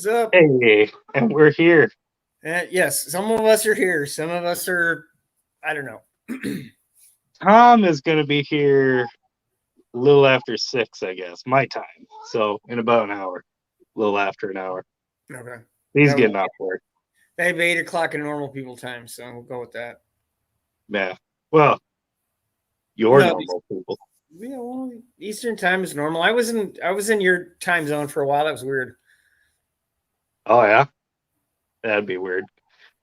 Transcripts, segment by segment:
What's up? Hey, and we're here. Yes, some of us are here. Some of us are, I don't know. Tom is going to be here a little after 6, I guess, my time. So in about an hour, a little after an hour. Okay. He's That getting off work. Maybe 8 o'clock in normal people time, so we'll go with that. Yeah. Well, you're No, normal people. yeah, well, Eastern time is normal. I was in your time zone for a while. That was weird. Oh, yeah? That'd be weird.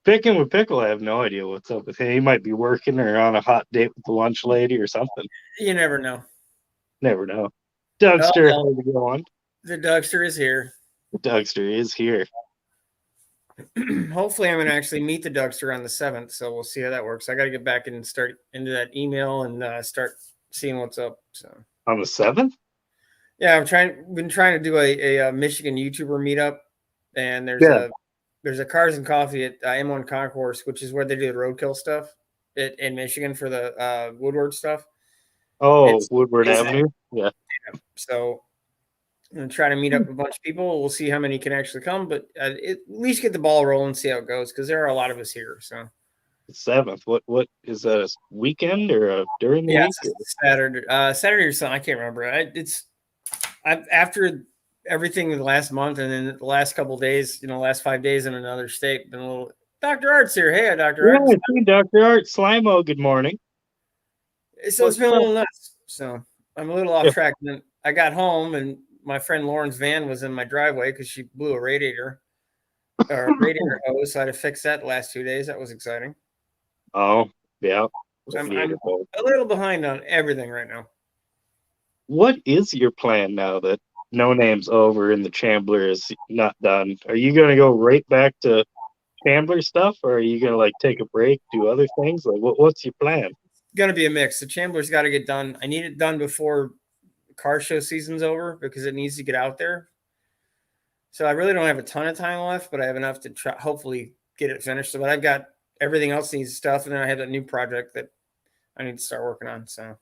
Picking with Pickle, I have no idea what's up with him. He might be working or on a hot date with the lunch lady or something. You never know. Never know. Dougster, Oh, how's it going? the Dougster is here. Dougster is here. Hopefully, I'm going to actually meet the Dougster on the 7th, so we'll see how that works. I got to get back and start into that email and start seeing what's up. So On the 7th? yeah, been trying to do a Michigan YouTuber meetup, and there's a Cars and Coffee at M1 Concourse, which is where they do the roadkill stuff in Michigan for the Woodward stuff. Oh, It's Woodward Avenue? Yeah. So I'm gonna try to meet up a bunch of people. We'll see how many can actually come, but at least get the ball rolling, see how it goes, because there are a lot of us here. So 7th. What is that? A weekend or during the yeah, week? it's Saturday or something. I can't remember. I've after everything in the last month and then the last couple of days, last 5 days in another state, been a little. Dr. Art's here. Hey, Dr. Yeah, Art. I see Dr. Art Slimo. Good morning. So it's been a What's little nuts. So I'm a little off track. And then I got home and my friend Lauren's van was in my driveway because she blew a radiator hose. So I had to fix that the last 2 days. That was exciting. Oh, yeah. So I'm a little behind on everything right now. What is your plan now that No Name's over and the Chambler is not done? Are you going to go right back to Chambler stuff, or are you going to like take a break, do other things? Like, what's your plan? It's going to be a mix. The Chambler's got to get done. I need it done before car show season's over because it needs to get out there. So I really don't have a ton of time left, but I have enough to try, hopefully get it finished. So, but I've got everything else needs stuff, and then I have that new project that I need to start working on. So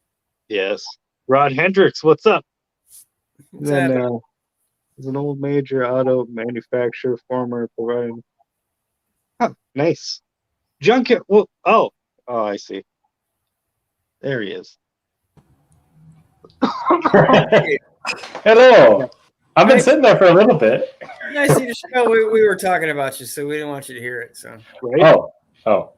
Yes. Rod Hendricks, what's up? what's happening? He's an old major auto manufacturer, former provider. Huh, nice. Junkyard. Well, oh, I see. There he is. Hello. I've been sitting there for a little bit. Nice to show. We were talking about you, so we didn't want you to hear it. So Right? Oh.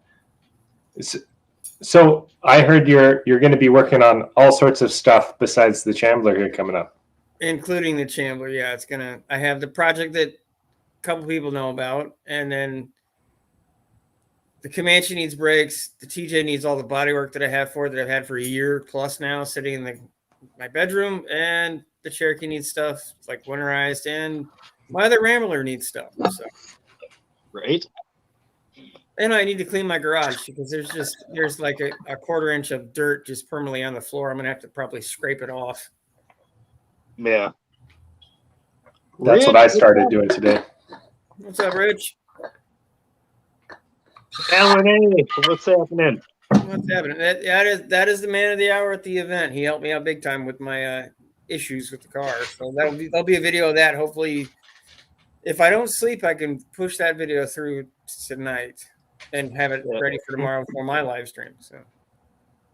So I heard you're going to be working on all sorts of stuff besides the Chambler here coming up. Including the Chambler, yeah. I have the project that a couple people know about, and then the Comanche needs brakes. The TJ needs all the bodywork that I have for it that I've had for a year plus now, sitting in my bedroom, and the Cherokee needs stuff like winterized, and my other Rambler needs stuff. So. Right. And I need to clean my garage because there's like a quarter inch of dirt just permanently on the floor. I'm gonna have to probably scrape it off. Yeah. That's what I started doing today. What's up, Rich? L&A, what's happening? What's happening? That is the man of the hour at the event. He helped me out big time with my issues with the car. So there'll be a video of that. Hopefully, if I don't sleep, I can push that video through tonight and have it ready for tomorrow for my live stream.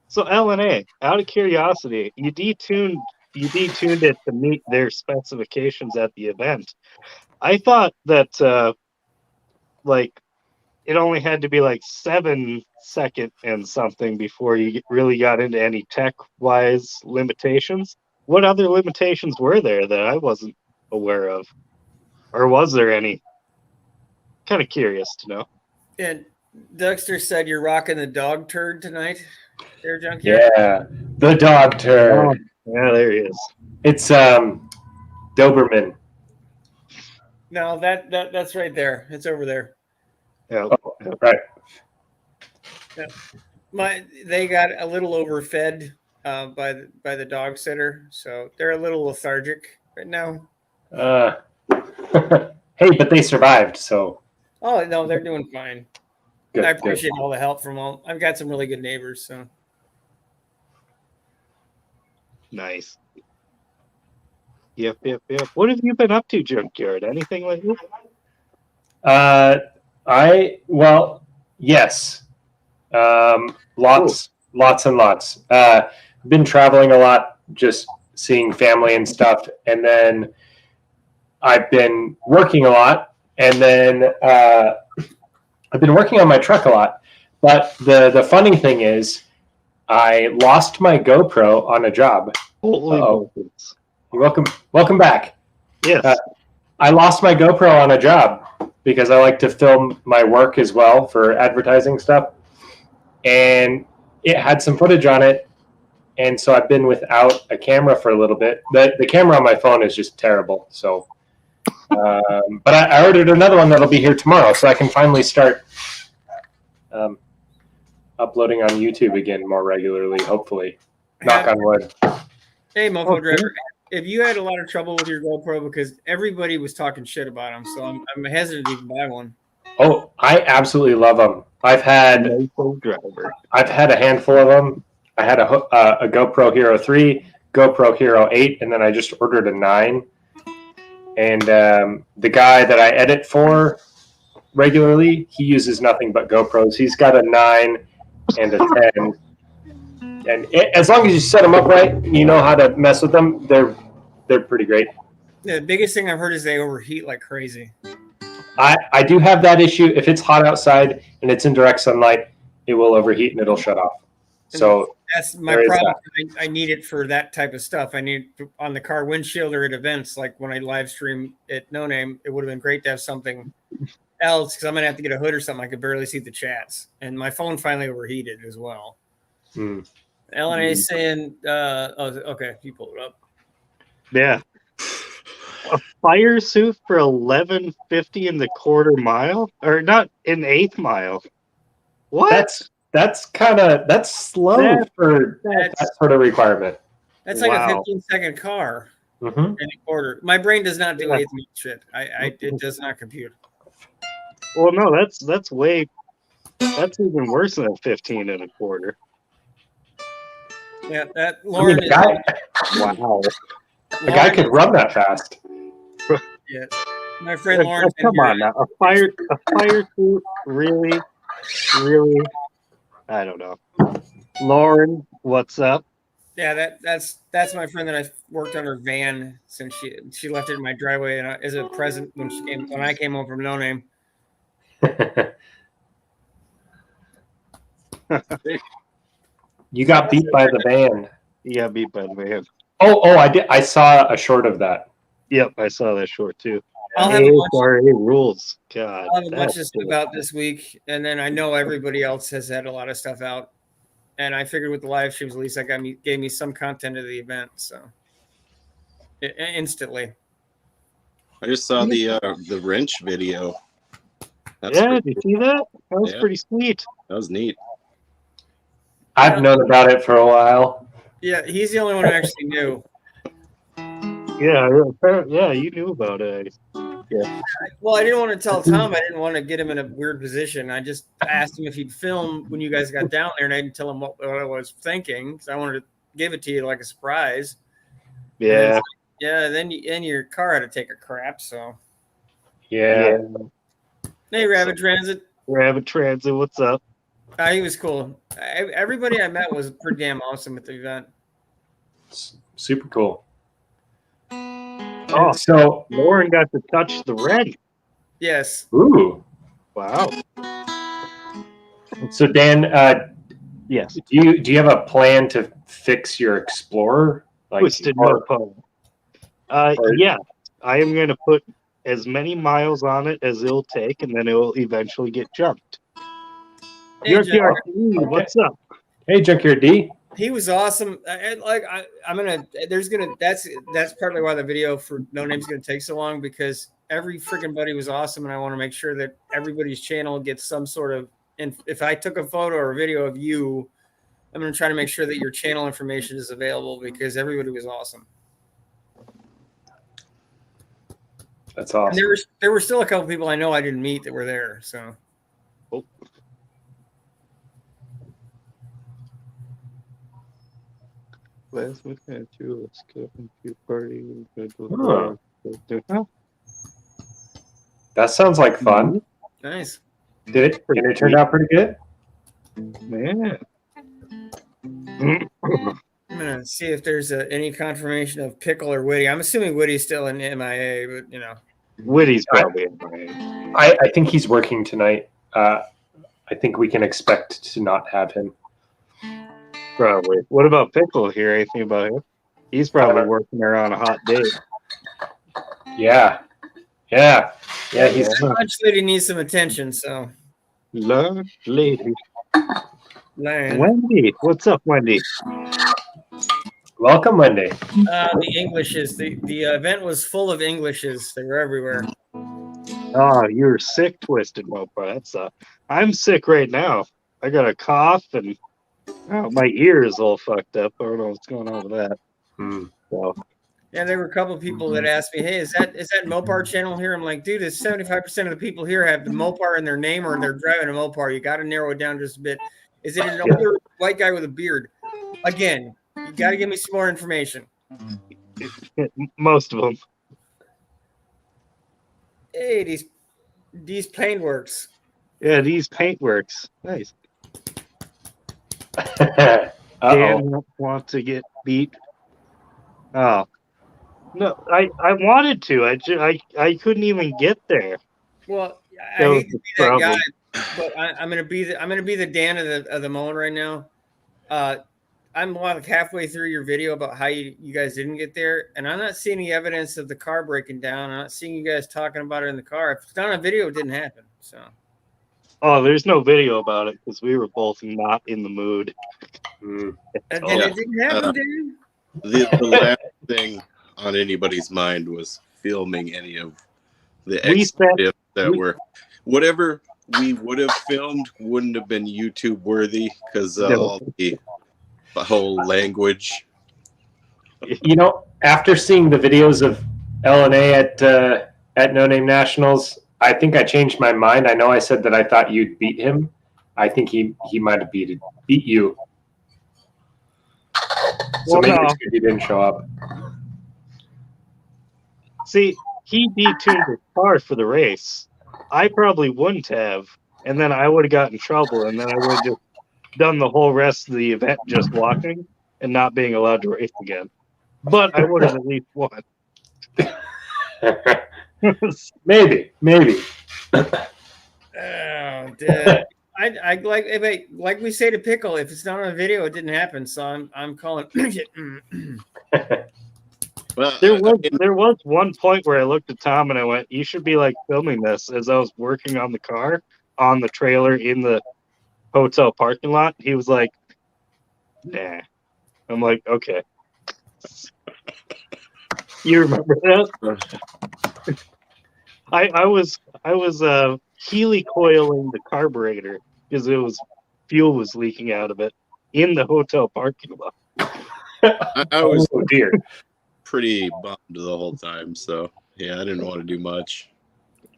So L&A, out of curiosity, you detuned it to meet their specifications at the event. I thought that like it only had to be like 7 second and something before you really got into any tech-wise limitations. What other limitations were there that I wasn't aware of? Or was there any? Kind of curious to know. And Dexter said you're rocking the dog turd tonight. There, Junkyard? Yeah, the dog turd. Oh, yeah, there he is. It's Doberman. No, that's right there. It's over there. Yeah. Oh, right. Yeah. They got a little overfed by the dog sitter, so they're a little lethargic right now. Hey, but they survived, so. Oh no, they're doing fine. Good, I appreciate all the help from all. I've got some really good neighbors, so. Nice. Yep. What have you been up to, Junkyard? Anything like that? Yes. Lots and lots. Been traveling a lot, just seeing family and stuff, and then I've been working a lot, and then I've been working on my truck a lot. But the funny thing is, I lost my GoPro on a job. Holy bullets. You're welcome back. Yes. I lost my GoPro on a job because I like to film my work as well for advertising stuff. And it had some footage on it. And so I've been without a camera for a little bit. The camera on my phone is just terrible. So, but I ordered another one that'll be here tomorrow. So I can finally start uploading on YouTube again more regularly, hopefully. Knock on wood. Hey, Mofo Driver. If you had a lot of trouble with your GoPro because everybody was talking shit about them, so I'm hesitant to even buy one. Oh, I absolutely love them. I've had a handful of them. I had a GoPro Hero 3, GoPro Hero 8, and then I just ordered a 9. And the guy that I edit for regularly, he uses nothing but GoPros. He's got a 9 and a 10. And as long as you set them up right, you know how to mess with them. They're pretty great. The biggest thing I've heard is they overheat like crazy. I do have that issue. If it's hot outside and it's in direct sunlight, it will overheat and it'll shut off. So that's my problem. I need it for that type of stuff. I need it on the car windshield or at events, like when I live stream at No Name. It would have been great to have something else because I'm gonna have to get a hood or something. I could barely see the chats, and my phone finally overheated as well. LNA saying, okay, you pull it up. Yeah. A fire suit for $11.50 in the quarter mile, or not in eighth mile. What? That's slow for that sort of requirement. That's like a 15-second car in a quarter. My brain does not do eighth mile shit. It does not compute. Well, no, that's even worse than 15 and a quarter. Yeah, that Lauren is wow. A guy could run that fast. Yeah, my friend Lauren. Come on now, a fire suit, really? I don't know. Lauren, what's up? Yeah, that's my friend that I worked on her van since she left it in my driveway and as a present when I came home from No Name. You got beat by the van. You got beat by the van. Oh, I did. I saw a short of that. Yep, I saw that short too. I'll have rules. God, I'll have a bunch of stuff out this week, and then I know everybody else has had a lot of stuff out. And I figured with the live streams, at least that gave me some content of the event. So instantly. I just saw the wrench video. Did you see that? That was pretty sweet. That was neat. I've known about it for a while. Yeah, he's the only one who actually knew. Yeah, you knew about it. Yeah. Well, I didn't want to tell Tom. I didn't want to get him in a weird position. I just asked him if he'd film when you guys got down there, and I didn't tell him what I was thinking because I wanted to give it to you like a surprise. Yeah. Then your car had to take a crap. So. Yeah. Hey, Rabbit Transit. Rabbit Transit, what's up? He was cool. Everybody I met was pretty damn awesome at the event. Super cool. Oh, so Lauren got to touch the red. Yes. Ooh. Wow. So Dan, yes. Do you have a plan to fix your Explorer? Twisted North. Yeah, I am going to put as many miles on it as it'll take, and then it will eventually get jumped. Hey, Junkyard D, what's up? Hey, Junkyard D. He was awesome. That's partly why the video for No Name's gonna take so long because every freaking buddy was awesome, and I want to make sure that everybody's channel gets some sort of. And if I took a photo or a video of you, I'm gonna try to make sure that your channel information is available because everybody was awesome. That's awesome. And there were still a couple people I know I didn't meet that were there. So. Oh. Last week I had to skip a party. That sounds like fun. Nice. Did it? And it turned out pretty good. Yeah. I'm gonna see if there's any confirmation of Pickle or Witty. I'm assuming Witty's still in MIA, but you know. Witty's probably in my I think he's working tonight. I think we can expect to not have him. probably. What about Pickle? Hear anything about him? He's probably working there on a hot day. Yeah. He's Lunch lady needs some attention, so Lunch lady. learn. Wendy. What's up, Wendy? welcome Monday. The Englishes. The event was full of Englishes. They were everywhere. Oh, you're sick, Twisted Mopar. That's I'm sick right now. I got a cough and my ear is all fucked up. I don't know what's going on with that. So Yeah, there were a couple of people that asked me, "Hey, is that Mopar channel here?" I'm like, "Dude, it's 75% of the people here have the Mopar in their name or they're driving a Mopar. You got to narrow it down just a bit. Is it an older white guy with a beard? Again, you got to give me some more information." most of them. Hey, these paintworks. Yeah, these paintworks. Nice. Uh-oh. Dan want to get beat. Oh no, I wanted to. I couldn't even get there. Well, I That was hate to the be that problem. guy, but I'm gonna be the Dan of the moment right now. I'm like halfway through your video about how you guys didn't get there, and I'm not seeing any evidence of the car breaking down. I'm not seeing you guys talking about it in the car. If it's not on video, it didn't happen. So. Oh, there's no video about it because we were both not in the mood. And then it didn't happen, Dan. The last thing on anybody's mind was filming any of the extras that were whatever we would have filmed wouldn't have been YouTube worthy because all the whole language. You know, after seeing the videos of LNA at No Name Nationals, I think I changed my mind. I know I said that I thought you'd beat him. I think he might have beat you. So maybe it's good he didn't show up. See, he detuned his car for the race. I probably wouldn't have, and then I would have gotten in trouble, and then I would have just done the whole rest of the event just walking and not being allowed to race again. But I would have at least won. Maybe. Oh, dude. I like we say to Pickle, if it's not on video, it didn't happen. So I'm calling. Well, there was one point where I looked at Tom and I went, "You should be like filming this," as I was working on the car on the trailer in the hotel parking lot. He was like, "Nah." I'm like, "Okay." You remember that? I was Healy coiling the carburetor because fuel was leaking out of it in the hotel parking lot. I was Oh dear. pretty bummed the whole time, so yeah, I didn't want to do much.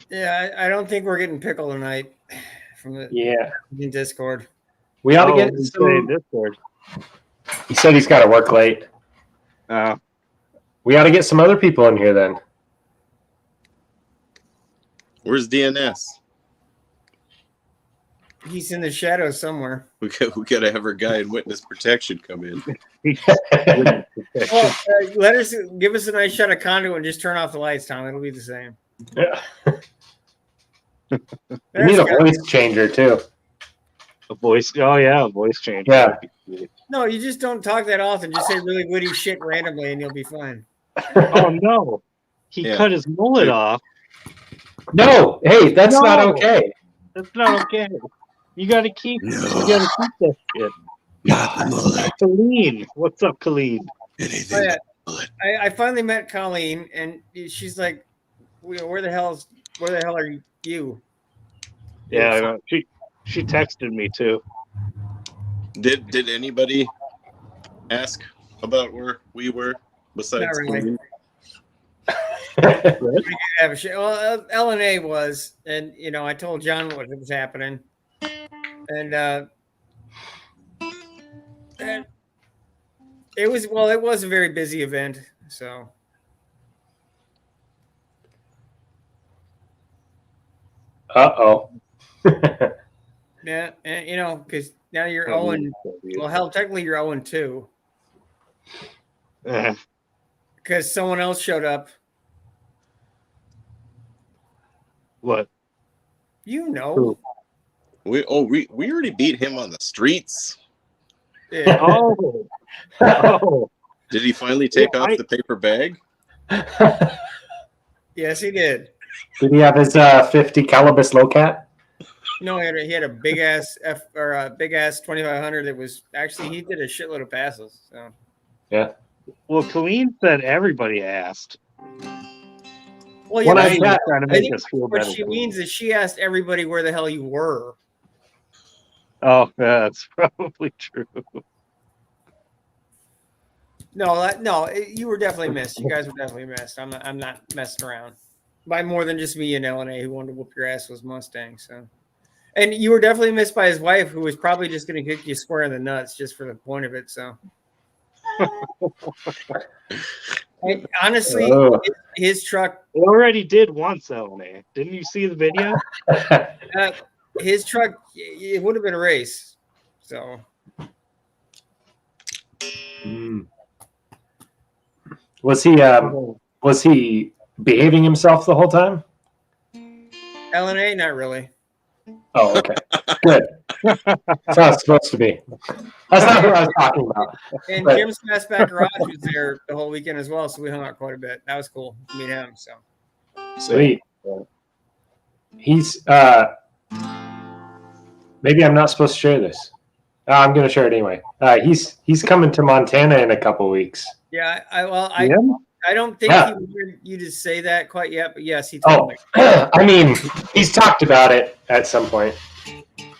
Yeah, I don't think we're getting Pickle tonight from the Discord. We ought to get some Discord. He said he's got to work late. We ought to get some other people in here then. Where's DNS? He's in the shadows somewhere. We got to have our guy in witness protection come in. Well, give us a nice shot of conduit and just turn off the lights, Tom. It'll be the same. Yeah. You need a voice changer too. A voice changer. Yeah. No, you just don't talk that often. Just say really witty shit randomly, and you'll be fine. Oh no, he cut his mullet off. No, hey, that's not okay. That's not okay. You gotta keep that shit. Colleen, what's up, Colleen? I finally met Colleen, and she's like, "Where the hell are you?" Yeah, I know. She texted me too. Did anybody ask about where we were besides? Not really. Well, LNA was, and I told John what was happening, and it was a very busy event. So Uh-oh. Yeah, and because now you're 0. Well, hell, technically you're 0-2 Eh, because someone else showed up. what? Who? We already beat him on the streets. Yeah. Oh. Did he finally take off the paper bag? Yes, he did. Did he have his 50 Calibus Lowcat? No, he had a big ass a big ass 2500 that was actually he did a shitload of passes. So Yeah. Well, Colleen said everybody asked. well, One yeah, eyed cat. Trying to I make think us feel what better. she means is she asked everybody where the hell you were. Oh, that's probably true. No, you were definitely missed. You guys were definitely missed. I'm not messing around. By more than just me and LNA who wanted to whoop your ass was Mustang. So, and you were definitely missed by his wife, who was probably just going to kick you square in the nuts just for the point of it. So, and honestly, his truck. It already did once, LNA. Didn't you see the video? His truck, it would have been a race. So, Was he behaving himself the whole time? LNA, not really. Oh, okay. Good. That's how it's supposed to be. That's not who I was talking about. And But- Jim's Fastback Garage was there the whole weekend as well, so we hung out quite a bit. That was cool to meet him. So, Sweet. He's maybe I'm not supposed to share this. I'm going to share it anyway. He's coming to Montana in a couple weeks. yeah, I don't think Yeah. he wanted you to say that quite yet, but yes, he told me. I mean, he's talked about it at some point.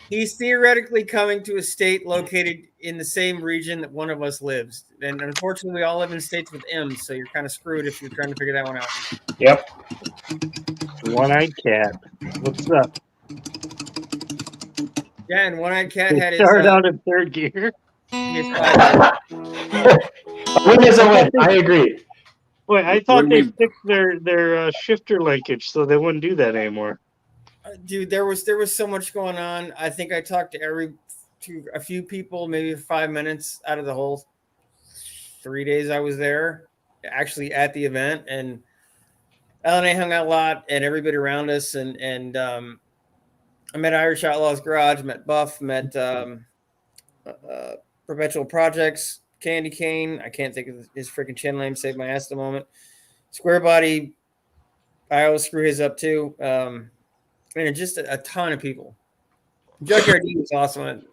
He's theoretically coming to a state located in the same region that one of us lives. And unfortunately, we all live in states with M's, so you're kind of screwed if you're trying to figure that one out. Yep. One-eyed cat. What's up? Yeah, and One-Eyed Cat had his, Started out in third gear. his A win is a win. I agree. Wait, I thought When they we- fixed their shifter linkage, so they wouldn't do that anymore. dude, there was so much going on. I think I talked to a few people, maybe 5 minutes out of the whole 3 days I was there, actually at the event. And LNA hung out a lot, and everybody around us, and I met Irish Outlaws Garage, met Buff, met Perpetual Projects, Candy Cane. I can't think of his freaking channel name. Saved my ass at the moment. Square Body. I always screw his up too. And just a ton of people. Junkyard D was awesome.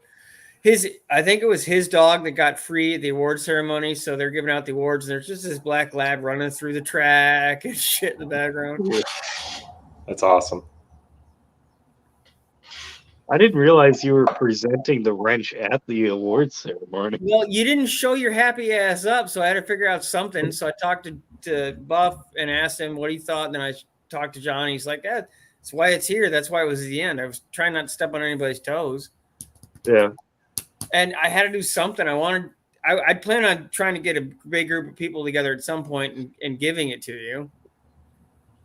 I think it was his dog that got free at the award ceremony. So they're giving out the awards, and there's just this black lab running through the track and shit in the background. That's awesome. I didn't realize you were presenting the wrench at the awards ceremony. Well, you didn't show your happy ass up, so I had to figure out something. So I talked to Buff and asked him what he thought. And then I talked to John. He's like, that's why it's here. That's why it was at the end. I was trying not to step on anybody's toes. Yeah. And I had to do something. I plan on trying to get a big group of people together at some point and giving it to you.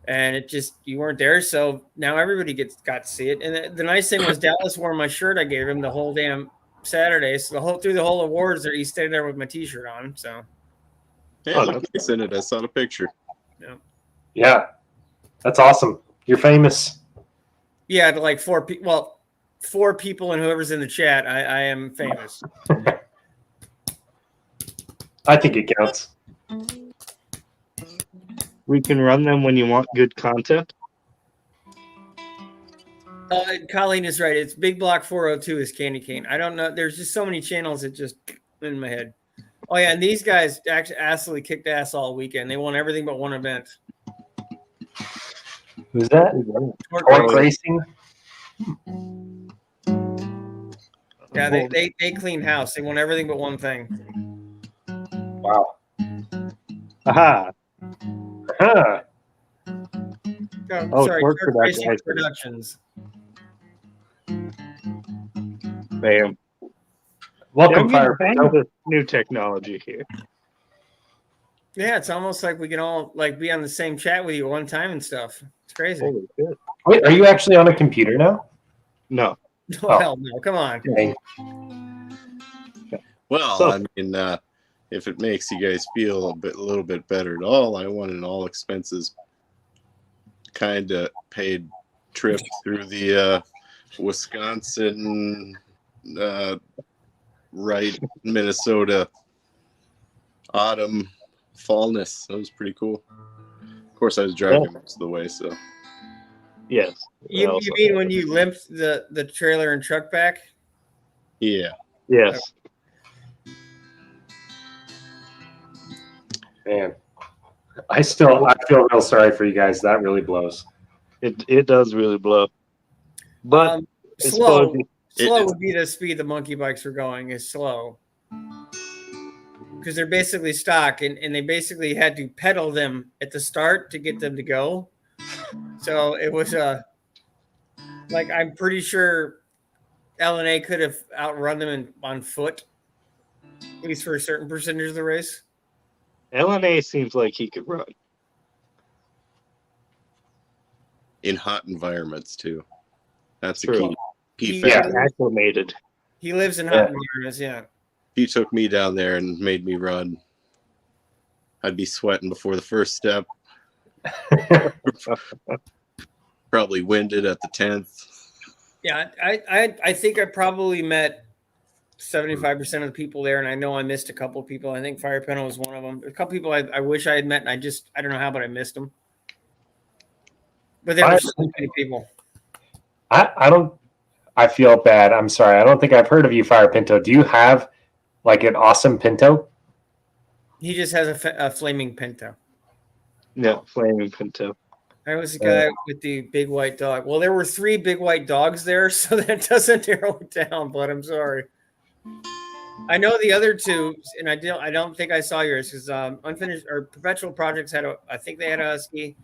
And it just, you weren't there. So now everybody got to see it. And the nice thing was Dallas wore my shirt I gave him the whole damn Saturday. So through the whole awards there, he stayed there with my t-shirt on. So Yeah, look, I sent it. I saw the picture. Yeah. That's awesome. You're famous. yeah, to like four people and whoever's in the chat, I am famous. I think it counts. We can run them when you want good content. Colleen is right. It's Big Block 402 is Candy Cane. I don't know. There's just so many channels that just in my head. Oh yeah, and these guys actually absolutely kicked ass all weekend. They won everything but one event. Who's that? Torque Racing? Yeah, they cleaned house. They won everything but one thing. Wow. Aha. Huh. Oh, Sorry, Torque Torque Racing Productions. Productions. Bam. Welcome, Yeah, Fire. I'm getting this new technology here. Yeah, it's almost like we can all like be on the same chat with you one time and stuff. It's crazy. Holy shit. Wait, are you actually on a computer now? No. Oh, hell no! Come on. Dang. Well, So- I mean, if it makes you guys feel a little bit better at all, I won an all expenses kind of paid trip through the Wisconsin, right, Minnesota autumn fallness. That was pretty cool. Of course, I was driving most of the way, so Yes. You mean when you limped the trailer and truck back? yeah. Yes. Man, I feel real sorry for you guys. That really blows. It does really blow. But it's Slow. supposed Slow would be the speed the monkey bikes were going. Is slow because they're basically stock, and they basically had to pedal them at the start to get them to go. So it was like I'm pretty sure LNA could have outrun them on foot, at least for a certain percentage of the race. LNA seems like he could run. In hot environments too. That's the True. key He- factor. Yeah. Acclimated. He lives in Yeah. hot environments. Yeah. He took me down there and made me run. I'd be sweating before the first step. Probably winded at the 10th. Yeah, I think I probably met 75% of the people there, and I know I missed a couple of people. I think Fire Penna was one of them. A couple people I wish I had met, and I don't know how, but I missed them. But there were so many people. I feel bad. I'm sorry. I don't think I've heard of you, Fire Pinto. Do you have like an awesome Pinto? He just has a flaming Pinto. No, Flaming Pinto. I was the guy with the big white dog. Well, there were 3 big white dogs there, so that doesn't narrow it down. But I'm sorry. I know the other 2, and I don't think I saw yours because Unfinished or Perpetual Projects I think they had a husky.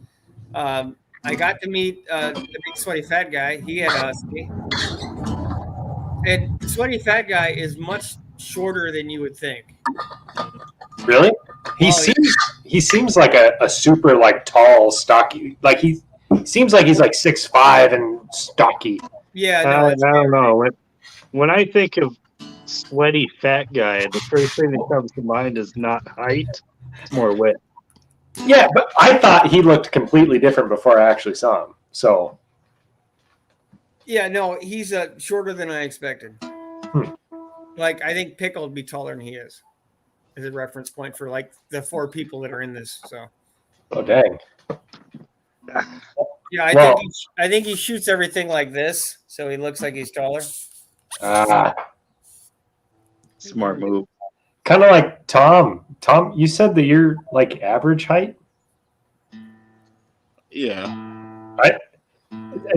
I got to meet the big sweaty fat guy. He had a husky. And sweaty fat guy is much shorter than you would think. Really? He Oh, seems like a super like tall, stocky. Like he seems like he's like 6'5" and stocky. Yeah, I don't know. When I think of sweaty fat guy, the first thing that comes to mind is not height, it's more width. Yeah, but I thought he looked completely different before I actually saw him. So yeah, no, he's shorter than I expected. Like I think Pickle would be taller than he is. As a reference point for like the 4 people that are in this. So oh dang. yeah, I think he shoots everything like this, so he looks like he's taller. Smart move. Kind of like Tom. Tom, you said that you're like average height. Yeah.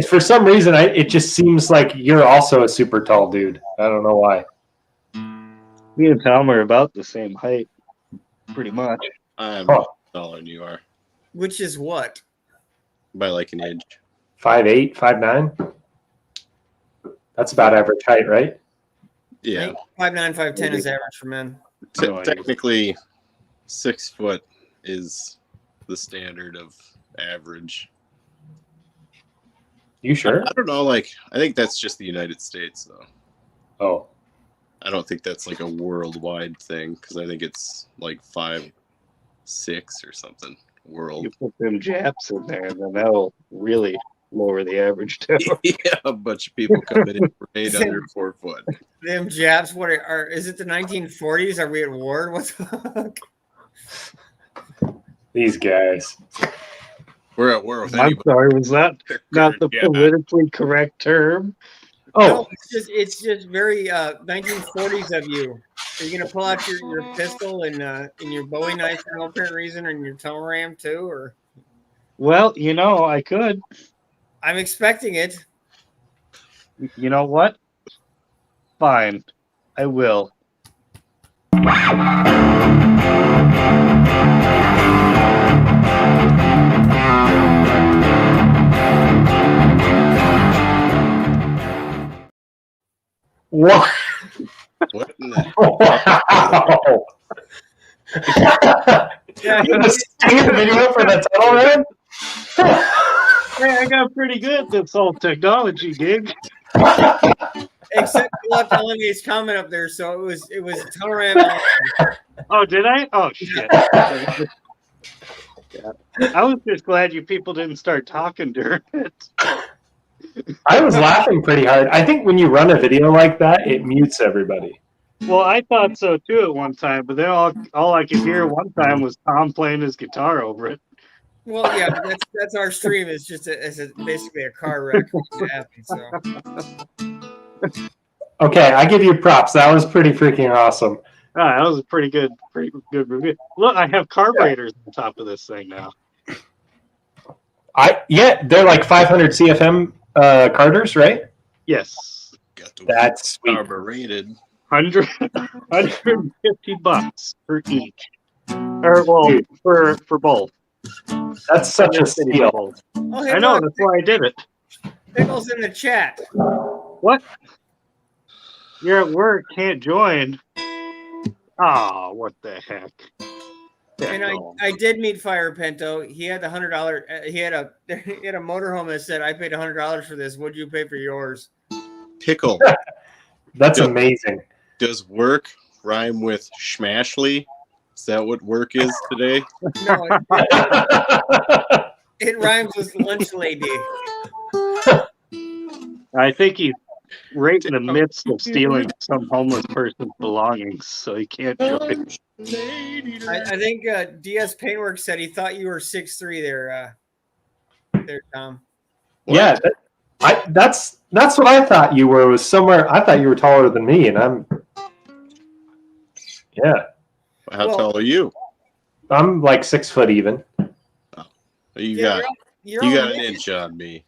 For some reason, it just seems like you're also a super tall dude. I don't know why. Me and Tom are about the same height, pretty much. I'm taller than you are Which is what? by like an inch. 5'8", 5'9". That's about average height, right? Yeah. 5'9", 5'10" is average for men. Technically, 6 foot is the standard of average. You sure? I don't know. Like, I think that's just the United States, though. Oh, I don't think that's like a worldwide thing because I think it's like 5'6" or something. World. You put them Japs in there, and then that'll really lower the average down. Yeah, a bunch of people coming in for 8 under 4 foot. Them Japs, what are is it the 1940s? Are we at war? What the fuck? these guys. We're at war with I'm anybody. sorry, was that not the Yeah. politically correct term? Oh, No, it's just very 1940s of you. Are you gonna pull out your pistol and your Bowie knife for no apparent reason, and your Tone Ram too? Or Well, I could. I'm expecting it. You know what? Fine. I will. what? What in the Wow. Yeah, The sting video for the tunnel run? Hey, I got pretty good at this whole technology gig. except you left LNA's comment up there, so it was Tunnel Ram. Oh, did I? Oh, shit. Yeah. I was just glad you people didn't start talking during it. I was laughing pretty hard. I think when you run a video like that, it mutes everybody. Well, I thought so too at one time, but then all I could hear one time was Tom playing his guitar over it. Well, yeah, but that's our stream. It's just basically a car wreck. So. Okay, I give you props. That was pretty freaking awesome. Ah, that was a pretty good review. Look, I have carburetors on top of this thing now. They're like 500 CFM Carters, right? Yes. Got to That's sweet. carbureted. $150 for each. Or well, for both. That's such a steal. Oh, hey, I know, look, that's why I did it. Pickle's in the chat. What? You're at work, can't join. Oh, what the heck? And I did meet Fire Pinto. He had the $100. He had a motorhome that said, "I paid $100 for this. What'd you pay for yours?" Pickle. That's Yeah. amazing. Does work rhyme with schmashly? Is that what work is today? No, it rhymes with lunch lady. I think he's right in the midst of stealing some homeless person's belongings, so he can't join. I think DS Paintworks said he thought you were 6'3" there, Tom. Yeah, that's what I thought you were. Was somewhere I thought you were taller than me, and I'm How tall are you? I'm like 6 foot even. You Yeah, got you're you on got an Winnie. inch on me.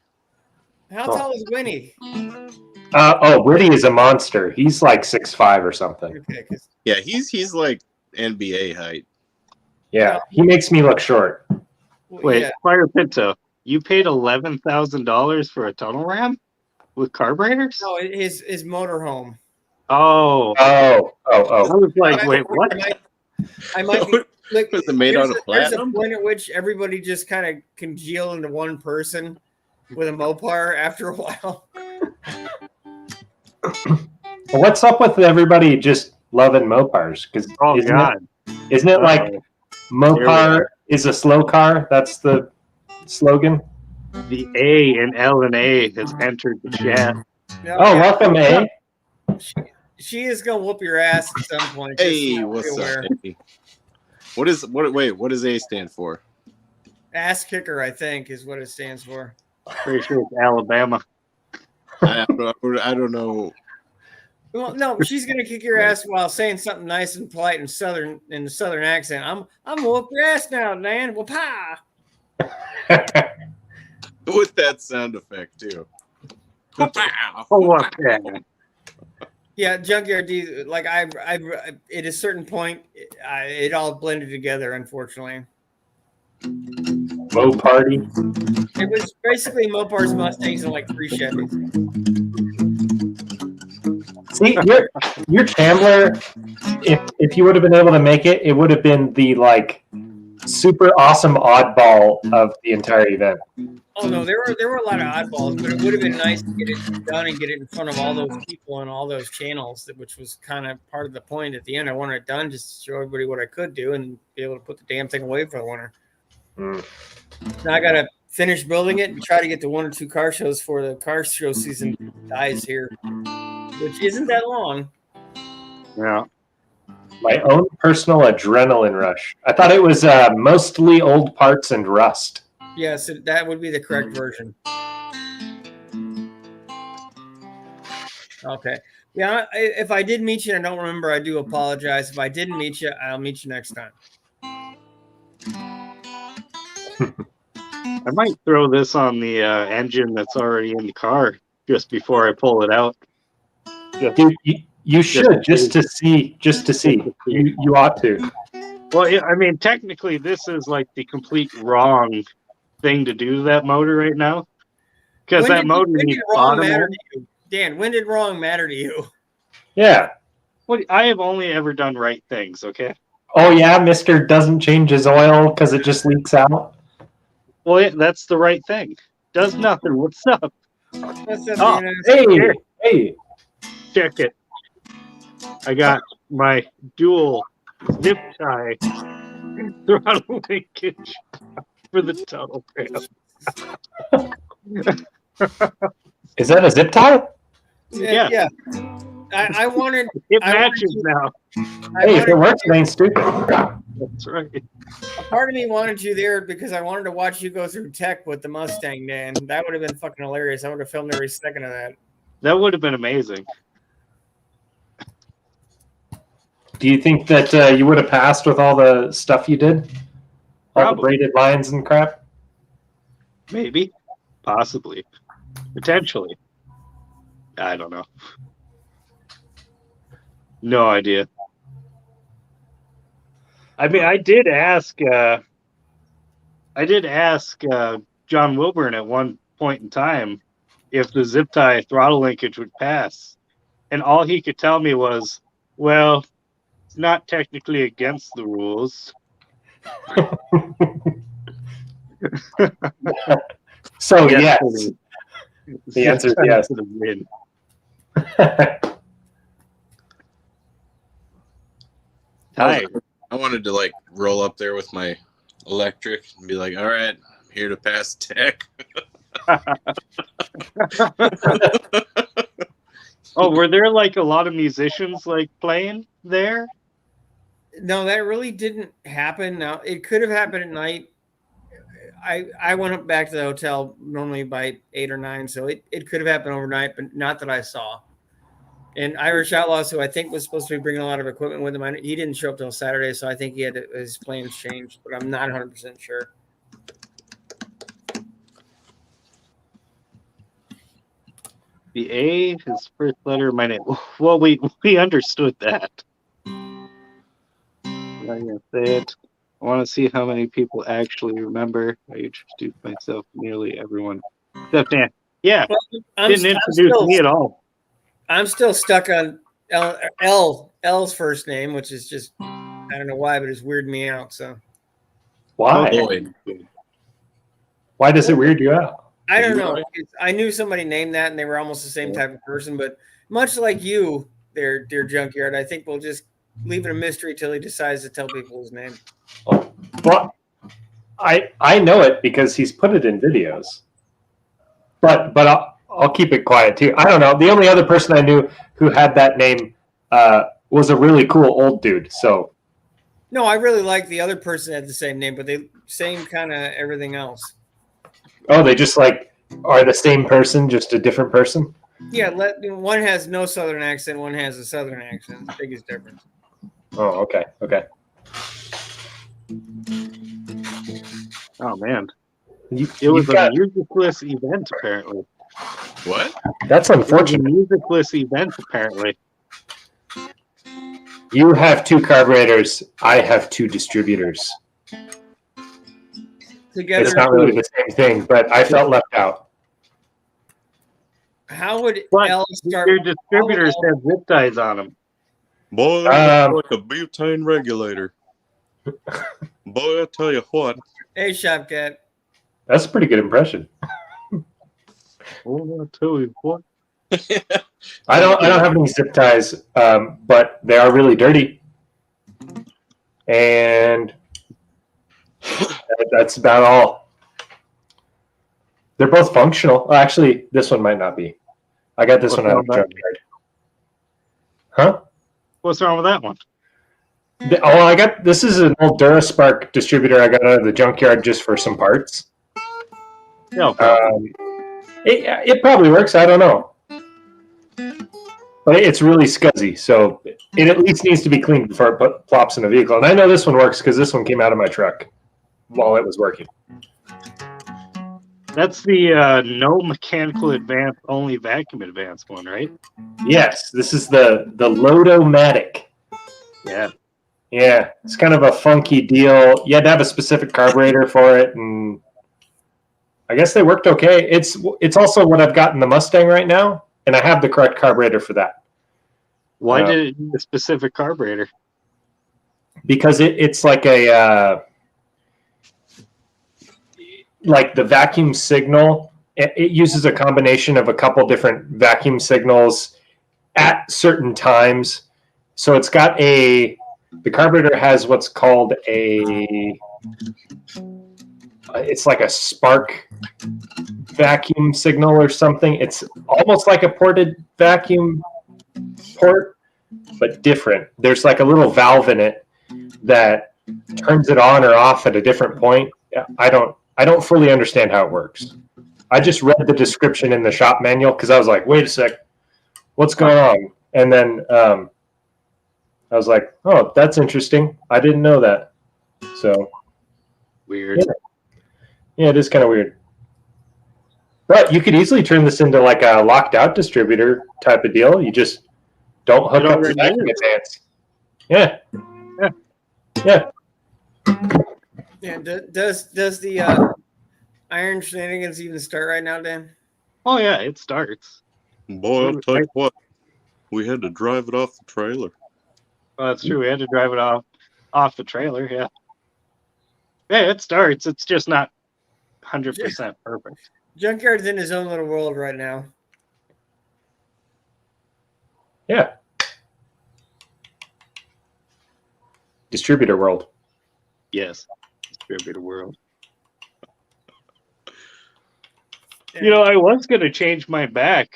How tall is Winnie? Woody is a monster. He's like 6'5" or something. Okay, 'cause- Yeah, he's like NBA height. Yeah, he makes me look short. Wait, yeah. Fire Pinto, you paid $11,000 for a tunnel ram with carburetors? No, his motorhome. Oh, Oh. I was like, wait, what? I might be. Like, Was it made out of there's a platinum? point at which everybody just kind of congeal into one person with a Mopar after a while. What's up with everybody just loving Mopars? Because Oh God! isn't it like Mopar is a slow car? That's the slogan. The A in L&A has entered the chat. No, Oh, yeah, welcome, A. she is gonna whoop your ass at some point. just Hey, so you're what's aware. up? Hey. What does A stand for? Ass kicker, I think, is what it stands for. Pretty sure it's Alabama. I don't know. Well, no, she's gonna kick your ass while saying something nice and polite and southern in the southern accent. I'm gonna whoop your ass now, man. Well, pa. With that sound effect too. Oh, what? Yeah. Yeah, Junkyard D. Like I at a certain point, it all blended together. Unfortunately, Mo party. it was basically Mopar's, Mustangs, and like 3 Chevys. See, your Chandler, if you would have been able to make it, it would have been the like super awesome oddball of the entire event. Oh no, there were a lot of oddballs, but it would have been nice to get it done and get it in front of all those people and all those channels, which was kind of part of the point. At the end, I wanted it done just to show everybody what I could do and be able to put the damn thing away for the winter. Now I got to finish building it and try to get to 1 or 2 car shows before the car show season dies here, which isn't that long. Yeah. My own personal adrenaline rush. I thought it was mostly old parts and rust. Yes, that would be the correct version. Okay. Yeah, if I did meet you and I don't remember, I do apologize. If I didn't meet you, I'll meet you next time. I might throw this on the engine that's already in the car just before I pull it out. Dude, you should just to see. You ought to. Well, yeah, I mean, technically, this is like the complete wrong thing to do to that motor right now, because that motor when needs did wrong bottom. matter to you? Dan, when did wrong matter to you? Yeah. Well, I have only ever done right things. Okay. Oh yeah, Mister doesn't change his oil because it just leaks out. Well, yeah, that's the right thing. Does nothing. What's up? What's up, Oh, Dennis? Hey. Check it. I got my dual zip tie throttle linkage for the tunnel rail. Is that a zip tie? Yeah. I wanted. It I matches now. Hey, if it works, it ain't stupid. That's right. A part of me wanted you there because I wanted to watch you go through tech with the Mustang, man. That would have been fucking hilarious. I would have filmed every second of that. That would have been amazing. Do you think that you would have passed with all the stuff you did? All the Probably. braided lines and crap? Maybe. Possibly. Potentially. I don't know. No idea. I mean, I did ask John Wilburn at one point in time if the zip tie throttle linkage would pass. And all he could tell me was, well, it's not technically against the rules. So, Yes. yes. The answer is yes. To the win. Hi. I wanted to like roll up there with my electric and be like, all right, I'm here to pass tech. Oh, were there like a lot of musicians like playing there? No, that really didn't happen. Now it could have happened at night. I went up back to the hotel normally by 8 or 9, so it could have happened overnight, but not that I saw. And Irish Outlaws, who I think was supposed to be bringing a lot of equipment with him, he didn't show up till Saturday, so I think he had his plans changed, but I'm not 100% sure. The A, his first letter of my name. Well, we understood that. I'm not gonna say it. I want to see how many people actually remember. I introduced myself to nearly everyone. Except Dan. Yeah, didn't introduce me at all. I'm still stuck on L's first name, which is just, I don't know why, but it's weirded me out. So Why? Boy. Why does it weird you out? I don't know. I knew somebody named that, and they were almost the same type of person. But much like you, there, dear Junkyard, I think we'll just leave it a mystery till he decides to tell people his name. Well, I know it because he's put it in videos. But I'll keep it quiet too. I don't know. The only other person I knew who had that name was a really cool old dude. So no, I really like the other person had the same name, but they same kind of everything else. oh, they just like are the same person, just a different person. Yeah, one has no southern accent, one has a southern accent. The biggest difference. Oh, okay. Oh man, It it was a musicless event apparently. What? That's It was a unfortunate. musicless event apparently. You have 2 carburetors. I have 2 distributors. Together, It's not really the same thing, but I felt left out. how would But L start? Your distributors have zip ties on them. Boy, like a butane regulator. Boy, I tell you what. Hey, Shopcat. That's a pretty good impression. Oh, I'll tell you what. I don't have any zip ties, but they are really dirty, and that's about all. They're both functional. Well, actually, this one might not be. I got this What's one out wrong of with that? junkyard. Huh? What's wrong with that one? I got this is an old Duraspark distributor I got out of the junkyard just for some parts. No, It probably works. I don't know. But it's really scuzzy, so it at least needs to be cleaned before it plops in the vehicle. And I know this one works because this one came out of my truck while it was working. that's the no mechanical advance, only vacuum advance one, right? Yes, this is the Lodomatic. Yeah. Yeah, it's kind of a funky deal. You had to have a specific carburetor for it, and I guess they worked okay. It's also what I've got in the Mustang right now, and I have the correct carburetor for that. Why did it need a specific carburetor? because it's like like the vacuum signal. It uses a combination of a couple different vacuum signals at certain times. So it's got the carburetor has what's called it's like a spark vacuum signal or something. It's almost like a ported vacuum port, but different. There's like a little valve in it that turns it on or off at a different point. I don't fully understand how it works. I just read the description in the shop manual because I was like, wait a sec, what's going on? And then I was like, oh, that's interesting. I didn't know that. So Weird. Yeah, it is kind of weird. But you could easily turn this into like a locked out distributor type of deal. You just don't hook up the vacuum advance. Yeah. Yeah. Does the Iron Shenanigans even start right now, Dan? Oh yeah, it starts. Boy, I'll tell you what, we had to drive it off the trailer. Well, that's true. We had to drive it off the trailer. Yeah. Yeah, it starts. It's just not 100% perfect. Junkyard's in his own little world right now. Yeah. Distributor world. Yes. Distributor world. Yeah. You know, I was going to change my back,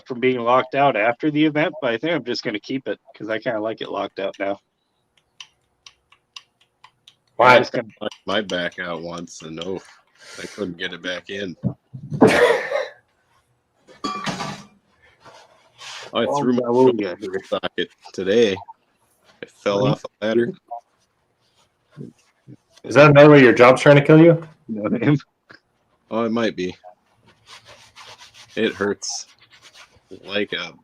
from being locked out after the event, but I think I'm just going to keep it because I kind of like it locked out now. Why? I'm just gonna, Knocked my back out once, and no, I couldn't get it back in. I threw my socket today. It fell off a ladder. Is that another way your job's trying to kill you? you know him? Oh, it might be. It hurts like a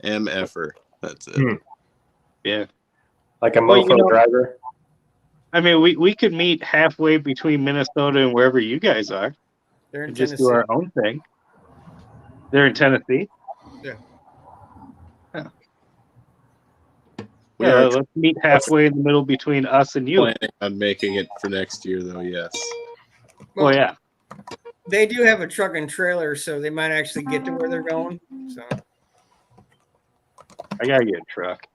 MFer. That's it. Yeah. Like a mofo driver? I mean, we could meet halfway between Minnesota and wherever you guys are. They're in And just Tennessee. do our own thing. They're in Tennessee? We Yeah, are let's meet halfway in the middle between us and you. planning on making it for next year, though. Yes. Oh, yeah. They do have a truck and trailer, so they might actually get to where they're going. So I got to get a truck.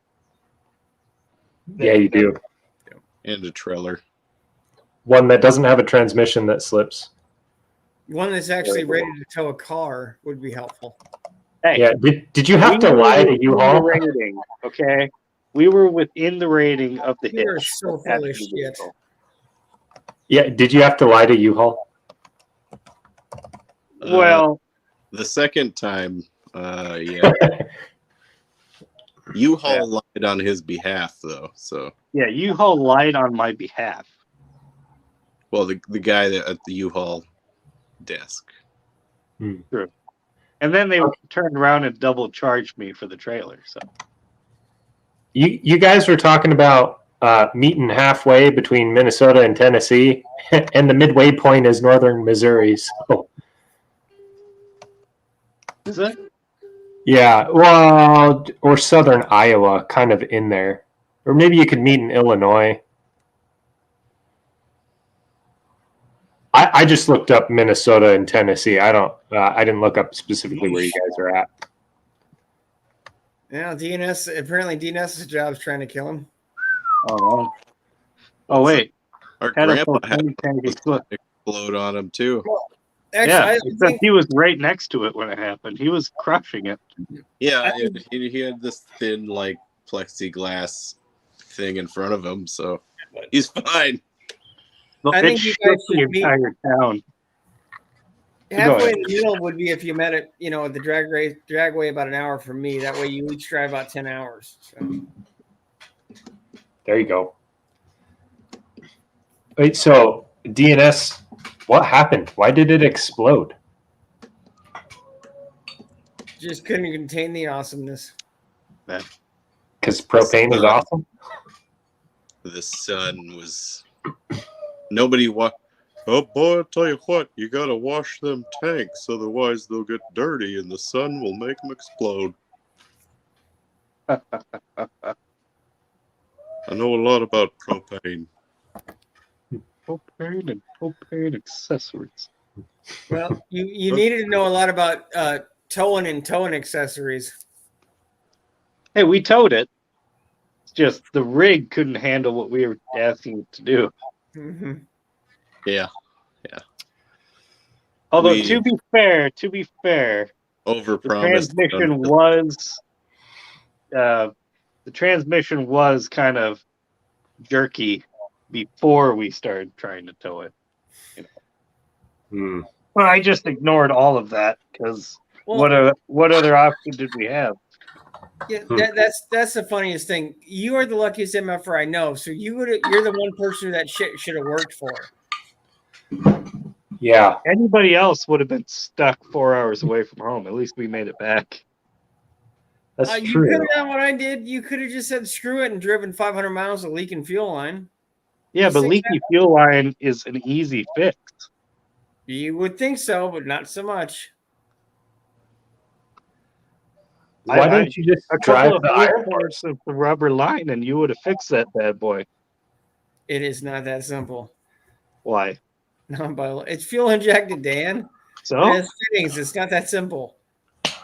Yeah, you do. And a trailer. One that doesn't have a transmission that slips. one that's actually ready to tow a car would be helpful. Hey, Yeah. Did you have to lie to U-Haul? rating, okay? We were within the rating of the You're hitch. so full of shit. Yeah. Did you have to lie to U-Haul? Well, The second time, yeah. U-Haul lied on his behalf, though. So, yeah, U-Haul lied on my behalf. well, the guy that at the U-Haul desk. True. And then they turned around and double charged me for the trailer. So You guys were talking about meeting halfway between Minnesota and Tennessee, and the midway point is northern Missouri. So is it? yeah, well, or southern Iowa, kind of in there, or maybe you could meet in Illinois. I just looked up Minnesota and Tennessee. I didn't look up specifically where you guys are at. Yeah, DNS. Apparently, DNS's job's trying to kill him. Oh, wait. Our Had a grandpa had propane tank explode. explode on him, too. Actually, Yeah, I except think he was right next to it when it happened. He was crushing it. Yeah, he had this thin, like, plexiglass thing in front of him, so he's fine. I It think you shook guys the should meet- entire town. halfway in the middle would be if you met at the dragway about an hour from me. That way, you each drive about 10 hours. So. There you go. Wait, so DNS, what happened? Why did it explode? Just couldn't contain the awesomeness. Because propane is awesome? The sun was... Nobody Oh boy, I'll tell you what, you gotta wash them tanks, otherwise they'll get dirty and the sun will make them explode. I know a lot about propane. Propane accessories. Well, you needed to know a lot about towing and towing accessories. Hey, we towed it. It's just the rig couldn't handle what we were asking it to do. Mm-hmm. Yeah. Although We- to be fair, the Overpromised. transmission was kind of jerky before we started trying to tow it. Hmm. Well, I just ignored all of that because Well, what other option did we have? yeah, that's the funniest thing. You are the luckiest MFR I know. So you're the one person that shit should have worked for. Yeah. Anybody else would have been stuck 4 hours away from home. At least we made it back. That's You true. could have done what I did. You could have just said screw it and driven 500 miles of leaking fuel line. Yeah, but 6 leaky fuel line is an easy fix. You would think so, but not so much. Why don't you just A drive couple of the iron horse? of the rubber line, and you would have fixed that bad boy. It is not that simple. Why? It's fuel injected, Dan. So It has fittings. It's not that simple.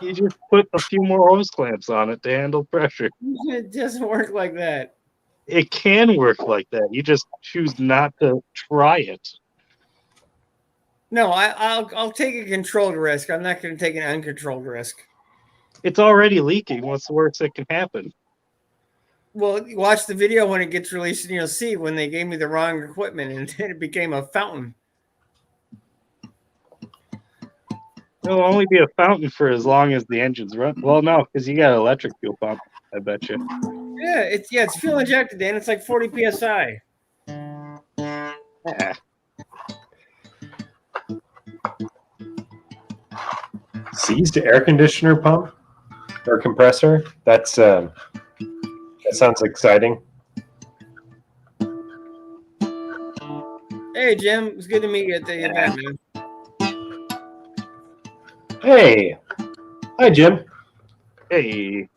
you just put a few more hose clamps on it to handle pressure. It doesn't work like that. It can work like that. You just choose not to try it. No, I'll take a controlled risk. I'm not going to take an uncontrolled risk. It's already leaking. What's the worst that can happen? Well, watch the video when it gets released, and you'll see when they gave me the wrong equipment, and then it became a fountain. It'll only be a fountain for as long as the engine's run. Well, no, because you got an electric fuel pump. I bet you. Yeah, it's fuel injected, Dan. It's like 40 psi. Yeah. Seized air conditioner pump or compressor. That sounds exciting. Hey, Jim, it's good to meet you at the event, man. Hey, hi Jim. Hey.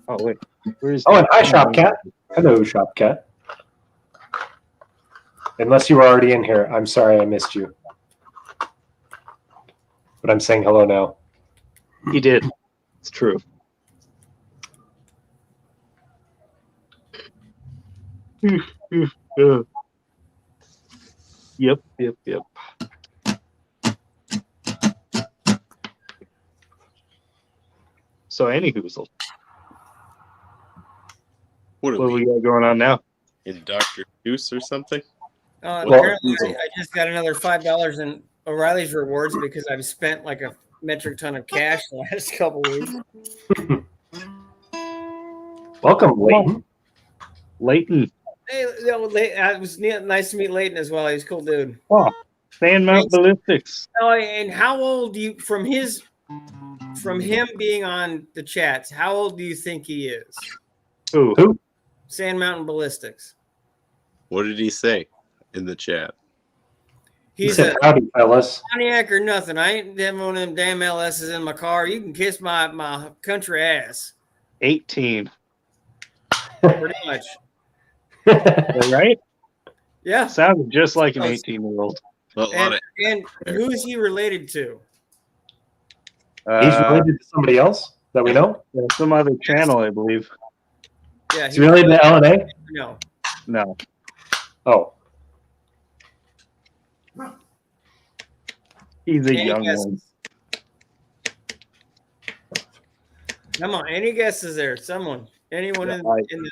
Oh wait. Where's Oh, and hi Shopcat. Hello, Shopcat. Unless you were already in here, I'm sorry I missed you. But I'm saying hello now. He did. It's true. Yep. So, anywhoozle, What are what we we got going on now? in Dr. Seuss or something? Well, Apparently, I just got another $5 in O'Reilly's rewards because I've spent like a metric ton of cash the last couple weeks. Welcome, Leighton. Leighton. Hey, it was nice to meet Leighton as well. He's a cool dude. Oh, Sandmount Ballistics. Oh, and how old do you from him being on the chats? How old do you think he is? Who? Sand Mountain Ballistics. What did he say in the chat? He He's said, a howdy, fellas. Pontiac or nothing. I ain't having one of them damn LSs in my car. You can kiss my country ass. 18. Pretty much. Right? Yeah. Sounded just like an 18-year-old. A lot And, of and who is he related to? He's related to somebody else that we know? Some other channel, I believe. Yeah. He's related to LNA? No. No. Oh. He's a Any young guesses? one. Come on. Any guesses there? Someone. Anyone in the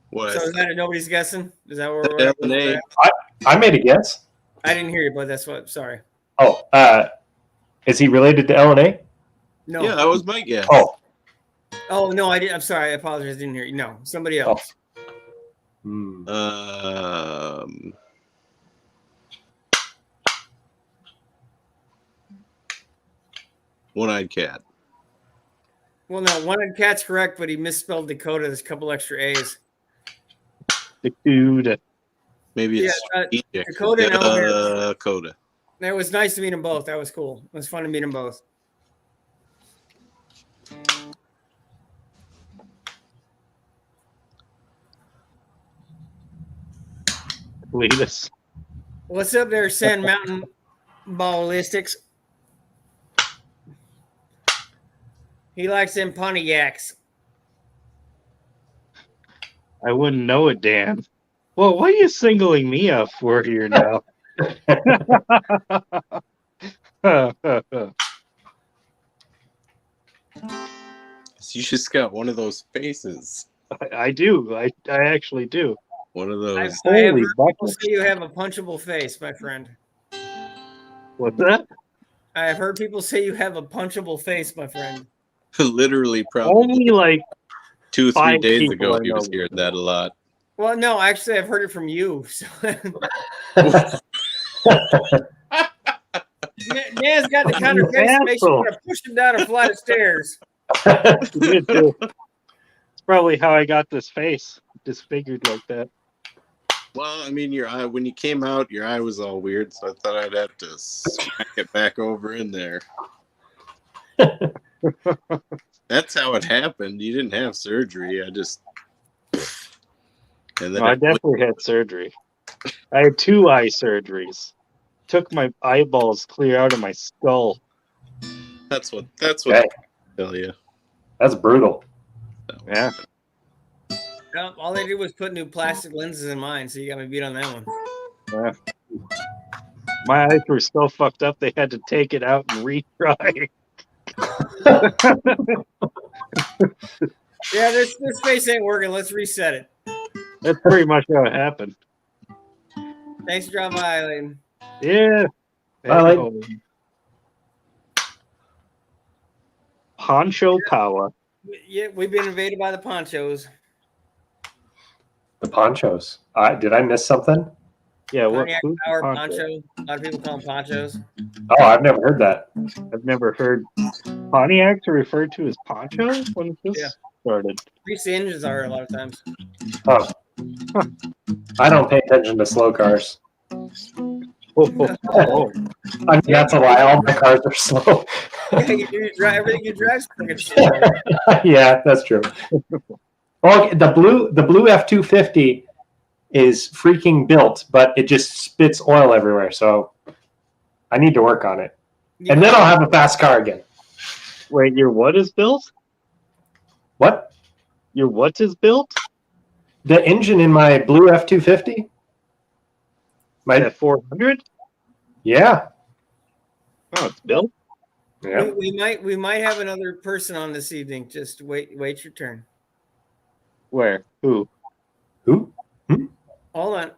what? So is that nobody's guessing? Is that where LNA. we're at? I made a guess. I didn't hear you, but that's what. Sorry. Oh, is he related to LNA? No. Yeah, that was my guess. Oh. Oh no, I did. I'm sorry. I apologize. I didn't hear you. No, somebody else. Hmm. One-eyed cat. Well, no, One-Eyed Cat's correct, but he misspelled Dakota. There's a couple extra A's. The dude. Maybe it's strategic. Dakota and Elmer. Dakota. It was nice to meet them both. That was cool. It was fun to meet them both. Cletus. What's up there, Sand Mountain Ballistics? He likes them Pontiacs. I wouldn't know it, Dan. Well, what are you singling me up for here now? You just got one of those faces. I do. I actually do. One of I those. have heard Holy people buckets. say you have a punchable face, my friend. What's that? I have heard people say you have a punchable face, my friend. Literally, probably Only like 2 or 3 5 days people ago, I he was know. hearing that a lot. Well, no, actually, I've heard it from you. So. Nan's got the kind of face that makes you want to push him down a flight of stairs. You did too. It's probably how I got this face disfigured like that. Well, I mean, your eye, when you came out, your eye was all weird, so I thought I'd have to smack it back over in there. That's how it happened. You didn't have surgery. I just. And then No, I definitely had surgery. I had 2 eye surgeries. Took my eyeballs clear out of my skull. that's what Okay. I tell you. That's brutal. Yeah. Well, all they did was put new plastic lenses in mine, so you got me beat on that one. Yeah. My eyes were so fucked up they had to take it out and retry. Yeah, this face ain't working. Let's reset it. That's pretty much how it happened. Thanks for dropping by, Layden. Yeah. Bye. Poncho Power. Yeah, we've been invaded by the ponchos. The ponchos. Did I miss something? Yeah, what? Pontiac who's the Power Poncho? poncho. A lot of people call them ponchos. Oh, I've never heard that. I've never heard Pontiacs are referred to as ponchos when this Yeah. started. Grease the engines are a lot of times. Oh. I don't pay attention to slow cars. Oh. I mean, that's a lie. All my cars are slow. Yeah, you drive everything you drive is freaking slow. Yeah, that's true. Oh, the blue F-250 is freaking built, but it just spits oil everywhere. So I need to work on it, and then I'll have a fast car again. Wait, your what is built? What? Your what is built? The engine in my blue F-250? My 400? Yeah. Oh, it's built. Yeah. We might have another person on this evening. Just wait your turn. Where? Who? Who? Hold on.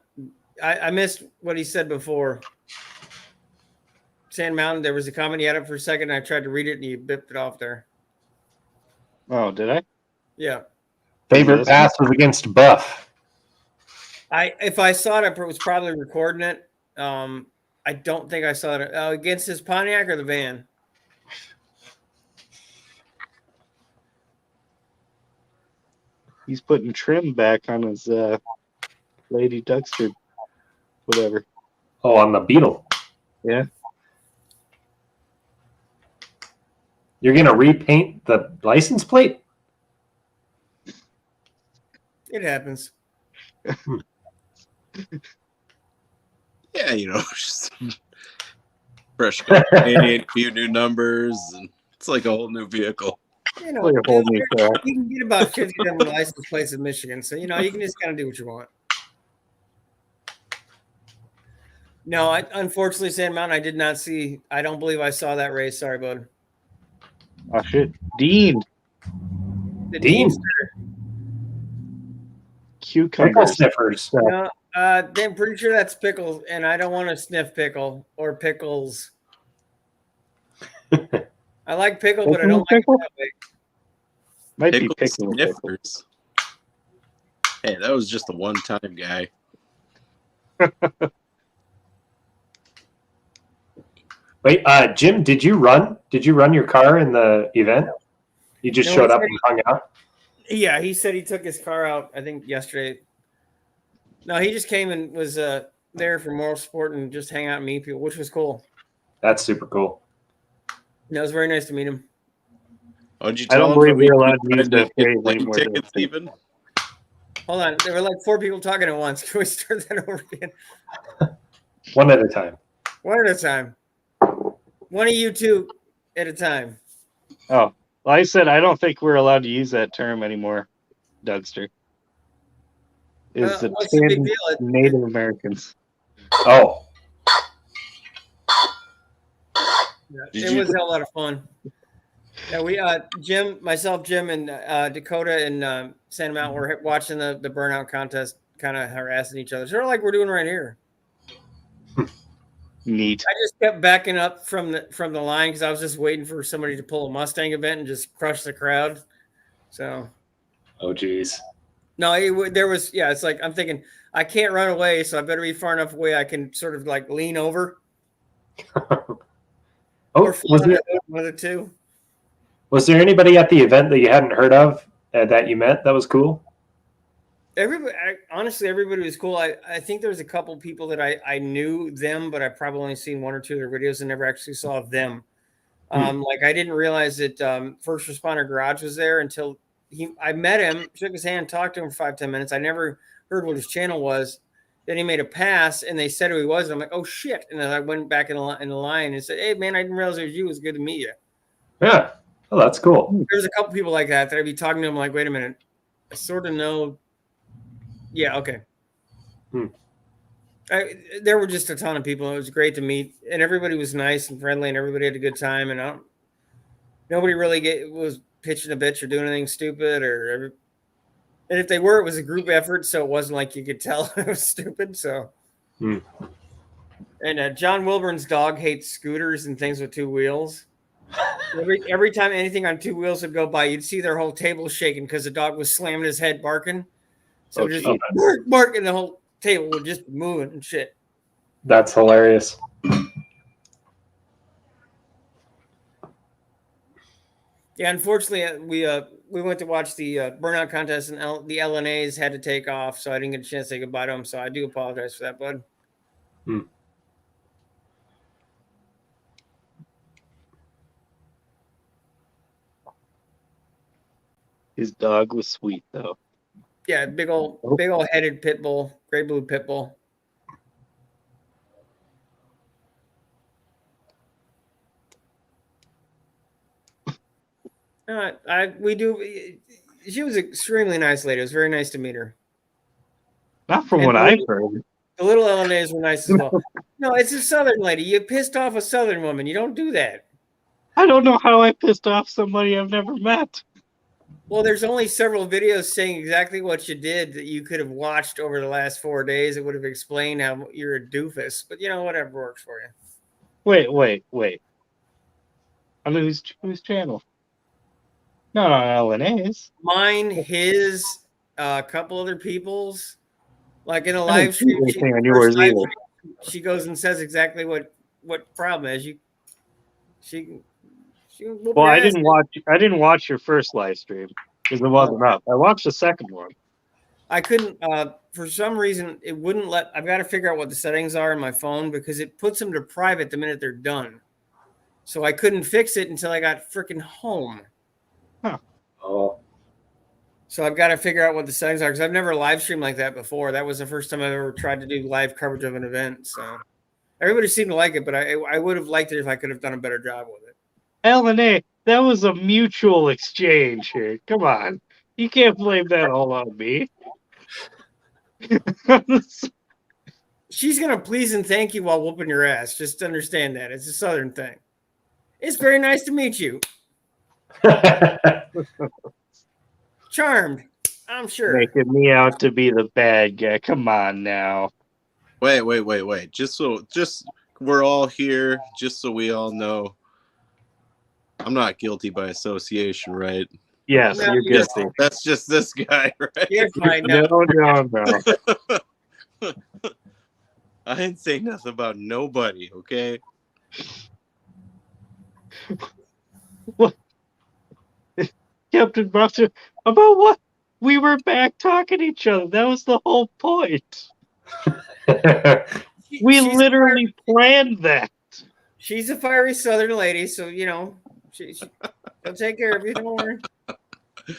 I missed what he said before. Sand Mountain, there was a comment he had up for a second. I tried to read it and you bipped it off there. Oh, did I? Yeah. Favorite pass was against Buff. If I saw it, I was probably recording it. I don't think I saw it against his Pontiac or the van. He's putting trim back on his Lady Duckster, whatever. Oh, on the Beetle. Yeah. You're going to repaint the license plate? It happens. Yeah, just fresh paint, a few new numbers, and it's like a whole new vehicle. Like a whole new car. You can get about 50 different license plates in Michigan, so you can just kind of do what you want. No, unfortunately, Sand Mountain, I did not see. I don't believe I saw that race. Sorry, bud. Oh shit, Dean. The Dean. Pickle Cucumbers. sniffers. No, I'm pretty sure that's pickles, and I don't want to sniff pickle or pickles. I like pickle, but I don't like it Pickle? that way. Might be Pickle pickle. sniffers. Hey, that was just a one-time guy. Wait, Jim, did you run? Did you run your car in the event? You just No, showed it's up ready. and hung out? Yeah, he said he took his car out, I think, yesterday. No, he just came and was there for moral sport and just hang out and meet people, which was cool. That's super cool. No, it was very nice to meet him. Oh, did you I tell don't him believe that we we're allowed to tried use the get phrase plane anymore, tickets don't we? even? Hold on. There were like 4 people talking at once. Can we start that over again? One at a time. One at a time. One of you two at a time. Oh, well, I said I don't think we're allowed to use that term anymore, Dougster. Is the What's the big deal? Native Americans. Oh, It was a lot of fun. Yeah, we Jim, myself, Jim, and Dakota and Sand Mountain were watching the burnout contest, kind of harassing each other, sort of like we're doing right here. Neat. I just kept backing up from the line because I was just waiting for somebody to pull a Mustang event and just crush the crowd. So, oh, geez. no, there was it's like I'm thinking I can't run away, so I better be far enough away I can sort of like lean over. Oh, one of the two. Was there anybody at the event that you hadn't heard of that you met that was cool? Honestly, everybody was cool. I think there was a couple people that I knew them, but I probably only seen 1 or 2 of their videos and never actually saw them. Like I didn't realize that First Responder Garage was there until I met him, shook his hand, talked to him for 5-10 minutes. I never heard what his channel was. Then he made a pass and they said who he was. And I'm like, oh shit. And then I went back in the line and said, hey man, I didn't realize it was you. It was good to meet you. Yeah. Oh, that's cool. There's a couple people like that I'd be talking to them like, wait a minute. I sort of know. Yeah. Okay. There were just a ton of people. It was great to meet, and everybody was nice and friendly, and everybody had a good time. And nobody really was pitching a bitch or doing anything stupid, and if they were, it was a group effort, so it wasn't like you could tell it was stupid. So, and John Wilburn's dog hates scooters and things with 2 wheels. Every time anything on 2 wheels would go by, you'd see their whole table shaking because the dog was slamming his head, barking. So just bark, and the whole table would just be moving and shit. That's hilarious. Yeah, unfortunately, we went to watch the burnout contest, and the LNAs had to take off, so I didn't get a chance to say goodbye to them. So I do apologize for that, bud. His dog was sweet though. Yeah, big old headed pit bull, gray blue pit bull. She was an extremely nice lady. It was very nice to meet her. Not from what I've heard. The little LNAs were nice as well. No, it's a Southern lady. You pissed off a Southern woman. You don't do that. I don't know how I pissed off somebody I've never met. Well, there's only several videos saying exactly what you did that you could have watched over the last 4 days. It would have explained how you're a doofus, but whatever works for you. Wait. On whose channel? Not on LNA's. Mine, his, a couple other people's. Like in a live stream, she goes and says exactly what problem is. Well, I didn't watch your first live stream because it wasn't up. I watched the second one. I couldn't for some reason it wouldn't let. I've got to figure out what the settings are in my phone because it puts them to private the minute they're done. So I couldn't fix it until I got freaking home. Huh. Oh. So I've got to figure out what the settings are because I've never live streamed like that before. That was the first time I've ever tried to do live coverage of an event. So everybody seemed to like it, but I would have liked it if I could have done a better job with it. LNA, that was a mutual exchange here. Come on. You can't blame that all on me. She's going to please and thank you while whooping your ass. Just understand that. It's a Southern thing. It's very nice to meet you. Charmed, I'm sure. Making me out to be the bad guy. Come on now. Wait. Just we're all here, just so we all know. I'm not guilty by association, right? Yes, No, you're yes. guilty. That's just this guy, right? You're fine now. No. I didn't say nothing about nobody, okay? What? Captain Buster, about what? We were back talking to each other. That was the whole point. We literally planned that. She's a fiery Southern lady, so she'll take care of you. Don't worry.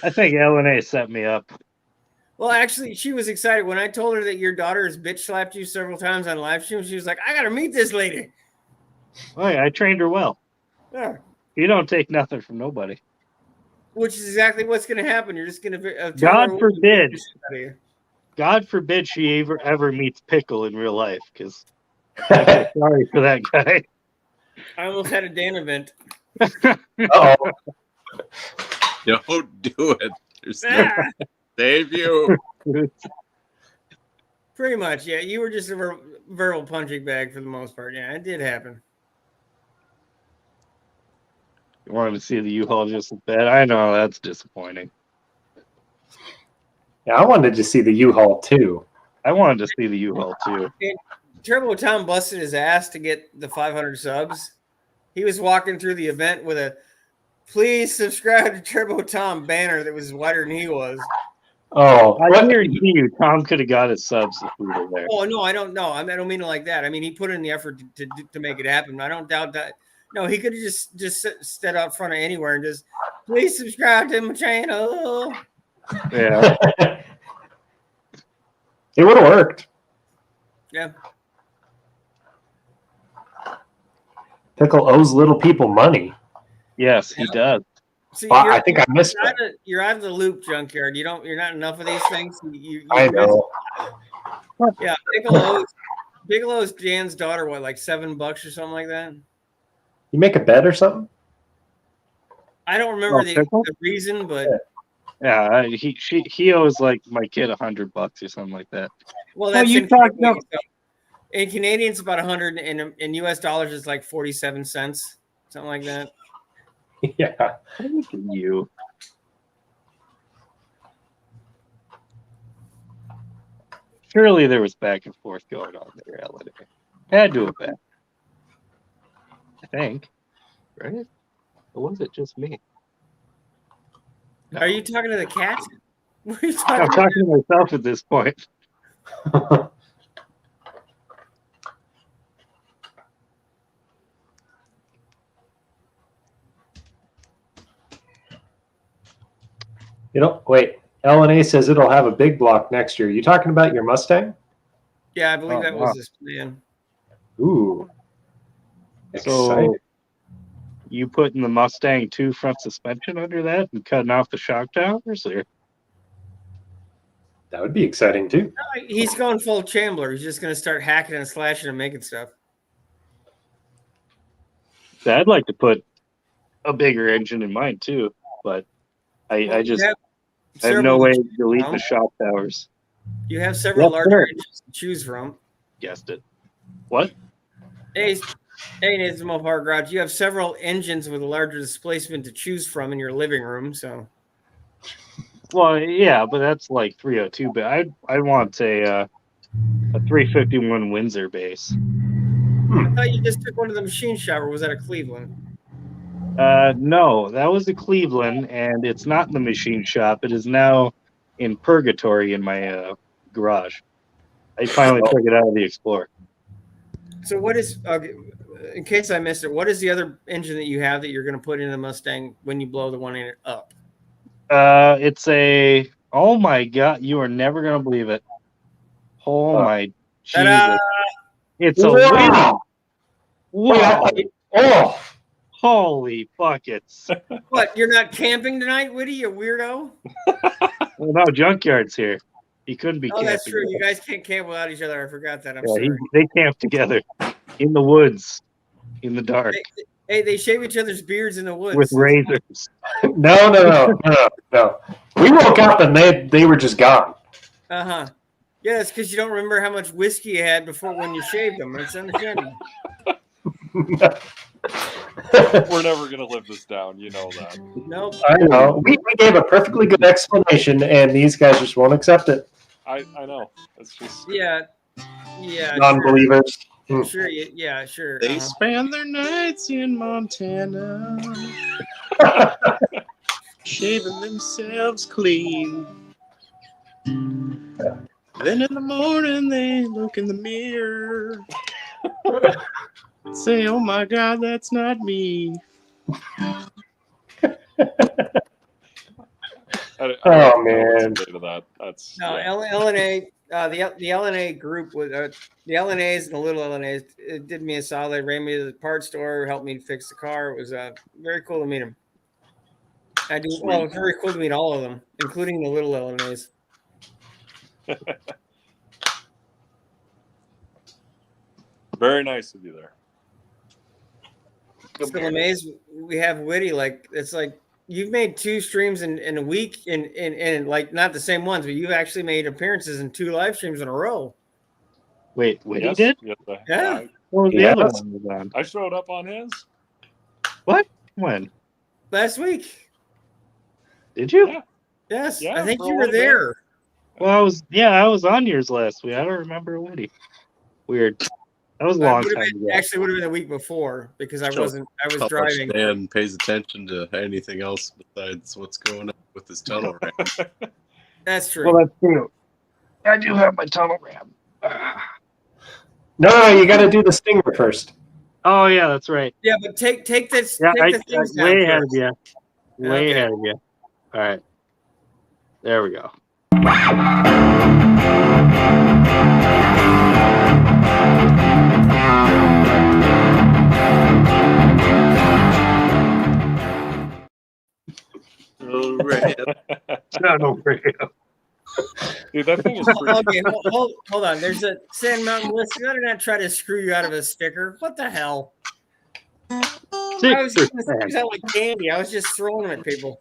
I think LNA set me up. Well, actually, she was excited when I told her that your daughter has bitch slapped you several times on live stream. She was like, "I got to meet this lady." Oh, yeah, I trained her well. Yeah. You don't take nothing from nobody. Which is exactly what's going to happen. You're just going to God forbid she ever meets Pickle in real life, because I feel sorry for that guy. I almost had a Dan event. Uh-oh. Don't do it. There's no save you. Pretty much, yeah. You were just a verbal punching bag for the most part. Yeah, it did happen. You wanted to see the U-Haul just as bad. I know, that's disappointing. Yeah, I wanted to see the U-Haul too. I wanted to see the U-Haul too. And Turbo Tom busted his ass to get the 500 subs. He was walking through the event with a "Please subscribe to Turbo Tom" banner that was wider than he was. Oh, I guarantee you, Tom could have got his subs if we were there. Oh no, I don't know. I don't mean it like that. I mean, he put in the effort to make it happen. I don't doubt that. No, he could have just stood out front of anywhere and just, "Please subscribe to my channel." Yeah. It would have worked. Yeah. Pickle owes little people money. Yes, he does. See, Well, I think I missed that. You're out of the loop, Junkyard. You're not enough of these things. I know. Yeah, Bigelow's Jan's daughter. What, like $7 or something like that? You make a bet or something? I don't remember the Pickle? reason, but Yeah, he owes like my kid $100 or something like that. well, that's you in talked Canadian. In Canadian, it's about 100, and in US dollars, it's like 47 cents, something like that. Yeah. Look at you. Surely there was back and forth going on there, Ellen. Had to have been. I think. Right? Or was it just me? No. Are you talking to the cat? What are you I'm talking talking to myself at this point. Wait. LNA says it'll have a big block next year. You talking about your Mustang? Yeah, I believe Oh, that wow. was his plan. Ooh. So Exciting. you putting the Mustang 2 front suspension under that and cutting off the shock towers? Or? That would be exciting too. He's going full Chambler. He's just going to start hacking and slashing and making stuff. I'd like to put a bigger engine in mine too, but I just have no way to delete the shock towers. You have several Yes, larger sir. engines to choose from. Guessed it. What? Hey, Nathan's Mopar Garage. You have several engines with a larger displacement to choose from in your living room. So, Well, yeah, but that's like 302. But I want a 351 Windsor base. I thought you just took one to the machine shop, or was that a Cleveland? No, that was a Cleveland, and it's not in the machine shop. It is now in purgatory in my garage. I finally took it out of the Explorer. So, what is? In case I missed it, what is the other engine that you have that you're going to put in the Mustang when you blow the one in it up? It's a. Oh my God! You are never gonna believe it. Oh my Jesus! It's a Wow. Wow! Oh, Holy buckets! What? You're not camping tonight, Woody? You weirdo. Well, no, Junkyard's here. He couldn't be. Oh, camping. that's true. You guys can't camp without each other. I forgot that. I'm Yeah, sorry. they camp together in the woods, in the dark, Hey, they shave each other's beards in the woods. with razors. no. We woke up and they were just gone. Uh-huh. Yeah, it's because you don't remember how much whiskey you had before when you shaved them. It's understandable. We're never gonna live this down, you know that. Nope. I know. We gave a perfectly good explanation, and these guys just won't accept it. I know. It's just Yeah. Yeah. Non-believers. Sure. Yeah, sure. They spend their nights in Montana, shaving themselves clean. Then in the morning they look in the mirror, say, "Oh my God, that's not me." Oh, man. To that. That's No, yeah. LNA, the LNA group with the LNAs and the little LNAs, it did me a solid. Ran me to the parts store, helped me fix the car. It was very cool to meet them. I do. Well, it was very cool to meet all of them, including the little LNAs. Very nice of you there. Still amazed we have Witty. Like, it's like you've made 2 streams in a week, and like not the same ones, but you've actually made appearances in 2 live streams in a row. Wait, what he Yes, did? yes, Yeah. What was the Yes. other one was on? I showed up on his. What? When? Last week. Did you? Yeah. Yes, Yeah, I think for a you were little bit. there. Well, I was on yours last week. I don't remember Woody. Weird. That was a long time ago. Actually, would have been the week before because I So, was How much driving. Dan pays attention to anything else besides what's going on with his tunnel ramp. That's true. Well, that's true. I do have my tunnel ramp. No, you got to do the stinger first. Oh yeah, that's right. Yeah, but take this. Yeah, take the things down way ahead first. of you. Way Okay. ahead of you. All right. There we go. Oh, right. Tunnel ramp. Dude, that thing is pretty. Okay, hold on. There's a Sand Mountain list. You better not try to screw you out of a sticker. What the hell? I was giving the stickers out like candy. I was just throwing them at people.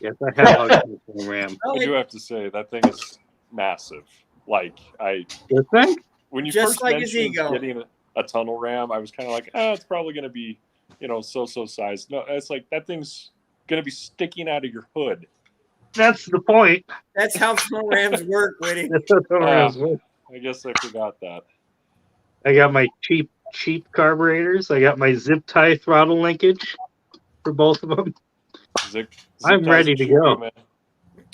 Yes, I have a tunnel ramp. Oh, I do have to say that thing is massive. Like Good thing? when you Just first like his mentioned ego. getting a tunnel ram, I was kind of like, it's probably going to be, so size. No, it's like that thing's going to be sticking out of your hood. That's the point. That's how tunnel rams work, Whitty. That's how tunnel rams work. I guess I forgot that. I got my cheap carburetors. I got my zip tie throttle linkage for both of them. Zip I'm ties ready and to shoot go. you, man.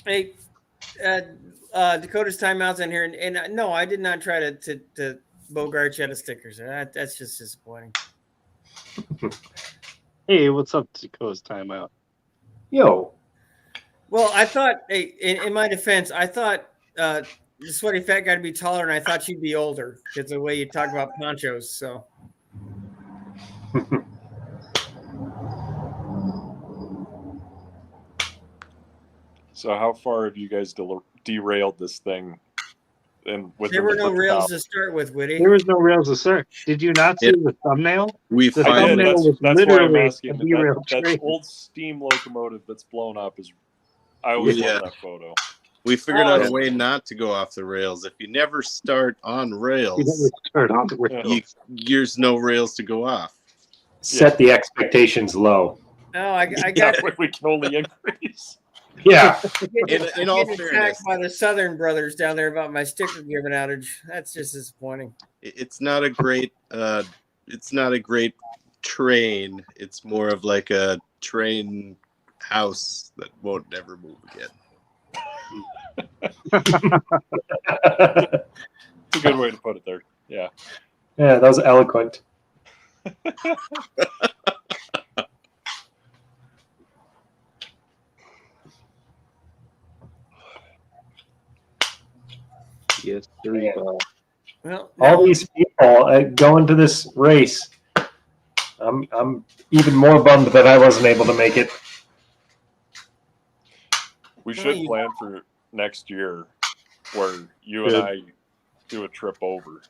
Hey, Dakota's timeouts in here, and no, I did not try to bogart you out of stickers. That's just disappointing. Hey, what's up, Dakota's timeout? Yo. Well, I thought, hey, in my defense, I thought the sweaty fat guy to be taller, and I thought you'd be older because the way you talk about ponchos. So So how far have you guys derailed this thing? And with there were no with the rails top? to start with, Whitty. There was no rails to search. Did you not see Yeah. the thumbnail? We The I did. thumbnail finally, was That's why I'm literally asking. a derailed That train. old steam locomotive that's blown up is. I always Yeah. love that photo. we figured Oh, out yeah. a way not to go off the rails. If you never start on You rails, never start on the rails. there's no rails to go off. Set the expectations low. No, I got That way we can only increase. Yeah. In all getting fairness, attacked by the Southern brothers down there about my sticker giving outage. That's just disappointing. it's not a great train. It's more of like a train house that won't never move again. It's a good way to put it there. Yeah. Yeah, that was eloquent. Yes, there you go. Well, All these people going to this race. I'm even more bummed that I wasn't able to make it. We should you- plan for next year where you and Good. I do a trip over.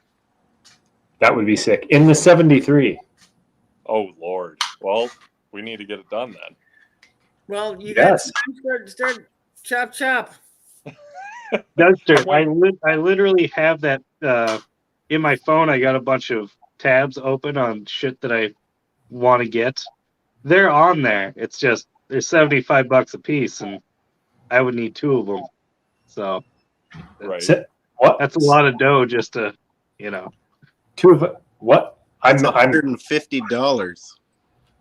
That would be sick. In the 73. Oh, Lord. Well, we need to get it done then. well, you Yes. got start chop. Dexter, I literally have that in my phone. I got a bunch of tabs open on shit that I want to get. They're on there. It's just they're $75 a piece, and I would need 2 of them. So Right. What? that's a lot of dough just to, 2 of what? It's I'm $150.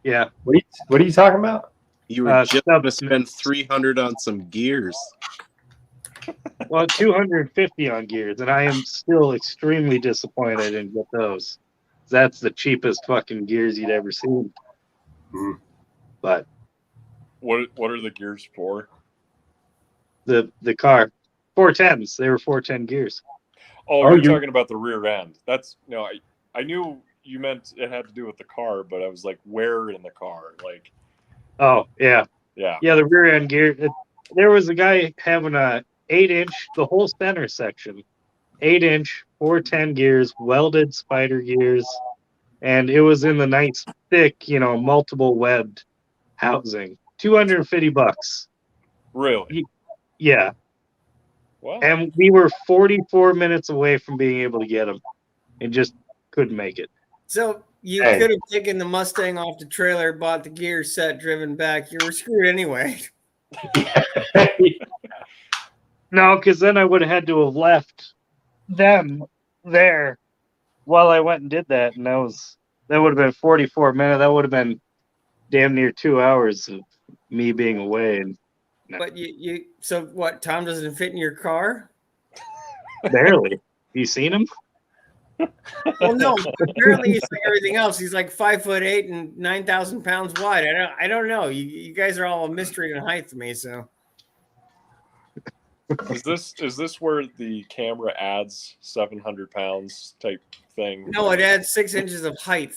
yeah. what are you talking about? You were just going to sub- spend $300 on some gears. Well, 250 on gears, and I am still extremely disappointed I didn't get those. That's the cheapest fucking gears you'd ever seen. Mhm. But What are the gears for? The car, 410s. They were 410 gears. Oh, Oh, you're you- talking about the rear end. That's no, I knew you meant it had to do with the car, but I was like, where in the car? Like, Oh yeah, yeah. yeah. The rear end gear. There was a guy having a 8-inch, the whole center section, 8-inch, 410 gears, welded spider gears, and it was in the nice thick, multiple webbed housing. $250. Really? Yeah, Well, and we were 44 minutes away from being able to get them, and just couldn't make it. So you Hey. could have taken the Mustang off the trailer, bought the gear set, driven back. You were screwed anyway. No, because then I would have had to have left them there while I went and did that, and that would have been 44 minutes. That would have been damn near 2 hours of me being away, and But you so what? Tom doesn't fit in your car? barely. You seen him? Well, no. Apparently, he's like everything else. He's like 5'8" and 9,000 pounds wide. I don't know. You guys are all a mystery in height to me. So is this where the camera adds 700 pounds type thing? no, it adds 6 inches of height.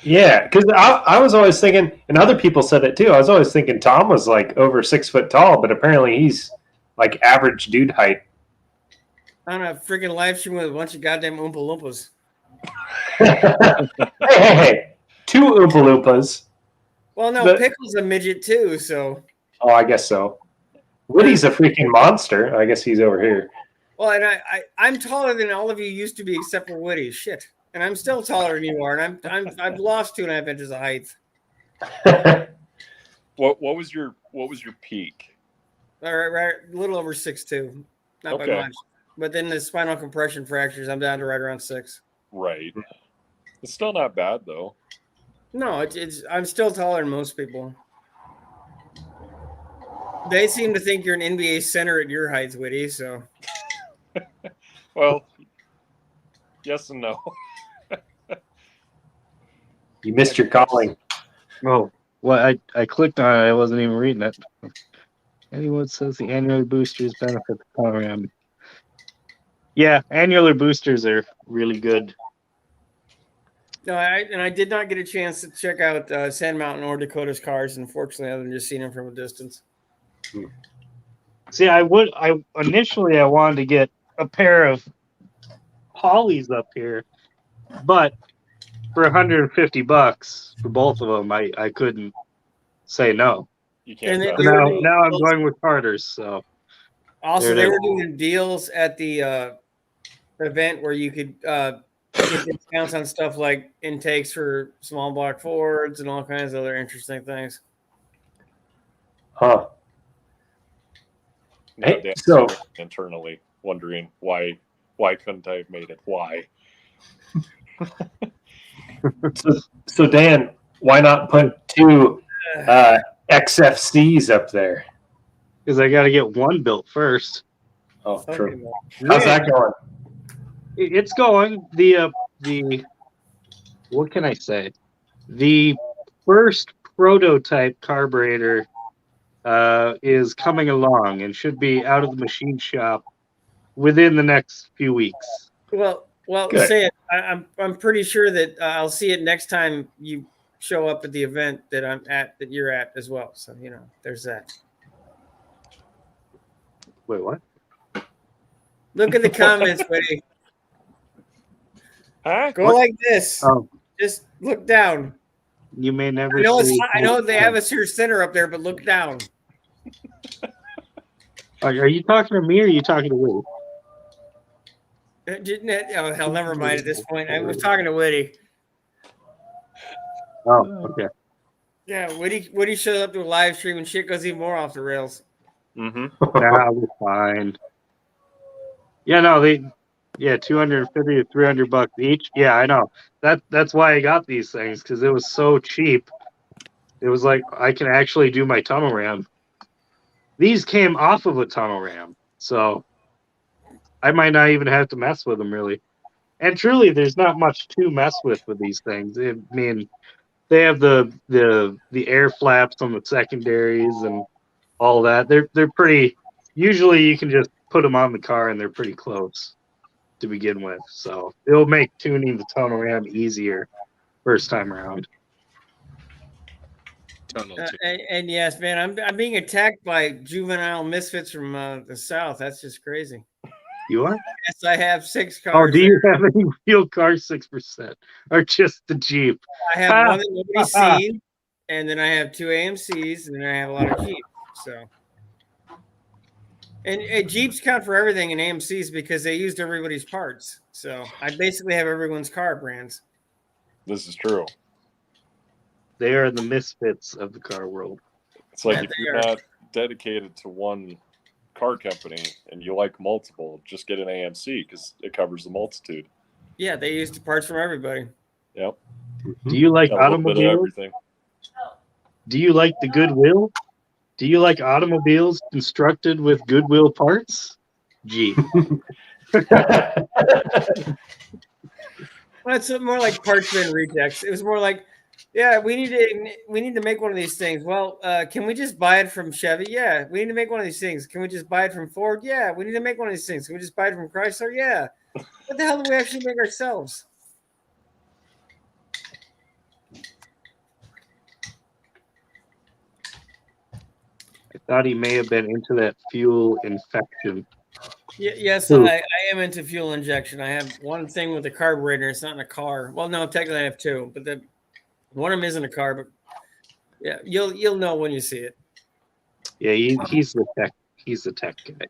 Yeah, because I was always thinking, and other people said it too. I was always thinking Tom was like over 6 foot tall, but apparently he's like average dude height. On a freaking live stream with a bunch of goddamn Oompa Loompas. Hey, 2 Oompa Loompas. Well, no, But- Pickle's a midget too. So Oh, I guess so. Woody's a freaking monster. I guess he's over here. well, and I'm taller than all of you used to be, except for Woody. Shit, and I'm still taller than you are, and I've lost 2.5 inches of height. What was your peak? Right, a little over 6'2", not by Okay. much. But then the spinal compression fractures, I'm down to right around 6. Right. It's still not bad though. No, it's I'm still taller than most people. They seem to think you're an NBA center at your height, Woody. So Well, yes and no. You missed your calling. Oh, well, I clicked on it. I wasn't even reading it. Anyone says the annular boosters benefit the program. Yeah, annular boosters are really good. no, I did not get a chance to check out Sand Mountain or Dakota's cars, unfortunately, other than just seeing them from a distance. See, I initially I wanted to get a pair of Hollies up here, but for $150 for both of them, I couldn't say no. You can't. And tell. They were Now, doing now I'm deals. going with Carter's. So Also, There it they is. were doing deals at the event where you could get discounts on stuff like intakes for small block Fords and all kinds of other interesting things. Huh. Now Hey, Dan's so- internally wondering why couldn't I have made it? Why? So Dan, why not put 2 XFCs up there? because I got to get one built first. Oh, Okay, true. well, How's that going? It's going. The what can I say? The first prototype carburetor is coming along and should be out of the machine shop within the next few weeks. Well, Good. say it. I'm pretty sure that I'll see it next time you show up at the event that I'm at, that you're at as well. So there's that. Wait, what? Look at the comments, Woody. Huh? Go like this. Oh, Just look down. you may never. I know they have us here center up there, but look down. Are you talking to me or are you talking to Will? Oh hell, never mind. At this point, I was talking to Woody. Oh, okay. Yeah, Woody shows up to a live stream and shit goes even more off the rails. Mm-hmm. Nah, we're fine. Yeah, no, $250 to $300 each. Yeah, I know. That's why I got these things, because it was so cheap. It was like I can actually do my tunnel ram. These came off of a tunnel ram, so I might not even have to mess with them really. And truly, there's not much to mess with these things. I mean, They have the air flaps on the secondaries and all that. They're pretty. Usually, you can just put them on the car, and they're pretty close to begin with. So it'll make tuning the tonal ram easier first time around. Tunnel tune. And yes, man, I'm being attacked by juvenile misfits from the South. That's just crazy. You are? Yes, I have 6 Oh, cars. do you have any real cars 6%, or just the Jeep? I have one that nobody's seen, and then I have 2 AMCs, and then I have a lot of Jeeps. So, and Jeeps count for everything in AMCs because they used everybody's parts. So I basically have everyone's car brands. This is true. They are the misfits of the car world. It's like Yeah, if they you're are. not dedicated to one car company and you like multiple, just get an AMC because it covers the multitude. Yeah, they used the parts from everybody. Yep. Do you like Got a little bit of automobiles? everything. Do you like the Goodwill? Do you like automobiles constructed with Goodwill parts? Jeep. Well, it's more like Parchment rejects. It was more like, yeah, we need to make one of these things. Well, can we just buy it from Chevy? Yeah, we need to make one of these things. Can we just buy it from Ford? Yeah, we need to make one of these things. Can we just buy it from Chrysler? Yeah. What the hell do we actually make ourselves? I thought he may have been into that fuel infection. Yes, Ooh. I am into fuel injection. I have one thing with the carburetor. It's not in a car. Well, no, technically I have 2, but one of them isn't a car. But yeah, you'll know when you see it. Yeah, he's the tech. He's the tech guy.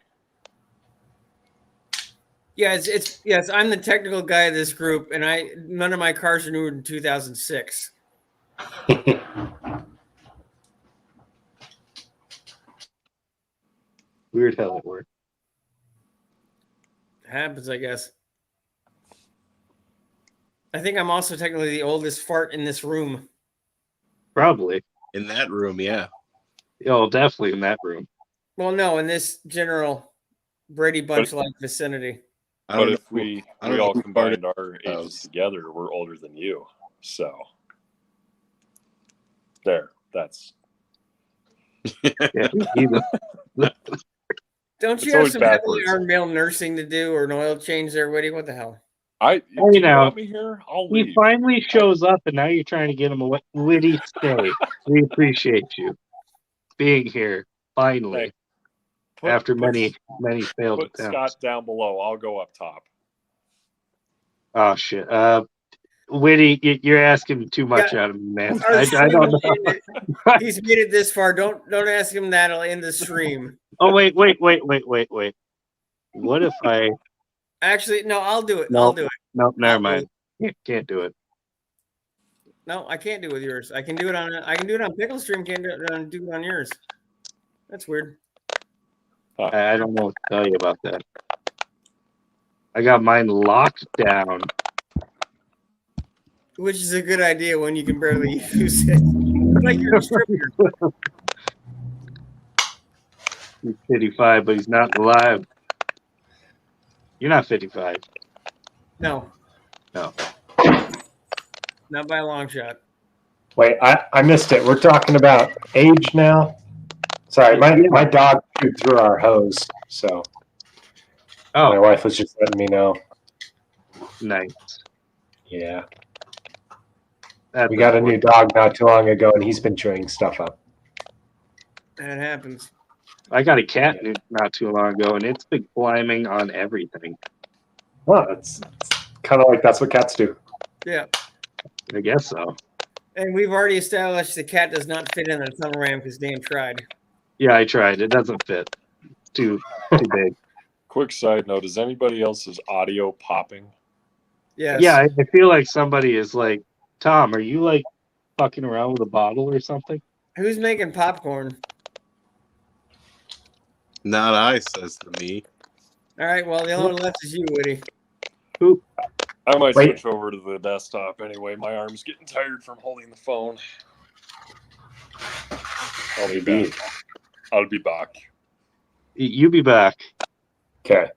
Yeah, yes. I'm the technical guy of this group, and none of my cars are newer than 2006. Weird how it worked. Happens, I guess. I think I'm also technically the oldest fart in this room. Probably. In that room, yeah. Oh, definitely in that room. Well, no, in this general Brady Bunch-like vicinity. I don't But know if who- we I don't we know all who combined farted our those. ages together, we're older than you. So there, that's Yeah, he's Don't It's you have always some heavily backwards. armed male nursing to do or an oil change there, Woody? What the hell? I. Hey, Do you now, want me here? I'll he leave. finally shows up, and now you're trying to get him away. Witty, stay. We appreciate you being here finally Hey, put- after put- many failed Put attempts. Scott down below. I'll go up top. Oh shit. Witty, you're asking too much out of me, man. Our I stream don't will know. end it. He's made it this far. Don't ask him that. It'll end the stream. Oh wait. What if I? Actually, no, I'll do it. No. I'll do it. No, never I'll do mind. Can't do it. No, I can't do it with yours. I can do it on Pickle Stream. Can't do it on yours. That's weird. I don't know what to tell you about that. I got mine locked down. Which is a good idea when you can barely use it. It's like you're a stripper. He's 55, but he's not alive. You're not 55. No. No. Not by a long shot. Wait, I missed it. We're talking about age now. Sorry, my dog chewed through our hose, so my Oh, wife was just letting me know. nice. Yeah, That's we got a new important. dog not too long ago, and he's been chewing stuff up. That happens. I got a cat not too long ago, and it's been climbing on everything. Well, it's kind of like that's what cats do. Yeah. I guess so. And we've already established the cat does not fit in the tunnel ram because Dan tried. Yeah, I tried. It doesn't fit. It's too big. Quick side note: is anybody else's audio popping? Yes. Yeah, I feel like somebody is like, Tom, are you like fucking around with a bottle or something? Who's making popcorn? Not I, says to me. All right. Well, the only one left is you, Woody. I might Wait. switch over to the desktop anyway. My arm's getting tired from holding the phone. I'll be back. I'll be back. You be back. Okay,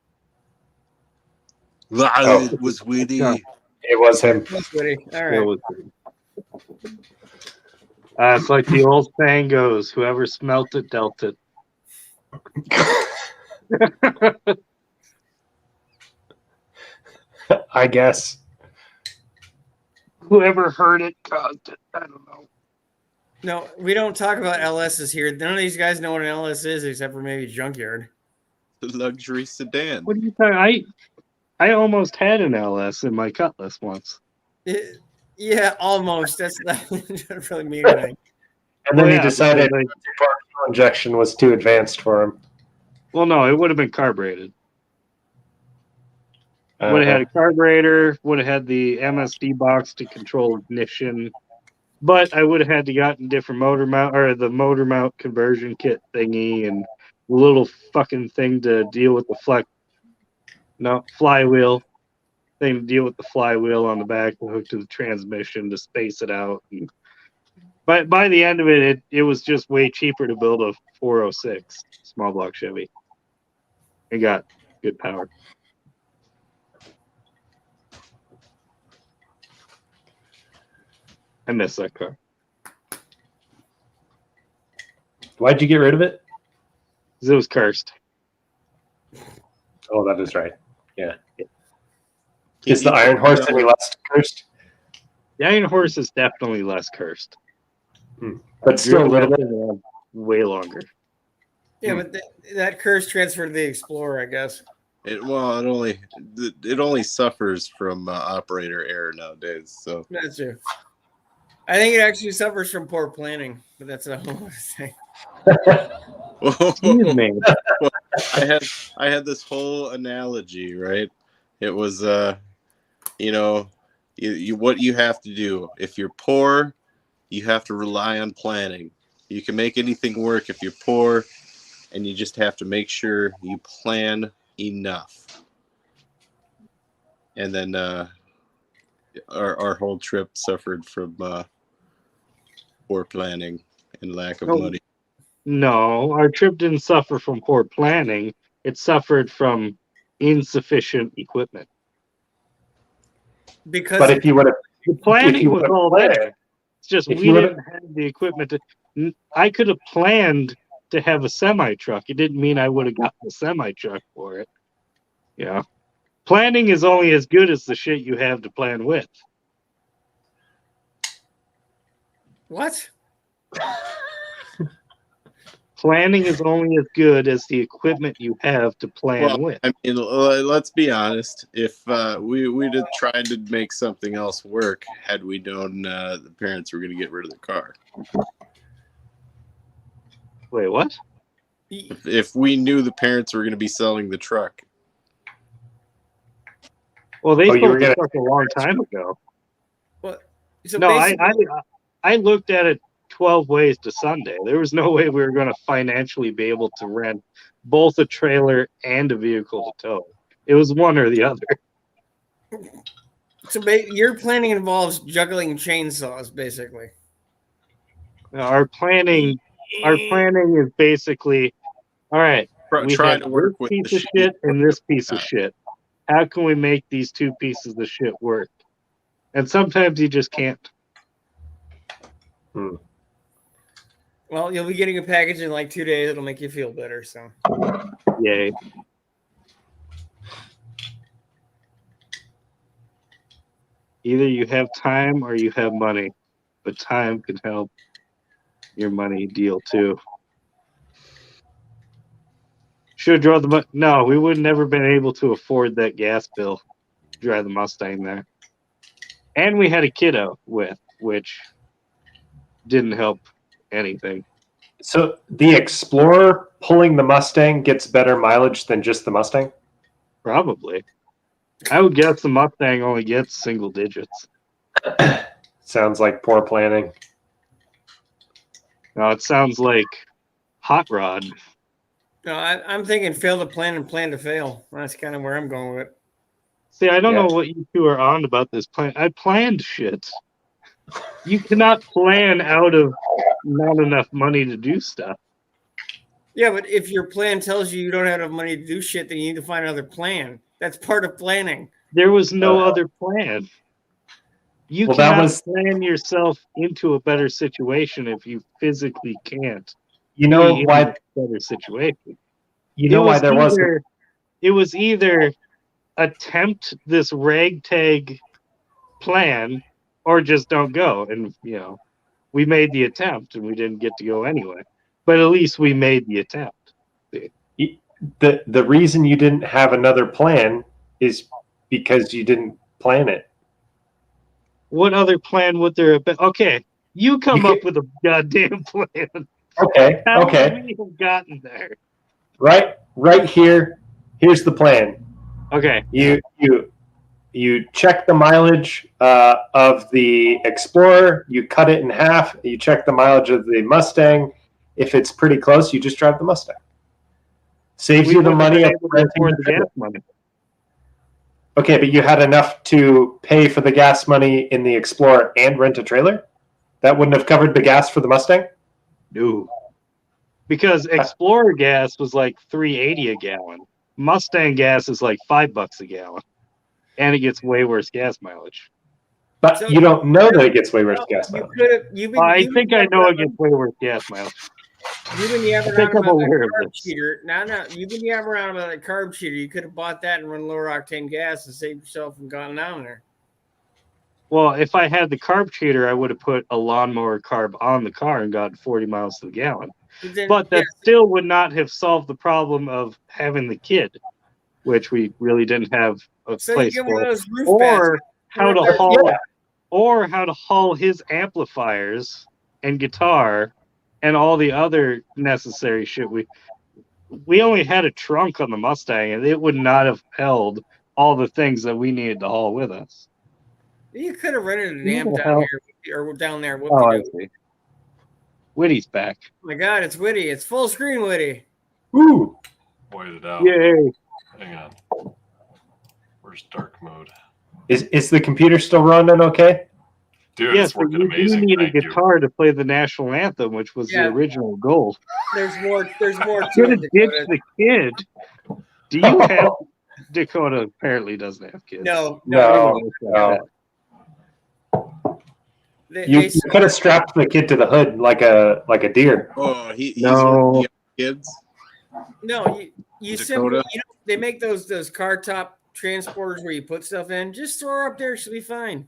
It was witty. Yeah. it was him. Yes, Woody. All That right. was- It's like the old saying goes: "Whoever smelt it, dealt it." I guess. Whoever heard it caused it. I don't know. No, we don't talk about LSs here. None of these guys know what an LS is except for maybe Junkyard. The luxury sedan. What are you talking? I almost had an LS in my Cutlass once. Yeah, almost. That's not doesn't really mean anything. And then Well, he yeah, decided because fuel injection was too advanced for him. well, no, it would have been carbureted. Uh, Would have had a carburetor. Would have had the MSD box to control ignition. But I would have had to gotten different motor mount or the motor mount conversion kit thingy and the little fucking thing to deal with the flywheel thing to deal with the flywheel on the back to hook to the transmission to space it out. And by the end of it, it was just way cheaper to build a 406 small block Chevy. It got good power. I miss that car. Why'd you get rid of it? 'Cause it was cursed. Oh, that is right. Yeah. Is the Iron Horse any less cursed? The Iron Horse is definitely less cursed. But still a little bit. Way longer. Yeah, but that curse transferred to the Explorer, I guess. It only suffers from operator error nowadays. So That's true. I think it actually suffers from poor planning, but that's a whole other thing. Excuse me. I had this whole analogy, right? It was what you have to do if you're poor, you have to rely on planning. You can make anything work if you're poor, and you just have to make sure you plan enough. And then our whole trip suffered from poor planning and lack of money. No, our trip didn't suffer from poor planning. It suffered from insufficient equipment. Because But if you would have, The planning was would've all planned, there. It's just if we you would've- didn't have the equipment to. I could have planned to have a semi truck. It didn't mean I would have gotten a semi truck for it. Yeah. Planning is only as good as the shit you have to plan with. what? Planning is only as good as the equipment you have to plan with. I mean, let's be honest. If we'd have tried to make something else work, had we known the parents were going to get rid of the car. Wait, what? If we knew the parents were going to be selling the truck. Well, they Oh, you sold were the gonna- truck a long time ago. What? So No, basically, I looked at it 12 ways to Sunday. There was no way we were going to financially be able to rent both a trailer and a vehicle to tow. It was one or the other. so your planning involves juggling chainsaws, basically. Our planning is basically, all right, we Try have to work this with piece the of shit and this piece of got. shit. How can we make these two pieces of shit work? And sometimes you just can't. Well, you'll be getting a package in like 2 days. It'll make you feel better. So Yay. Either you have time or you have money, but time can help your money deal too. Should have drove the no, we would never been able to afford that gas bill to drive the Mustang there. And we had a kiddo with, which didn't help anything. So the Explorer pulling the Mustang gets better mileage than just the Mustang? Probably. I would guess the Mustang only gets single digits. Sounds like poor planning. No, it sounds like Hot Rod. no, I'm thinking fail to plan and plan to fail. That's kind of where I'm going with it. See, I don't Yeah. know what you two are on about this plan. I planned shit. You cannot plan out of not enough money to do stuff. Yeah, but if your plan tells you don't have enough money to do shit, then you need to find another plan. That's part of planning. There was no other plan. You Well, that cannot was- plan yourself into a better situation if you physically can't. You know be in why? a better situation. You know why there was. It was either attempt this ragtag plan or just don't go. And we made the attempt and we didn't get to go anyway. But at least we made the attempt. The reason you didn't have another plan is because you didn't plan it. What other plan would there have been? Okay, you come You up with a goddamn plan. Okay. How would Okay. we have gotten there? Right here. Here's the plan. Okay. You check the mileage of the Explorer. You cut it in half. You check the mileage of the Mustang. If it's pretty close, you just drive the Mustang. Saves you the wouldn't money have of been able to renting afford the the trailer. gas money. Okay, but you had enough to pay for the gas money in the Explorer and rent a trailer? That wouldn't have covered the gas for the Mustang? No. Because Explorer gas was like $3.80 a gallon. Mustang gas is like $5 a gallon. And it gets way worse gas mileage. But So- you don't know that it gets way worse gas You mileage. could have. You've been. I you've think been I know it yabbering- gets way worse gas mileage. You've been yabbering I think around I'm about aware that of carb this. cheater. No. You've been yabbering around about that carb cheater. You could have bought that and run lower octane gas and saved yourself from going down there. Well, if I had the carb cheater, I would have put a lawnmower carb on the car and gotten 40 miles to the gallon. Then, But that yeah, still would not have solved the problem of having the kid, which we really didn't have a so you place get one of for. those roof Or how to Yeah. haul his amplifiers and guitar and all the other necessary shit. We only had a trunk on the Mustang, and it would not have held all the things that we needed to haul with us. You could have rented an Who amp the down hell- here or down there. Oh, I Oh see. Whitty's back. my God, it's Witty. It's full screen Witty. Woo! Pointed it out. Yay! Hang on. Where's dark mode? Is the computer still running okay? Dude, Yes, it's but working you do amazing. need a Thank you. guitar to play the national anthem, which was Yeah. the original goal. There's more. There's more to Should it. have ditched Dakota. the kid. Do you have Dakota? Apparently doesn't have kids. No. No. You could have strapped the kid to the hood like a deer. Oh, he's No. one of the kids. No, you simply, Dakota? they make those car top transporters where you put stuff in. Just throw her up there; she'll be fine.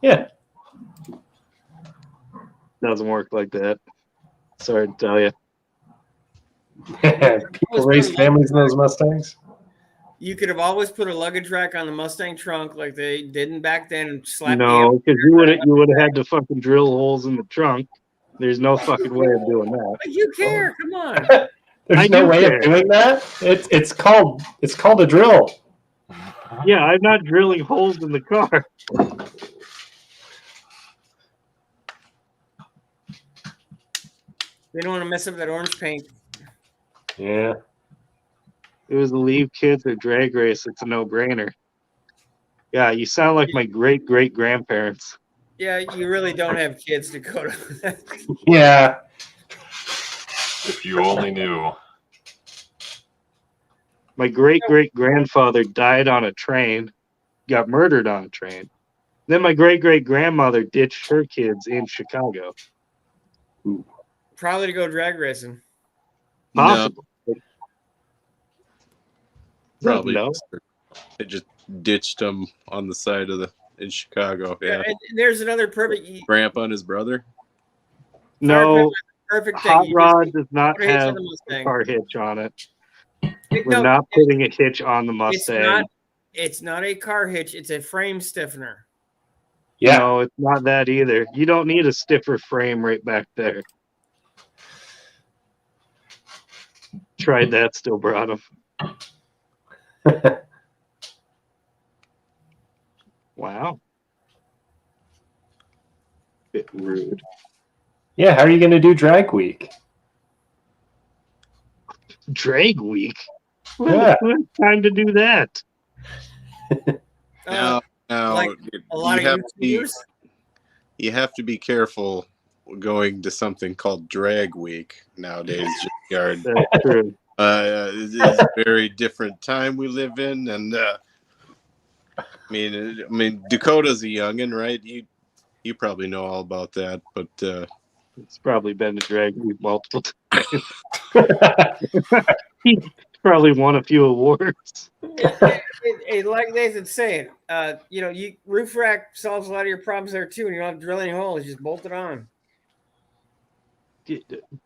Yeah. Doesn't work like that. Sorry to tell you. People raise families in those Mustangs. You could have always put a luggage rack on the Mustang trunk like they didn't back then and slap No, because you would have had to fucking drill holes in the trunk. There's no fucking way of doing that. But you care? Come on. There's I no do way care. of doing that. It's called a drill. Yeah, I'm not drilling holes in the car. They don't want to mess up that orange paint. Yeah. It was the leave kids or drag race. It's a no-brainer. Yeah, you sound like my great-great-grandparents. Yeah, you really don't have kids, Dakota. Yeah. If you only knew. My great-great-grandfather died on a train, got murdered on a train. Then my great-great-grandmother ditched her kids in Chicago. Probably to go drag racing. Possible. Probably. No. They just ditched him on the side of in Chicago. Yeah. And there's another perfect. Grandpa and his brother. No, Perfect thing. Hot You Rod just does not put a hitch on have the a Mustang. car hitch on it. We're No, not putting a hitch on the It's Mustang. not. It's not a car hitch. It's a frame stiffener. Yeah. No, it's not that either. You don't need a stiffer frame right back there. Tried that, still brought him. Wow. Bit rude. Yeah. How are you going to do drag week? Drag week? Yeah. What time to do that? Now, like a lot of YouTubers. You have to be careful going to something called drag week nowadays. Yard. That's true. It is a very different time we live in, and I mean, Dakota's a youngin, right? You probably know all about that, but It's probably been to drag me multiple times. He's probably won a few awards. Like Nathan's saying, roof rack solves a lot of your problems there too, and you don't have to drill any holes. You just bolt it on.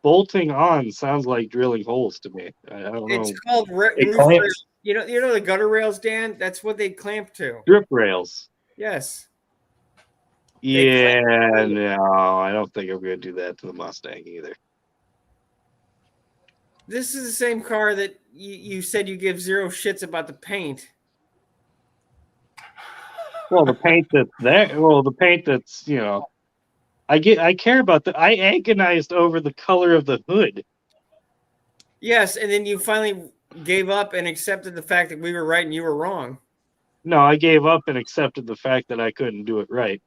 Bolting on sounds like drilling holes to me. I don't know. It's called roof clamps. rails. You know the gutter rails, Dan. That's what they clamp to. Drip rails. Yes. Yeah, no, I don't think I'm going to do that to the Mustang either. This is the same car that you said you give zero shits about the paint. Well, the paint that's there. Well, the paint that's I care about I agonized over the color of the hood. Yes, and then you finally gave up and accepted the fact that we were right and you were wrong. No, I gave up and accepted the fact that I couldn't do it right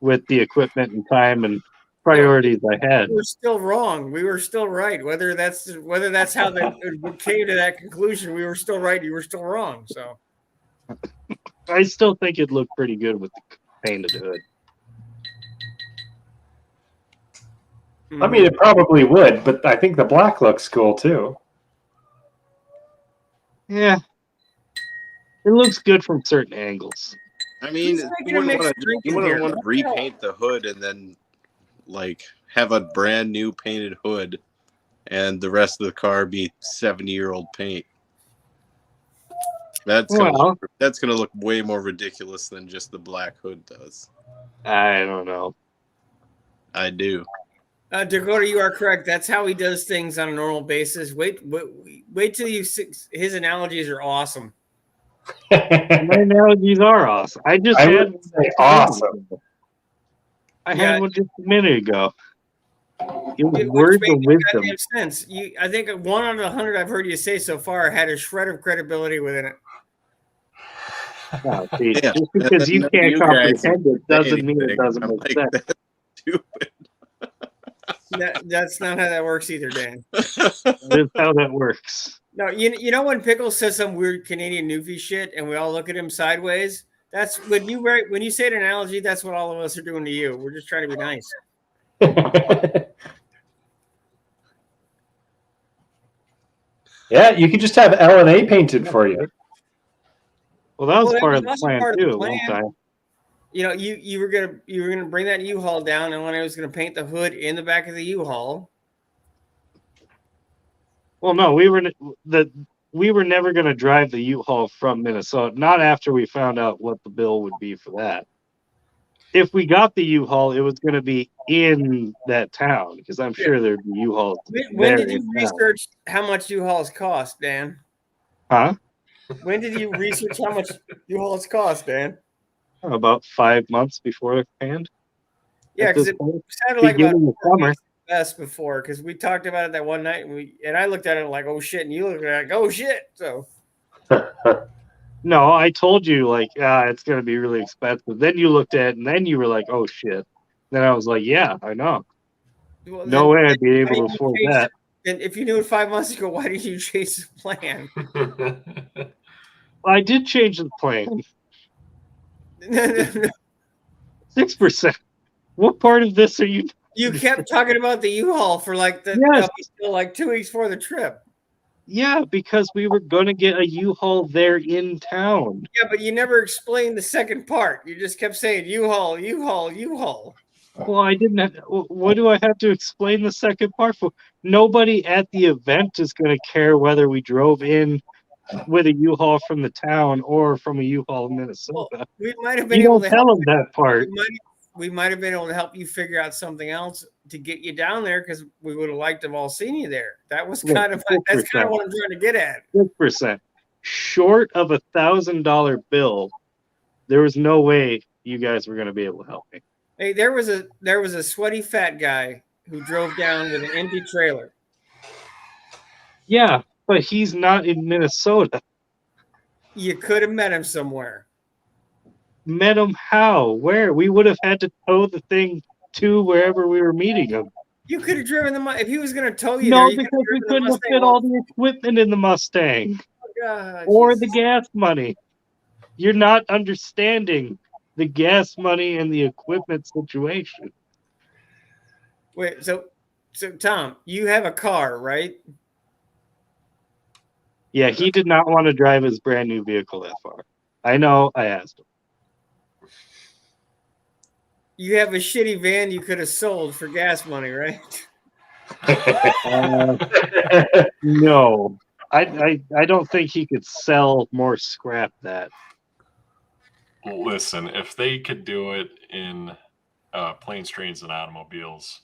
with the equipment and time and priorities I had. We were still wrong. We were still right. Whether that's how they came to that conclusion, we were still right. You were still wrong. So I still think it looked pretty good with the painted hood. I mean, it probably would, but I think the black looks cool too. Yeah, it looks good from certain angles. I mean, Who's making you a mixed wouldn't drink in want here? to repaint the hood and then like have a brand new painted hood, and the rest of the car be 70-year-old paint. That's gonna look way more ridiculous than just the black hood does. I don't know. I do. Dakota, you are correct. That's how he does things on a normal basis. Wait till his analogies are awesome. My analogies are awesome. I would say awesome. I had one just a minute ago. It was Which words makes of wisdom. goddamn sense. I think 1 out of 100 I've heard you say so far had a shred of credibility within it. No, see, Yeah. just because you can't You guys comprehend it doesn't mean it anything. doesn't I'm make like, sense. that's stupid. That's not how that works either, Dan. That's how that works. No, you know when Pickles says some weird Canadian newfie shit and we all look at him sideways? That's when you say an analogy, that's what all of us are doing to you. We're just trying to be nice. Yeah, you could just have LNA painted for you. Well, that was Well, part that of the was plan part of the too. One plan. time. You were gonna bring that U-Haul down, and when I was gonna paint the hood in the back of the U-Haul. Well, no, we were never going to drive the U-Haul from Minnesota. Not after we found out what the bill would be for that. If we got the U-Haul, it was going to be in that town because I'm sure there'd be U-Hauls. When did you research how much U-Hauls cost, Dan? Huh? When did you research how much U-Hauls cost, Dan? About 5 months before it panned. Yeah, because it sounded like about beginning of summer. best before, because we talked about it that one night, and I looked at it like, oh shit, and you looked at it like, oh shit. So No, I told you like it's going to be really expensive. Then you looked at it, and then you were like, oh shit. Then I was like, yeah, I know. well, No way I'd be able to afford that. And if you knew it 5 months ago, why did you change the plan? I did change the plan. 6%. What part of this are you? You kept talking about the U-Haul for like Yes. until like 2 weeks before the trip. Yeah, because we were going to get a U-Haul there in town. Yeah, but you never explained the second part. You just kept saying U-Haul, U-Haul, U-Haul. Well, I didn't have, what do I have to explain the second part for? Nobody at the event is going to care whether we drove in with a U-Haul from the town or from a U-Haul in Minnesota. Well, we might have been You able don't to tell help. them that part. We might have been able to help you figure out something else to get you down there because we would have liked to have all seen you there. That was Look, kind of that's kind of what I'm trying to get at. 6%. Short of $1,000 bill, there was no way you guys were going to be able to help me. Hey, there was a sweaty fat guy who drove down with an empty trailer. Yeah, but he's not in Minnesota. You could have met him somewhere. Met him how? Where? We would have had to tow the thing to wherever we were meeting him. You could have driven the if he was going to tow you. No, there, you because could we have couldn't have fit all the equipment in the Mustang God, or Jesus. the gas money. You're not understanding the gas money and the equipment situation. Wait, so Tom, you have a car, right? Yeah, he did not want to drive his brand new vehicle that far. I know, I asked him. You have a shitty van you could have sold for gas money, right? No. I don't think he could sell more scrap that. Listen, if they could do it in planes, trains, and automobiles,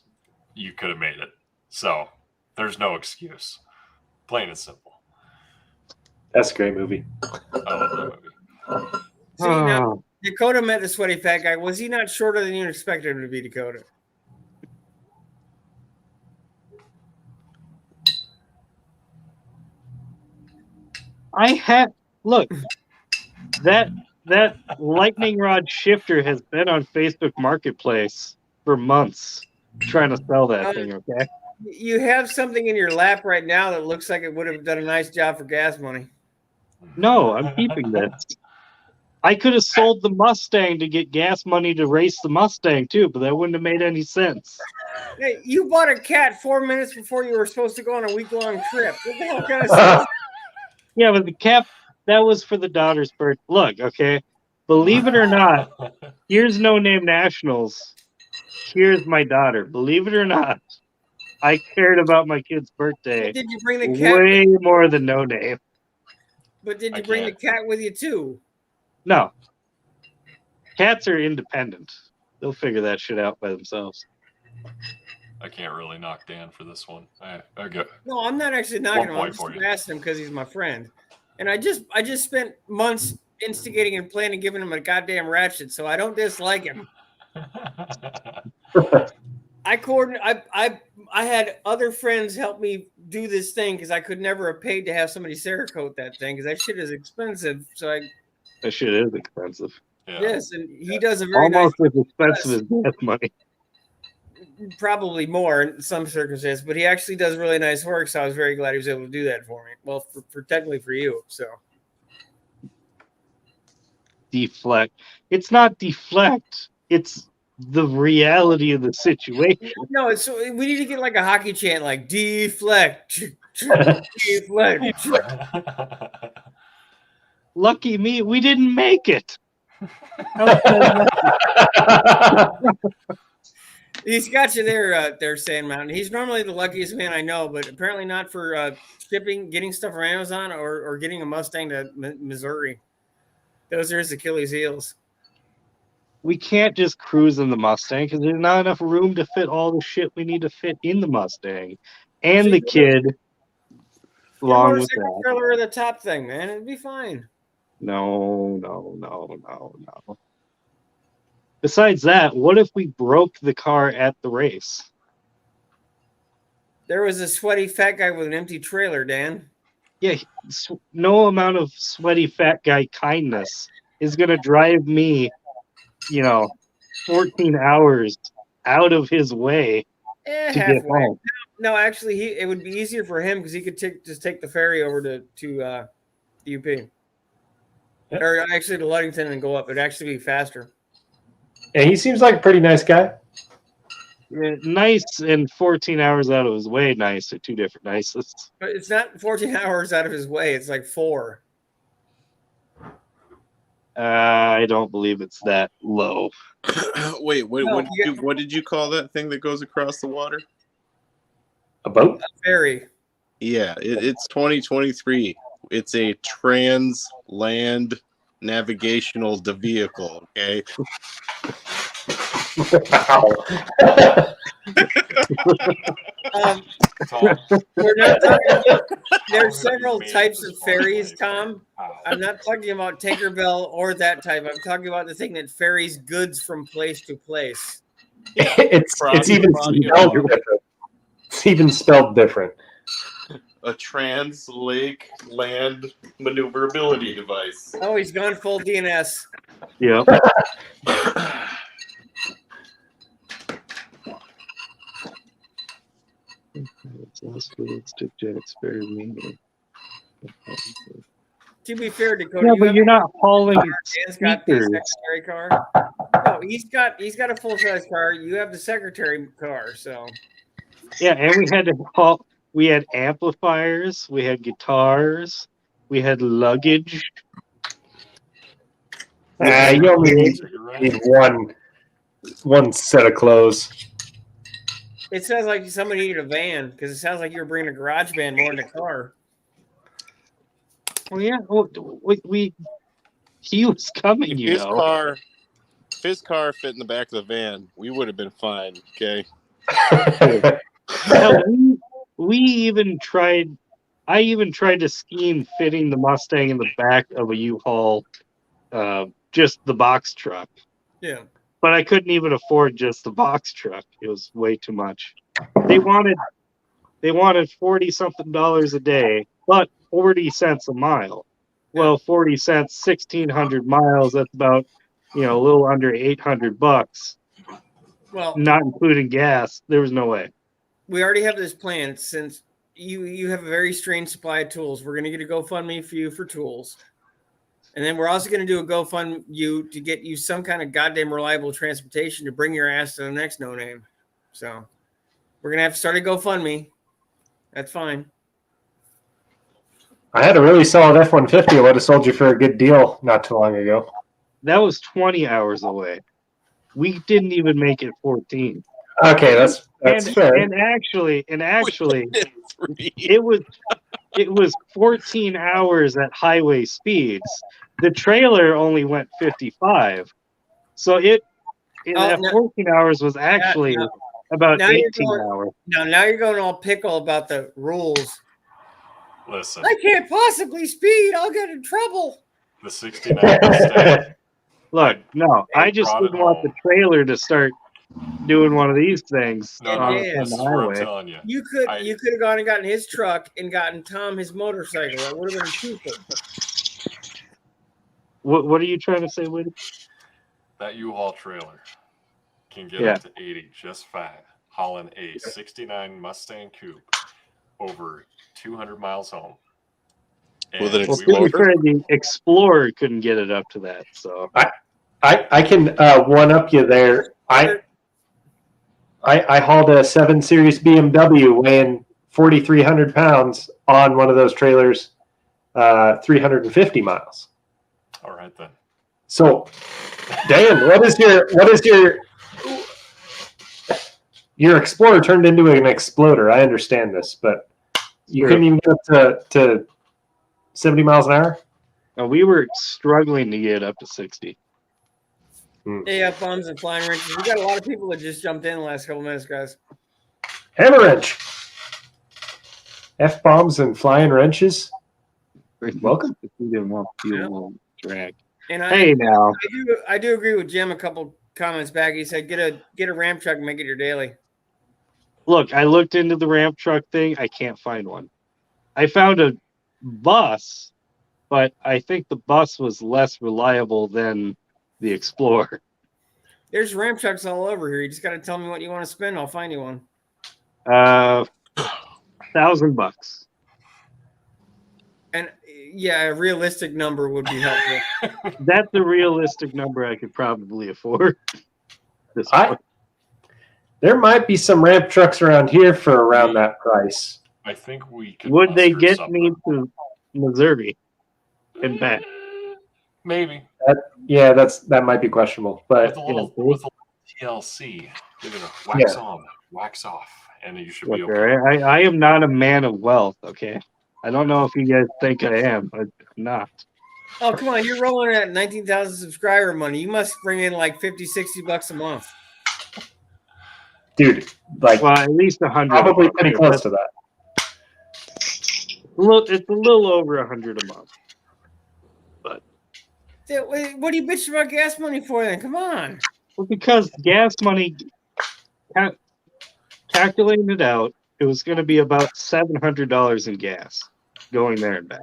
you could have made it. So there's no excuse. Plain and simple. That's a great movie. I love that movie. See, now, Dakota met the sweaty fat guy. Was he not shorter than you expected him to be, Dakota? Look, that lightning rod shifter has been on Facebook Marketplace for months trying to sell that thing, okay? You have something in your lap right now that looks like it would have done a nice job for gas money. No, I'm keeping this. I could have sold the Mustang to get gas money to race the Mustang too, but that wouldn't have made any sense. Hey, you bought a cat 4 minutes before you were supposed to go on a week-long trip. What the hell kind of stuff? Yeah, but the cap, that was for the daughter's birthday. Look, okay, believe it or not, here's No Name Nationals. Here's my daughter. Believe it or not, I cared about my kid's birthday Did you bring the cat? way more than No Name. But did you bring the cat with you too? No. Cats are independent. They'll figure that shit out by themselves. I can't really knock Dan for this one. I go. No, I'm not actually knocking him. I'm point just for you. asking him because he's my friend. And I just spent months instigating and planning, giving him a goddamn ratchet, so I don't dislike him. I had other friends help me do this thing because I could never have paid to have somebody Cerakote that thing because that shit is expensive. So that shit is expensive. Yeah. Yes, and he does a very almost nice, as expensive as gas money. probably more in some circumstances, but he actually does really nice work. So I was very glad he was able to do that for me. Well, for technically for you, so Deflect. It's not deflect. It's the reality of the situation. no, it's we need to get like a hockey chant, like deflect, deflect. Lucky me, we didn't make it. He's got you there, Sand Mountain. He's normally the luckiest man I know, but apparently not for shipping, getting stuff from Amazon, or getting a Mustang to Missouri. Those are his Achilles heels. We can't just cruise in the Mustang because there's not enough room to fit all the shit we need to fit in the Mustang and So the kid. Along with motorcycle that, trailer or the top thing, man, it'd be fine. no. Besides that, what if we broke the car at the race? There was a sweaty fat guy with an empty trailer, Dan. Yeah, no amount of sweaty fat guy kindness is gonna drive me, 14 hours out of his way to get Halfway. home. No, actually, it would be easier for him because he could just take the ferry over to UP, or actually to Ludington and go up. It'd actually be faster. And he seems like a pretty nice guy. Nice and 14 hours out of his way. Nice are two different nices. But it's not 14 hours out of his way. It's like 4. I don't believe it's that low. Wait, No, what did you call that thing that goes across the water? A boat? Ferry. Yeah, it's 2023. It's a trans land navigational vehicle. Okay. Wow. We're not talking about, there's several types of ferries, Tom. I'm not talking about Tinkerbell or that type. I'm talking about the thing that ferries goods from place to place. It's even spelled different. It's even spelled different. A trans lake land maneuverability device. Oh, he's gone full DNS. Yep. to be fair, Dakota, Yeah, you but have you're not hauling Dan's got the speakers. secretary car. No, he's got a full size car. You have the secretary car, so Yeah, and we had to haul. We had amplifiers. We had guitars. We had luggage. You only need one set of clothes. it sounds like somebody needed a van because it sounds like you were bringing a garage band more than a car. Well, yeah, he was coming, If you his know. car, if his car fit in the back of the van, we would have been fine. Okay. Hell, we even tried. I even tried to scheme fitting the Mustang in the back of a U-Haul, just the box truck. Yeah. But I couldn't even afford just the box truck. It was way too much. They wanted $40-something a day, but 40 cents a mile. Well, 40 cents, 1,600 miles. That's about, a little under $800. Well, Not including gas. There was no way. we already have this plan since you have a very strange supply of tools. We're gonna get a GoFundMe for you for tools. And then we're also going to do a GoFund you to get you some kind of goddamn reliable transportation to bring your ass to the next no name. So we're going to have to start a GoFundMe. That's fine. I had a really solid F-150. I would have sold you for a good deal not too long ago. That was 20 hours away. We didn't even make it 14. Okay, that's fair. And actually, it was 14 hours at highway speeds. The trailer only went 55, so that 14 hours was actually about 18 hours. Now you're going all pickle about the rules. Listen, I can't possibly speed. I'll get in trouble. the 69 Mustang. Look, no, I just didn't want the trailer to start doing one of these things on This the is what I'm highway. telling you. You could have gone and gotten his truck and gotten Tom his motorcycle. That would have been cheaper. What are you trying to say, Woody? That U-Haul trailer can get up to 80 just fine, hauling a 69 Mustang Coupe over 200 miles home. With an Well, to be fair, the Explorer couldn't get it up to that. So I can one up you there. I hauled a 7 Series BMW weighing 4,300 pounds on one of those trailers, 350 miles. All right then. So, Dan, what is your Explorer turned into an Exploder? I understand this, but you couldn't even get up to 70 miles an hour? we were struggling to get up to 60. Hey, F-bombs and flying wrenches. We got a lot of people that just jumped in the last couple minutes, guys. Hammer wrench. F-bombs and flying wrenches. Welcome. We didn't want fuel drag. And Hey, now. I do agree with Jim. A couple comments back, he said, "Get a ramp truck and make it your daily." Look, I looked into the ramp truck thing. I can't find one. I found a bus, but I think the bus was less reliable than the Explorer. There's ramp trucks all over here. You just got to tell me what you want to spend. I'll find you one. $1,000. And yeah, a realistic number would be helpful. That's a realistic number I could probably afford. There might be some ramp trucks around here for around that price. I think we could. Would they muster get something. me to Missouri and back? Maybe. That might be questionable. But With a little TLC, you're gonna wax on, wax off, and you should be okay. I am not a man of wealth, okay? I don't know if you guys think I am, but I'm not. Oh, come on. You're rolling at 19,000 subscriber money. You must bring in like $50-$60 a month. dude, like Well, at least 100. probably pretty close to that. It's a little over 100 a month. What are you bitching about gas money for then? Come on. Well, because gas money, calculating it out, it was going to be about $700 in gas going there and back.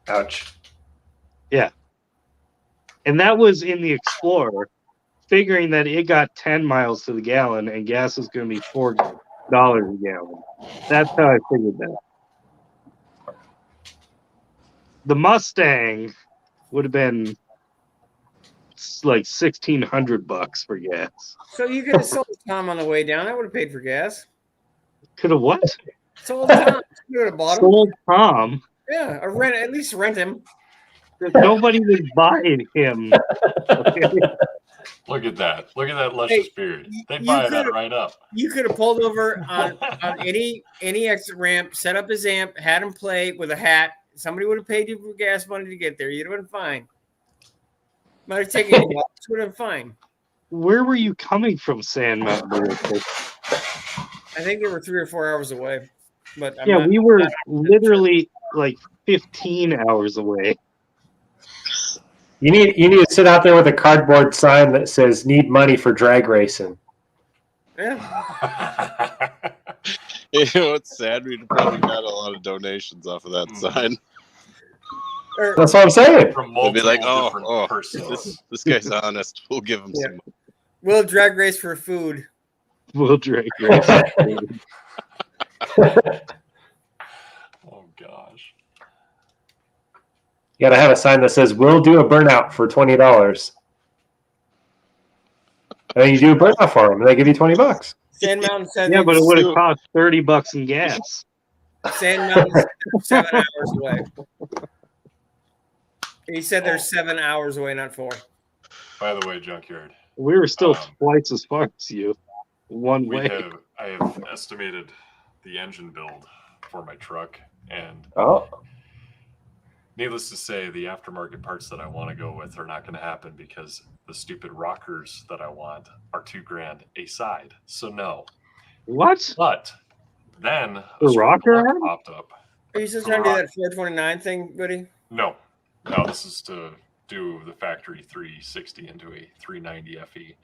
Ouch. Yeah. And that was in the Explorer, figuring that it got 10 miles to the gallon and gas was going to be $4 a gallon. That's how I figured that. the Mustang would have been like $1,600 for gas. So you could have sold Tom on the way down. I would have paid for gas. Could have what? Sold Tom. You would have bought him. Sold Tom. Yeah, or rent, at least rent him. Nobody was buying him. Okay. Look at that. Look at that luscious Hey, beard. They'd you buy that could've- right up. You could have pulled over on any exit ramp, set up his amp, had him play with a hat. Somebody would have paid you for gas money to get there. You'd have been fine. Might have taken you walks, would have been fine. Where were you coming from, Sand Mountain? I think they were 3 or 4 hours away. But I'm Yeah, not- we were literally like 15 hours away. You need to sit out there with a cardboard sign that says "Need money for drag racing." Yeah. You know what's sad? We'd probably got a lot of donations off of that sign. Or, That's what I'm saying. From They'd be like, multiple different oh, persons. this guy's honest. We'll give him Yeah. some. we'll drag race for food. We'll drink race. Oh gosh. You got to have a sign that says "We'll do a burnout for $20," and then you do a burnout for them, and they give you $20. Sand Mountain said Yeah, but it would have So- cost $30 in gas. Sand Mountain's 7 hours away. He said they're 7 hours away, not 4. By the way, Junkyard, We were still Um, twice as far as you, one way. I have estimated the engine build for my truck, and Oh, needless to say, the aftermarket parts that I want to go with are not going to happen because the stupid rockers that I want are $2,000 a side. So no. What? But then a The screw rocker block arm? popped up. Are you still trying to do that 429 thing, buddy? No, this is to do the factory 360 into a 390 FE.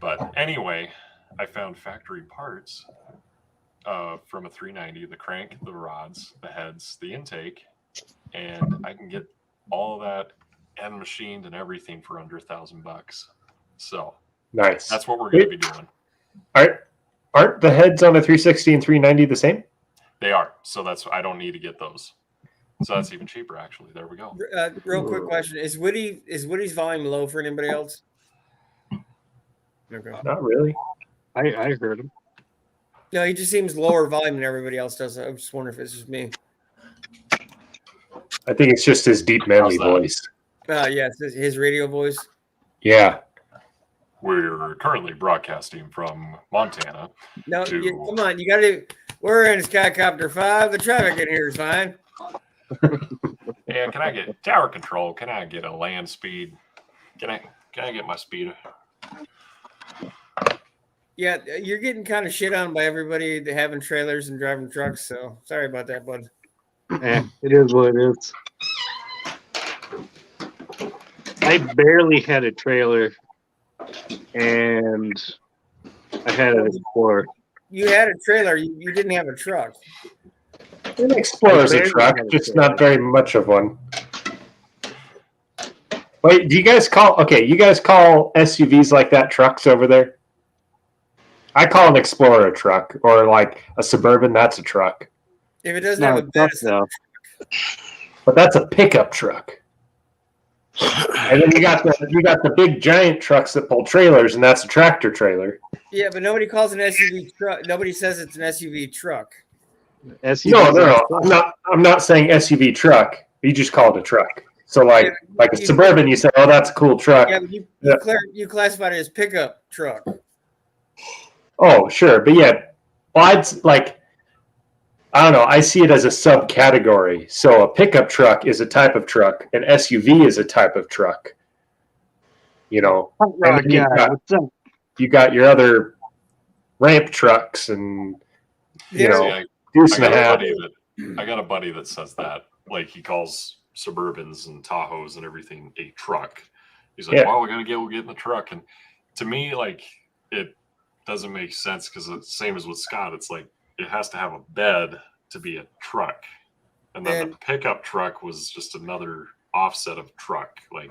But anyway, I found factory parts from a 390, the crank, the rods, the heads, the intake, and I can get all of that and machined and everything for under $1,000. So nice. that's what we're going to be doing. Aren't the heads on a 360 and 390 the same? They are. So I don't need to get those. So that's even cheaper, actually. There we go. Real quick question: Is Woody's volume low for anybody else? Okay. Not really. I heard him. No, he just seems lower volume than everybody else does. I just wonder if it's just me. I think it's just his deep manly How's that? voice. Yeah, it's his radio voice. Yeah. We're currently broadcasting from Montana. No, to- come on, you got to. We're in Skycopter 5. The traffic in here is fine. And can I get tower control? Can I get a land speed? Can I get my speed? Yeah, you're getting kind of shit on by everybody that having trailers and driving trucks. So sorry about that, bud. It is what it is. I barely had a trailer, and I had an Explorer. You had a trailer. You didn't have a truck. An Explorer's a barely truck, had a just trailer. not very much of one. Wait, do you guys call SUVs like that trucks over there? I call an Explorer a truck, or like a Suburban, that's a truck. If it doesn't No, have a bed, truck, though. But that's a pickup truck. And then you got the big giant trucks that pull trailers, and that's a tractor trailer. yeah, but nobody calls an SUV truck. Nobody says it's an SUV truck. SUVs No, are- I'm not saying SUV truck. You just call it a truck. So like a Suburban, you say, oh, that's a cool truck. Yeah, but Yeah. you classified it as pickup truck. Oh, sure, but yeah, well, I don't know. I see it as a subcategory. So a pickup truck is a type of truck. An SUV is a type of truck. You know, Hot and rod then you've guy, got- what's up? you got your other ramp trucks and you There- know, See, deuce and a I half. got a buddy that says that. Like he calls Suburbans and Tahoes and everything a truck. He's like, Yeah. well, we'll get in the truck. And to me, like it doesn't make sense because it's the same as with Scott. It's like it has to have a bed to be a truck. And then And- the pickup truck was just another offset of truck. Like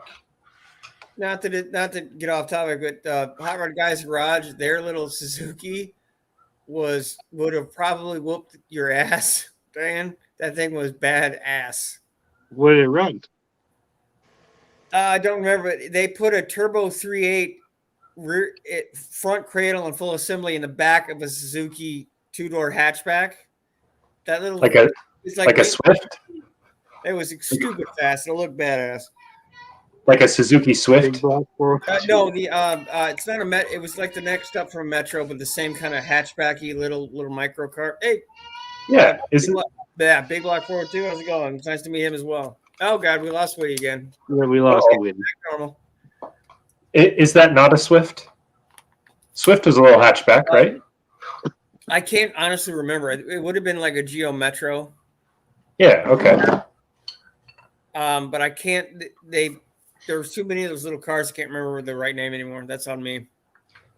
not to get off topic, but Hot Rod Guys Garage, their little Suzuki would have probably whooped your ass, Dan. That thing was bad ass. What did it run? I don't remember. But they put a turbo 3.8 front cradle and full assembly in the back of a Suzuki 2-door hatchback. That little Like a it's like a Swift, It was stupid fast. It looked badass. like a Suzuki Big Swift. Black 402. No, it's not a Met. It was like the next up from Metro, but the same kind of hatchbacky little micro car. Hey, Yeah, is it? yeah, Big Block 402. How's it going? It's nice to meet him as well. Oh God, we lost Woody again. Yeah, we lost Uh-oh. it. Normal. Is that not a Swift? Swift was a little hatchback, right? I can't honestly remember. It would have been like a Geo Metro. Yeah. Okay. But I can't. There was too many of those little cars. I can't remember the right name anymore. That's on me.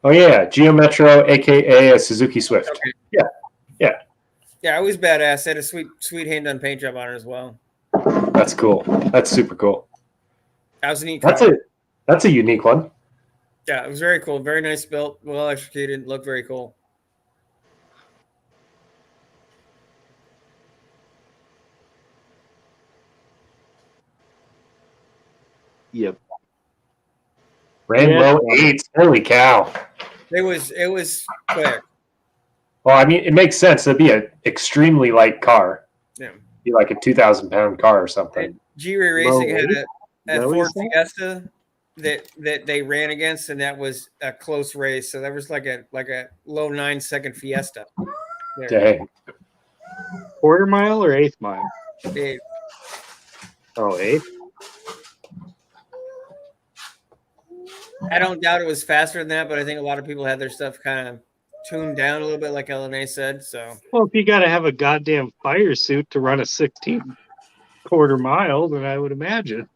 Oh yeah, Geo Metro, aka a Suzuki Swift. Okay. Yeah. Yeah, it was badass. They had a sweet hand done paint job on it as well. That's cool. That's super cool. That was a neat car. That's a unique one. Yeah, it was very cool. Very nice built, well executed, looked very cool. Yep. Ran low 8s. Holy cow. It was quick. Well, I mean, it makes sense. It'd be an extremely light car. Yeah. Be like a 2,000-pound car or something. G-Ray Racing had a that what Ford you said? Fiesta that they ran against, and that was a close race. So that was like a low 9-second Fiesta. There. Dang. Quarter mile or eighth mile? It- Oh, eighth. I don't doubt it was faster than that, but I think a lot of people had their stuff kind of tuned down a little bit, like LNA said. So Well, if you got to have a goddamn fire suit to run a 16 quarter mile, then I would imagine.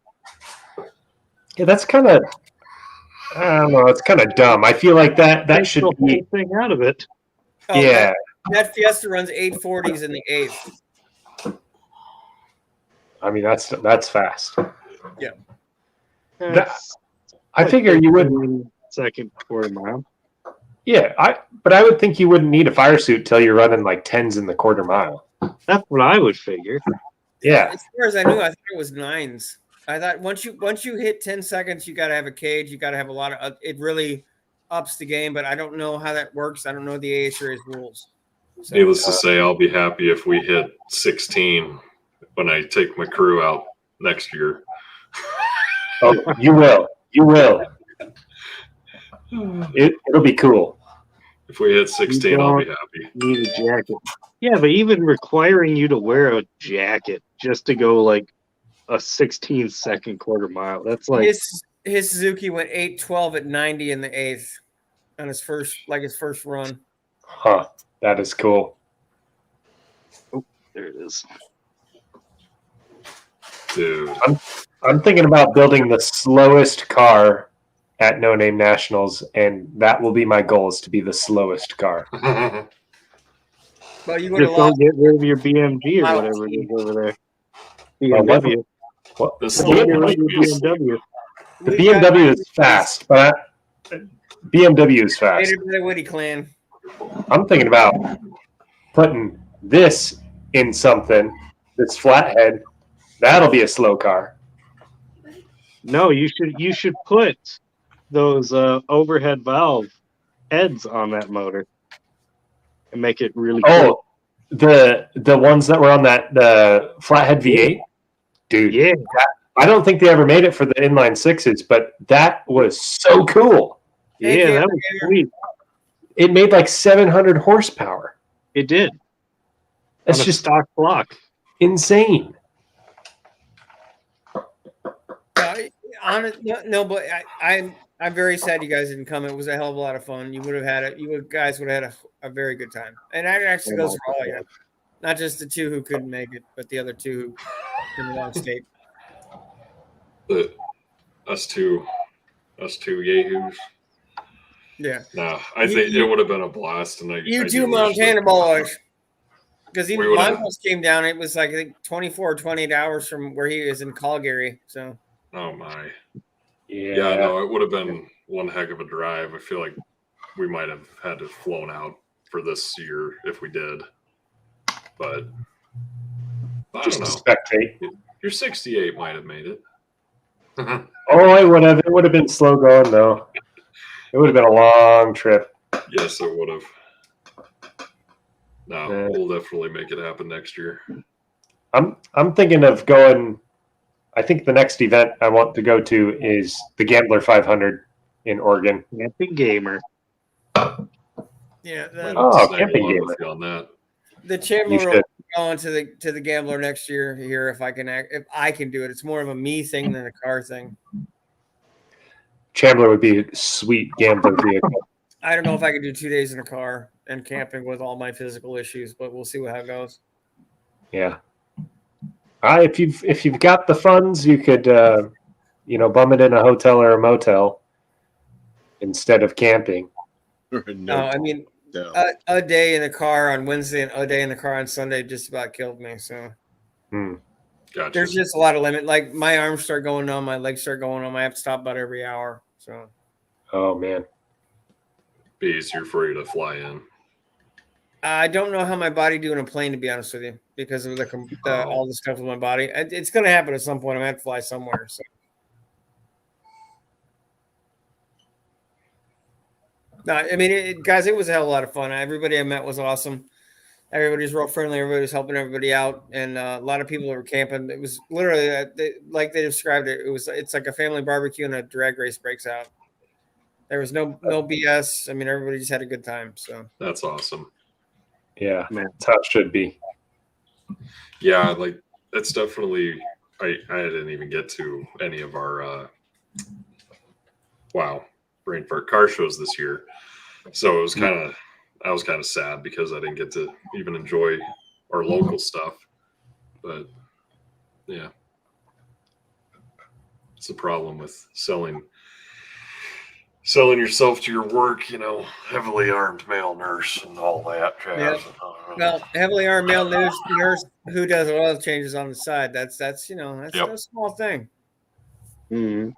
Yeah, that's kind of. I don't know. It's kind of dumb. I feel like that Take should the whole be. thing out of it. Oh, Yeah. that Fiesta runs 840s in the 8th. I mean, that's fast. That's I figure you would. second quarter mile. Yeah, but I would think you wouldn't need a fire suit till you're running like 10s in the quarter mile. That's what I would figure. Yeah. As far as I knew, I thought it was 9s. I thought once you hit 10 seconds, you got to have a cage. You got to have a lot of. It really ups the game, but I don't know how that works. I don't know the AA series rules. So, Needless to say, I'll be happy if we hit 16 when I take my crew out next year. Oh, you will. You will. It'll be cool. If we hit 16, I'll be happy. Need a jacket. Yeah, but even requiring you to wear a jacket just to go like a 16-second quarter mile, that's like his Suzuki went 812 at 90 in the 8th on his first run. Huh. That is cool. there it is. Dude. I'm thinking about building the slowest car at No Name Nationals, and that will be my goal, is to be the slowest car. But you would have Just don't lost. get rid of your BMG or Wow. whatever it is over there. Oh, what? BMW. What? The Don't get rid of your slowest- BMW. The BMW is fast, but BMW is fast. Hated by the Woody clan. I'm thinking about putting this in something that's flathead. That'll be a slow car. No, you should put those overhead valve heads on that motor and make it really cool. Oh, the ones that were on the flathead V8, dude. Yeah. I don't think they ever made it for the inline sixes, but that was so cool. Hey, Yeah, Gator, that was sweet. It made like 700 horsepower. It did. That's On a just stock block. insane. But I'm very sad you guys didn't come. It was a hell of a lot of fun. You would have had it. Guys would have had a very good time. And that actually goes for all of you, not just the two who couldn't make it, but the other two who in the wrong state. Us two yahoos. Yeah, Nah, I think it would have been a blast. And I you do two wish Montana that- boys. Because even We my would've- house came down. It was like I think 24 or 28 hours from where he is in Calgary. So Oh my. Yeah. Yeah, no, it would have been one heck of a drive. I feel like we might have had to flown out for this year if we did. But I Just don't to know. spectate. Your 68 might have made it. Oh, it would have. It would have been slow going though. It would have been a long trip. Yes, it would have. No, Yeah. we'll definitely make it happen next year. I'm thinking of going. I think the next event I want to go to is the Gambler 500 in Oregon. Camping gamer. Yeah, Might have Oh, to snag camping along gamer. with you on that. the You Chandler should. will going to the Gambler next year here if I can do it. It's more of a me thing than a car thing. Chandler would be a sweet gambler vehicle. I don't know if I could do 2 days in a car and camping with all my physical issues, but we'll see how it goes. Yeah. If you've got the funds, you could bum it in a hotel or a motel instead of camping. No, I mean no. a day in the car on Wednesday and a day in the car on Sunday just about killed me. So Gotcha. there's just a lot of limit. Like my arms start going numb, my legs start going numb. I have to stop about every hour. So Oh man. Be easier for you to fly in. I don't know how my body do in a plane, to be honest with you, because of all the stuff with my body. It's going to happen at some point. I'm going to have to fly somewhere. So. No, I mean, guys, it was a hell of a lot of fun. Everybody I met was awesome. Everybody's real friendly. Everybody's helping everybody out, and a lot of people that were camping. It was literally like they described it. It's like a family barbecue and a drag race breaks out. There was no BS. I mean, everybody just had a good time. So That's awesome. Yeah, man, that's how it should be. Yeah, like that's definitely. I didn't even get to any of our brain fart car shows this year, so it was I was kind of sad because I didn't get to even enjoy our local stuff. But yeah, it's a problem with selling yourself to your work, heavily armed male nurse and all that jazz. Yeah. Well, heavily armed male nurse who does oil changes on the side. That's a small thing. Mm-hmm.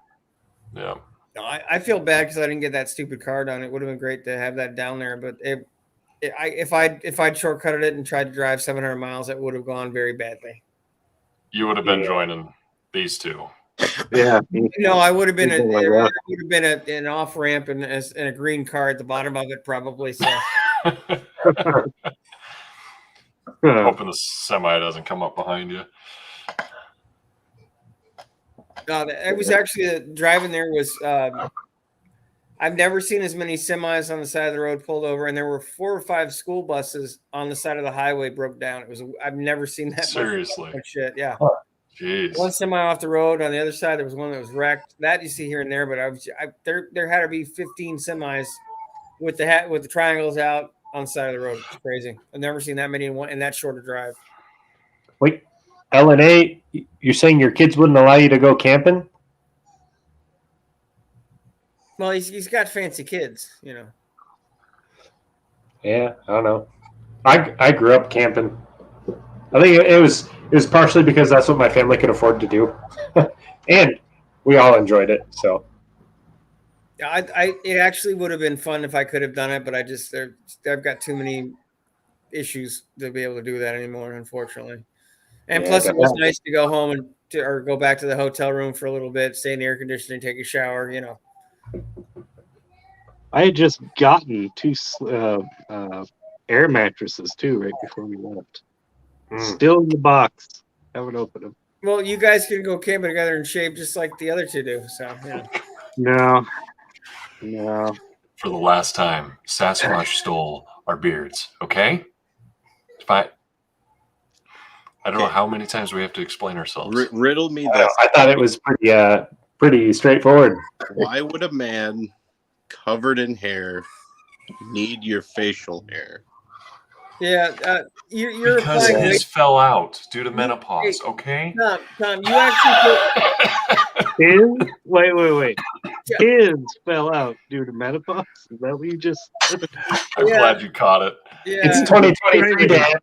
Yeah. No, I feel bad because I didn't get that stupid car done. It would have been great to have that down there, but if I'd shortcutted it and tried to drive 700 miles, it would have gone very badly. You would have been joining these two. Yeah. No, I would have been Something like that. an off ramp and a green car at the bottom of it probably. So Hoping the semi doesn't come up behind you. it was actually driving there was. I've never seen as many semis on the side of the road pulled over, and there were 4 or 5 school buses on the side of the highway broke down. I've never seen that. Seriously. Much shit. Yeah. Jeez. One semi off the road. On the other side, there was one that was wrecked. That you see here and there, but there had to be 15 semis with the triangles out on the side of the road. It's crazy. I've never seen that many in that short a drive. Wait, LNA, you're saying your kids wouldn't allow you to go camping? Well, he's got fancy kids, Yeah, I don't know. I grew up camping. I think it was partially because that's what my family could afford to do, and we all enjoyed it. So it actually would have been fun if I could have done it, but I've got too many issues to be able to do that anymore, unfortunately. And Yeah, plus, it was nice to go home or go back to the hotel room for a little bit, stay in the air conditioning, take a shower, I had just gotten 2 air mattresses too right before we left. Still in the box. Haven't opened them. Well, you guys can go camping together and shave just like the other two do. So No. For the last time, Sasquatch stole our beards. Okay. Fine. I don't know how many times we have to explain ourselves. Riddle me this. I thought it was pretty straightforward. Why would a man covered in hair need your facial hair? yeah, you're Because applying. his fell out due to menopause. Okay. Tom, you actually. Wait. His fell out due to menopause. Is that what you just said? I'm glad you caught it. Yeah. It's 2023, Dad.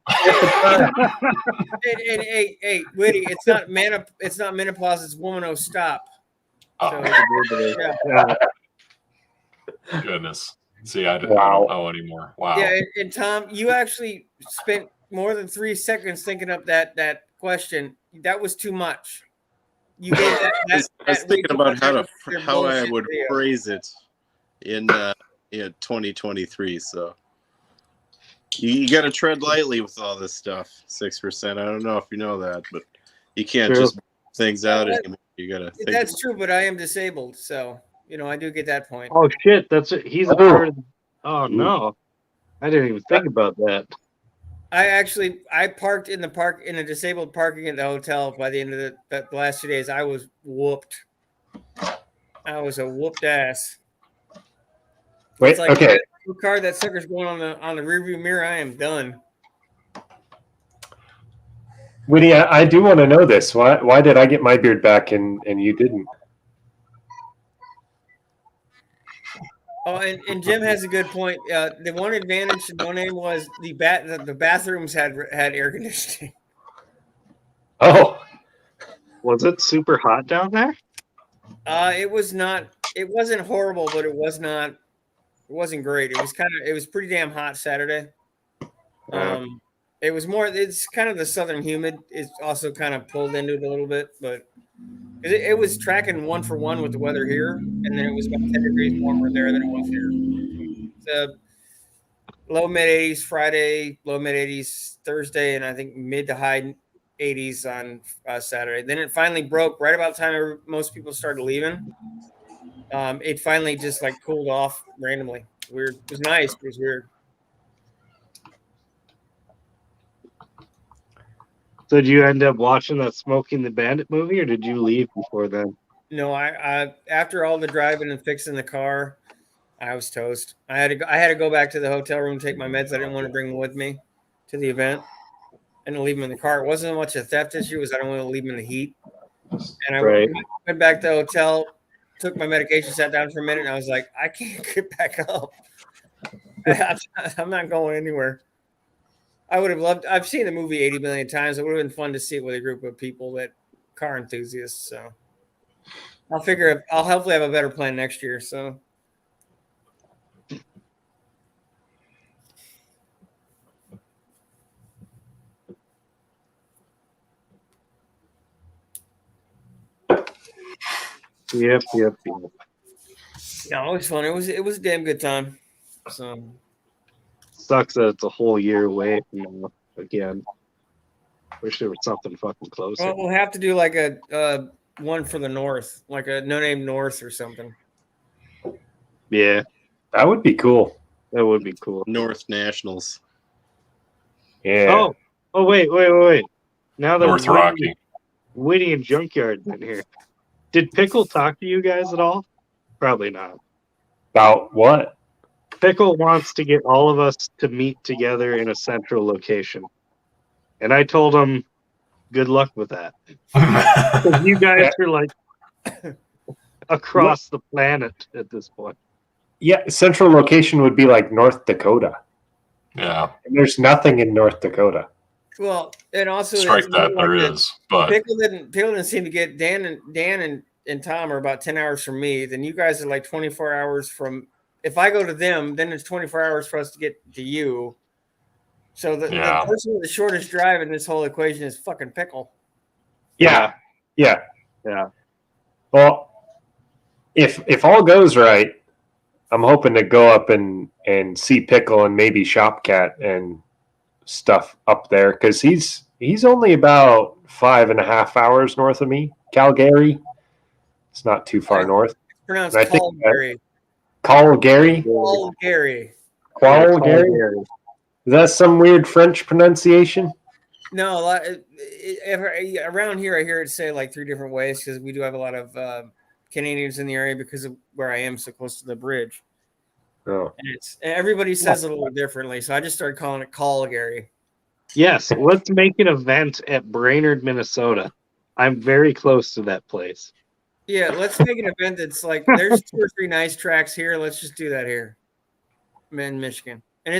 And hey, Whitty, it's not menopause. It's woman. Stop. Oh, So, yeah. goodness. See, I don't know anymore. Wow. Yeah, and Tom, you actually spent more than 3 seconds thinking up that question. That was too much. You gave that. I was that way thinking too about much how I bullshit would video. phrase it in 2023. So you got to tread lightly with all this stuff. 6%. I don't know if you know that, but you can't True. just things out anymore. You got to think. That's true, but I am disabled, so I do get that point. Oh shit! He's a part of. Oh no, I didn't even think about that. I parked in a disabled parking at the hotel. By the end of the last 2 days, I was whooped. I was a whooped ass. Wait, It's like, okay. the car that sucker's going on the rearview mirror. I am done. Woody, I do want to know this. Why did I get my beard back and you didn't? Oh, and Jim has a good point. The one advantage to No Name was the bathrooms had air conditioning. Oh, Was it super hot down there? It was not. It wasn't horrible, but it was not. It wasn't great. It was pretty damn hot Saturday. It was more. It's kind of the southern humid. It's also kind of pulled into it a little bit, but it was tracking 1-for-1 with the weather here, and then it was about 10 degrees warmer there than it was here. The low mid 80s Friday, low mid 80s Thursday, and I think mid to high 80s on Saturday. Then it finally broke right about the time most people started leaving. It finally just like cooled off randomly. Weird. It was nice. It was weird. So did you end up watching that Smoking the Bandit movie, or did you leave before then? No, I after all the driving and fixing the car, I was toast. I had to go back to the hotel room, take my meds. I didn't want to bring them with me to the event and leave them in the car. It wasn't much a theft issue; it was I don't want to leave them in the heat. And I went back to the hotel, took my medication, sat down for a minute, and I was like, I can't get back up. I'm not going anywhere. I would have loved. I've seen the movie 80 million times. It would have been fun to see it with a group of people that car enthusiasts. So I'll hopefully have a better plan next year. So. Yep. Yeah, always fun. It was a damn good time. So Sucks that it's a whole year away from now again. Wish there was something fucking closer. well, we'll have to do like a one for the North, like a No Name North or something. Yeah, that would be cool. that would be cool. North Nationals. Yeah. Oh, wait. Now that North Rocky. Witty and Junkyard's in here. Did Pickle talk to you guys at all? Probably not. About what? Pickle wants to get all of us to meet together in a central location. And I told him, good luck with that. 'Cause you guys are like across the planet at this point. Yeah, central location would be like North Dakota. Yeah, And there's nothing in North Dakota. Well, and also strike it's that. more There like is, but Pickle didn't seem to get Dan and Tom are about 10 hours from me. Then you guys are like 24 hours from. If I go to them, then it's 24 hours for us to get to you. So the person with the shortest drive in this whole equation is fucking Pickle. Yeah. Yeah. Well, if all goes right, I'm hoping to go up and see Pickle and maybe Shopcat and stuff up there because he's only about 5.5 hours north of me. Calgary. It's not too far north. It's pronounced I think Calgary. Calgary? Calgary. Calgary? Is that some weird French pronunciation? No, around here I hear it say like 3 different ways because we do have a lot of Canadians in the area because of where I am so close to the bridge. Oh. And everybody says it a little differently, so I just started calling it Calgary. Yes, let's make an event at Brainerd, Minnesota. I'm very close to that place. Yeah, let's make an event that's like there's 2 or 3 nice tracks here. Let's just do that here, in Michigan. And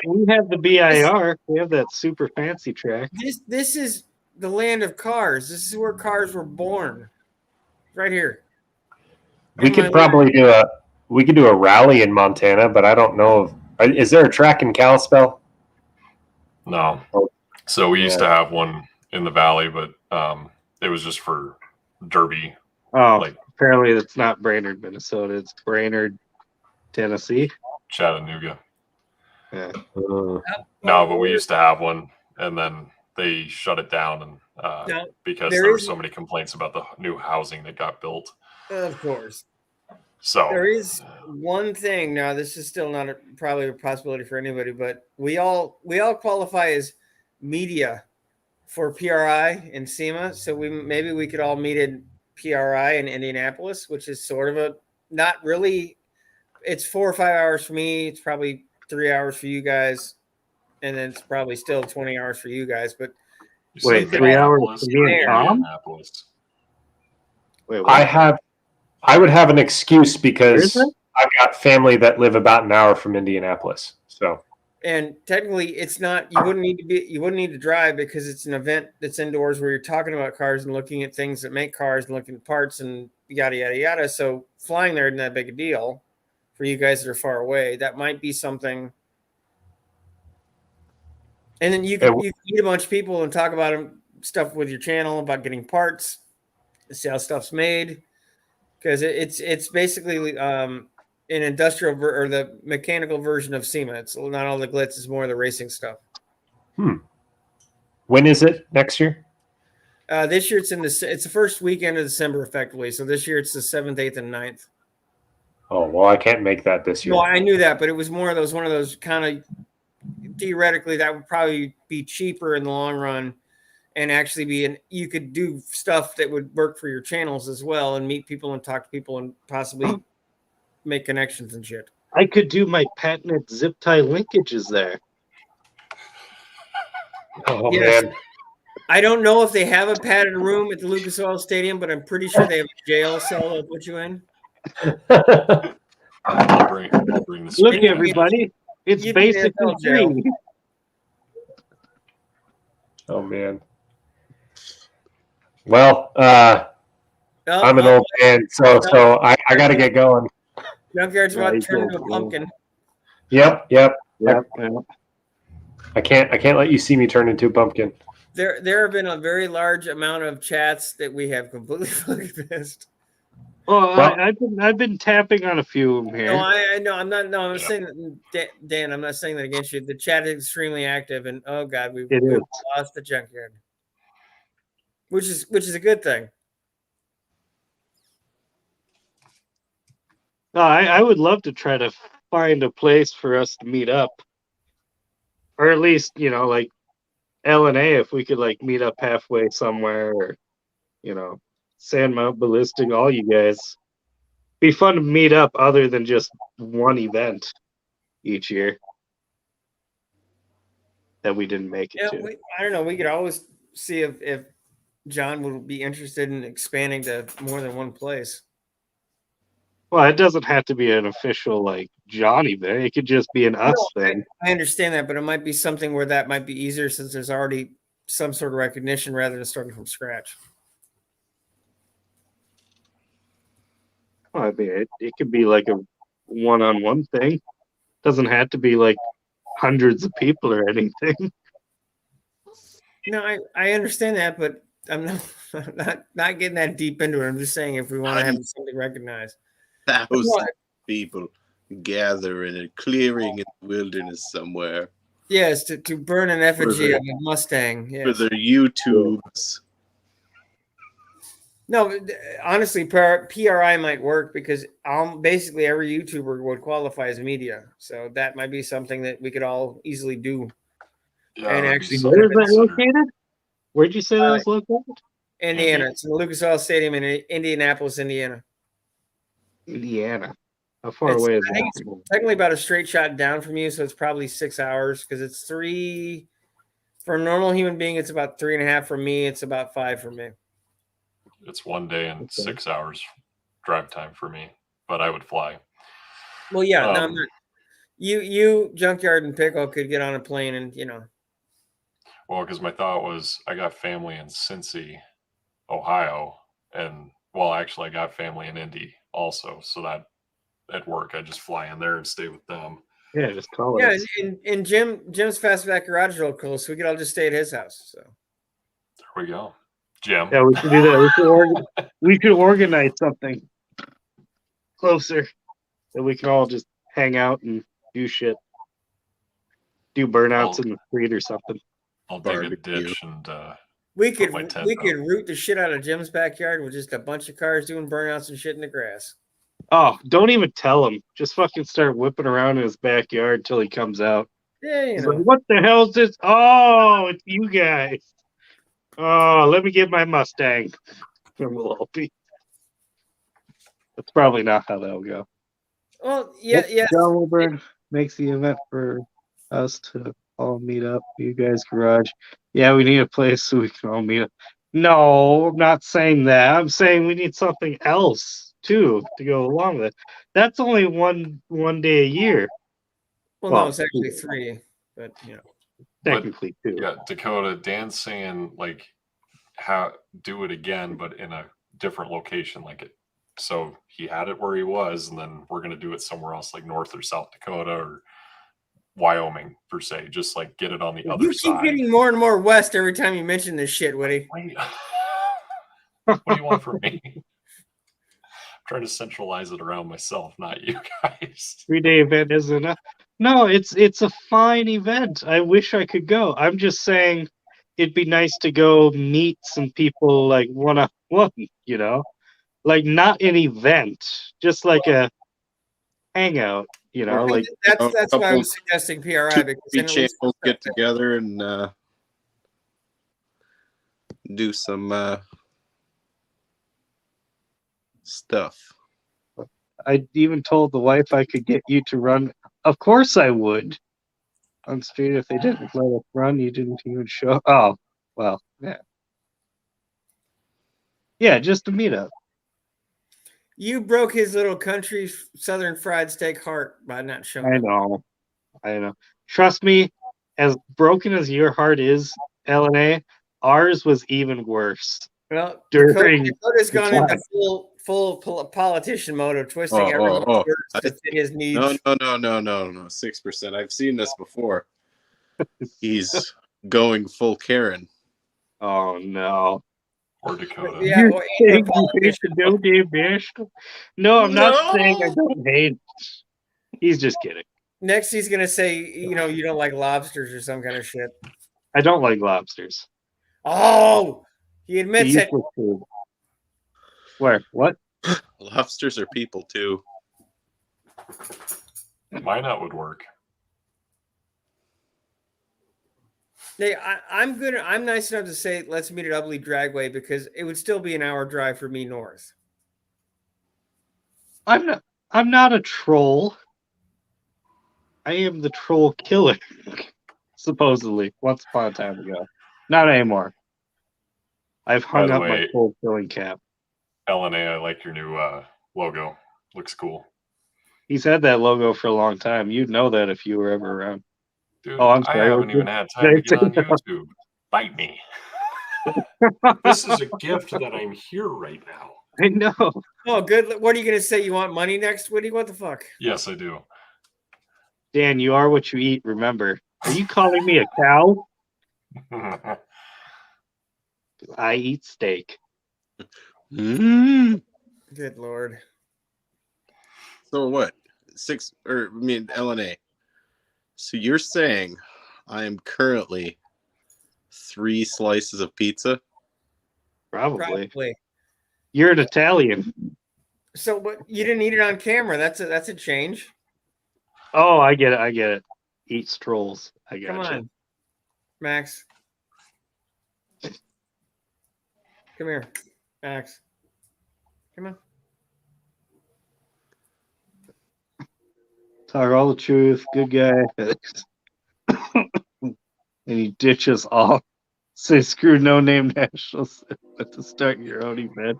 we have the BIR. We have that super fancy track. This is the land of cars. This is where cars were born, right here. We could probably do a rally in Montana, but I don't know. Is there a track in Kalispell? no. So we used to have one in the valley, but it was just for derby. Oh, Like- apparently it's not Brainerd, Minnesota. It's Brainerd, Tennessee. Chattanooga. Yeah. No, but we used to have one, and then they shut it down, and Now, because there there were is- so many complaints about the new housing that got built. Of course. So There is one thing. Now, this is still not probably a possibility for anybody, but we all qualify as media for PRI and SEMA. So maybe we could all meet in PRI in Indianapolis, which is sort of a not really. It's 4 or 5 hours for me. It's probably 3 hours for you guys, and then it's probably still 20 hours for you guys. But you Wait, said 3 hours Indianapolis for me and or Tom? Indianapolis? Wait, I would have an excuse Where because is it? I've got family that live about an hour from Indianapolis. So and technically, it's not. You wouldn't need to drive because it's an event that's indoors where you're talking about cars and looking at things that make cars and looking at parts and yada yada yada. So flying there isn't that big a deal for you guys that are far away. That might be something. And then you can meet a bunch of people and talk about stuff with your channel about getting parts, see how stuff's made, because it's basically an industrial or the mechanical version of SEMA. It's not all the glitz; it's more of the racing stuff. when is it next year? This year it's it's the first weekend of December, effectively. So this year it's the 7th, 8th, and 9th. Oh well, I can't make that this year. No, I knew that, but it was one of those kind of theoretically that would probably be cheaper in the long run, and actually you could do stuff that would work for your channels as well, and meet people and talk to people and possibly make connections and shit. I could do my patented zip tie linkages there. Oh Yes. man, I don't know if they have a padded room at the Lucas Oil Stadium, but I'm pretty sure they have a jail cell they'll put you in. I'll bring the Look, Maybe- everybody, it's you'd be in basically hell jail. free. oh man. Well, Oh, I'm an old man, so I got to get going. Junkyard's about to Right, turn into a yeah. pumpkin. Yep. Yep. I can't let you see me turn into a pumpkin. There have been a very large amount of chats that we have completely fucking missed. Well, Well- I've been tapping on a few of them here. No, I know. I'm not. No, I'm Yeah. saying that, Dan. I'm not saying that against you. The chat is extremely active, and oh god, we've It is. lost the Junkyard, which is a good thing. No, I would love to try to find a place for us to meet up, or at least like LNA, if we could like meet up halfway somewhere, or Sandmount Ballistic, all you guys. Be fun to meet up other than just one event each year that we didn't make it Yeah, to. I don't know. We could always see if John would be interested in expanding to more than one place. Well, it doesn't have to be an official like John event. It could just be an us thing. I understand that, but it might be something where that might be easier since there's already some sort of recognition rather than starting from scratch. Well, I mean, it could be like a one-on-one thing. Doesn't have to be like hundreds of people or anything. No, I understand that, but I'm not getting that deep into it. I'm just saying if we want to have something recognized. Thousands of people gather in a clearing in the wilderness somewhere Yes, to burn an effigy of a Mustang. for Yes. their YouTubes. No, honestly, PRI might work because basically every YouTuber would qualify as media. So that might be something that we could all easily do. Yeah, And that'd be actually, something Where is to that consider. located? Where'd you say that was located? Indiana. It's in the Lucas Oil Stadium in Indianapolis, Indiana. Indiana. How far It's- away is I think that? Technically about a straight shot down from you, so it's probably 6 hours because it's 3 for a normal human being. It's about 3.5 for me. It's about 5 for me. It's 1 day and Okay. 6 hours drive time for me, but I would fly. Well, yeah, no, I'm Um, not. You, Junkyard, and Pickle could get on a plane and Well, because my thought was I got family in Cincy, Ohio, and well, actually, I got family in Indy also. So that at work, I just fly in there and stay with them. Yeah, just call yeah. it. And Jim's Fastback Garage is real close, so we could all just stay at his house. So we go. Jim. Yeah, we should do that. We could organize something closer that we can all just hang out and do shit. Do burnouts in the street or something. I'll dig a Barbecue. ditch and We could my tent we up. could root the shit out of Jim's backyard with just a bunch of cars doing burnouts and shit in the grass. Oh, don't even tell him. Just fucking start whipping around in his backyard till he comes out. Yeah, you He's know. like, what the hell is this? Oh, it's you guys. Oh, let me get my Mustang. And we'll all be. That's probably not how that'll go. Well, yeah, yeah. John Wilburn makes the event for us to all meet up. You guys' garage. Yeah, we need a place so we can all meet up. No, I'm not saying that. I'm saying we need something else too to go along with it. That's only one day a year. Well, Well, no, it's actually 3, but you know. Technically two. Yeah, Dakota, Dan's saying like how do it again, but in a different location, like it. So he had it where he was, and then we're gonna do it somewhere else, like North or South Dakota or Wyoming per se. Just like get it on the other You keep side. getting more and more west every time you mention this shit, Woody. Wait. What do you want from me? I'm trying to centralize it around myself, not you guys. 3-day event isn't enough. No, it's a fine event. I wish I could go. I'm just saying it'd be nice to go meet some people like one-on-one, you know? Like not an event, just like a hangout, you know, like That's why I couple- was suggesting PRI because Two then at least channels get together and do some stuff. I even told the wife I could get you to run. Of course I would. On street, if they didn't let us run, you didn't even show. Oh, well, yeah. Yeah, just a meetup. you broke his little country southern fried steak heart by not showing I up. know. I know. Trust me, as broken as your heart is, LNA, ours was even worse. Well, During Dakota's gone the into full politician mode of twisting everyone's oh. words to fit his needs. No, 6%. I've seen this before. He's going full Karen. Oh no. Or Dakota. Yeah, You're well, saying either you hate the No Dave National? No, I'm not saying I don't hate it. He's just kidding. next he's gonna say, you know, you don't like lobsters or some kind of shit. I don't like lobsters. Oh, he admits it. Useless food. Where? What? Lobsters are people too. My nut would work. Hey, I'm good. I'm nice enough to say let's meet at Ubly Dragway because it would still be an hour drive for me north. I'm not a troll. I am the troll killer. Supposedly, once upon a time ago. Not anymore. I've hung the up my way- troll killing cap. LNA, I like your new logo. Looks cool. He's had that logo for a long time. You'd know that if you were ever around. Dude, Oh, I'm I sorry, haven't what's even it? had time to get on Say that. YouTube. Bite me. This is a gift that I'm here right now. I know. Oh, good. What are you gonna say? You want money next, Woody? What the fuck? Yes, I do. Dan, you are what you eat, remember. Are you calling me a cow? I eat steak. Mm. Good lord. So what? LNA. So you're saying I am currently 3 slices of pizza? Probably. Probably. You're an Italian. So, but you didn't eat it on camera. That's a change. Oh, I get it. Eats trolls. I got Come on, Max. Come here, Max. Come on. Talk all the truth. Good guy. And he ditches all. Say screw no name nationals to start your own event.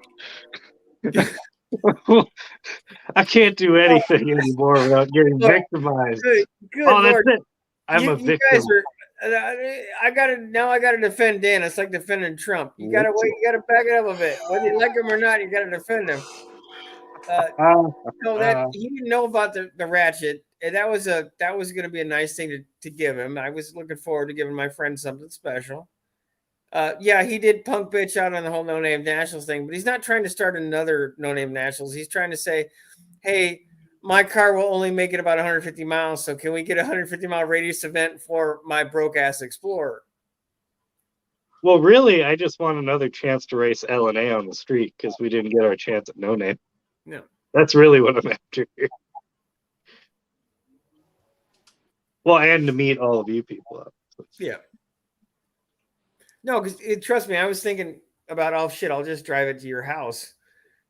I can't do anything anymore without getting victimized. Good Oh, that's lord. it. I'm a You victim. guys are. I gotta defend Dan. It's like defending Trump. You gotta wait. You gotta back it up a bit. Whether you like him or not, you gotta defend him. No, that he didn't know about the ratchet. And that was going to be a nice thing to give him. I was looking forward to giving my friend something special. Yeah, he did punk bitch out on the whole No Name Nationals thing, but he's not trying to start another No Name Nationals. He's trying to say, hey, my car will only make it about 150 miles, so can we get a 150-mile radius event for my broke ass Explorer? Well, really, I just want another chance to race LNA on the street because we didn't get our chance at No Name. No. That's really what I'm after here. Well, and to meet all of you people up. Yeah. No, because trust me, I was thinking about, oh shit, I'll just drive it to your house,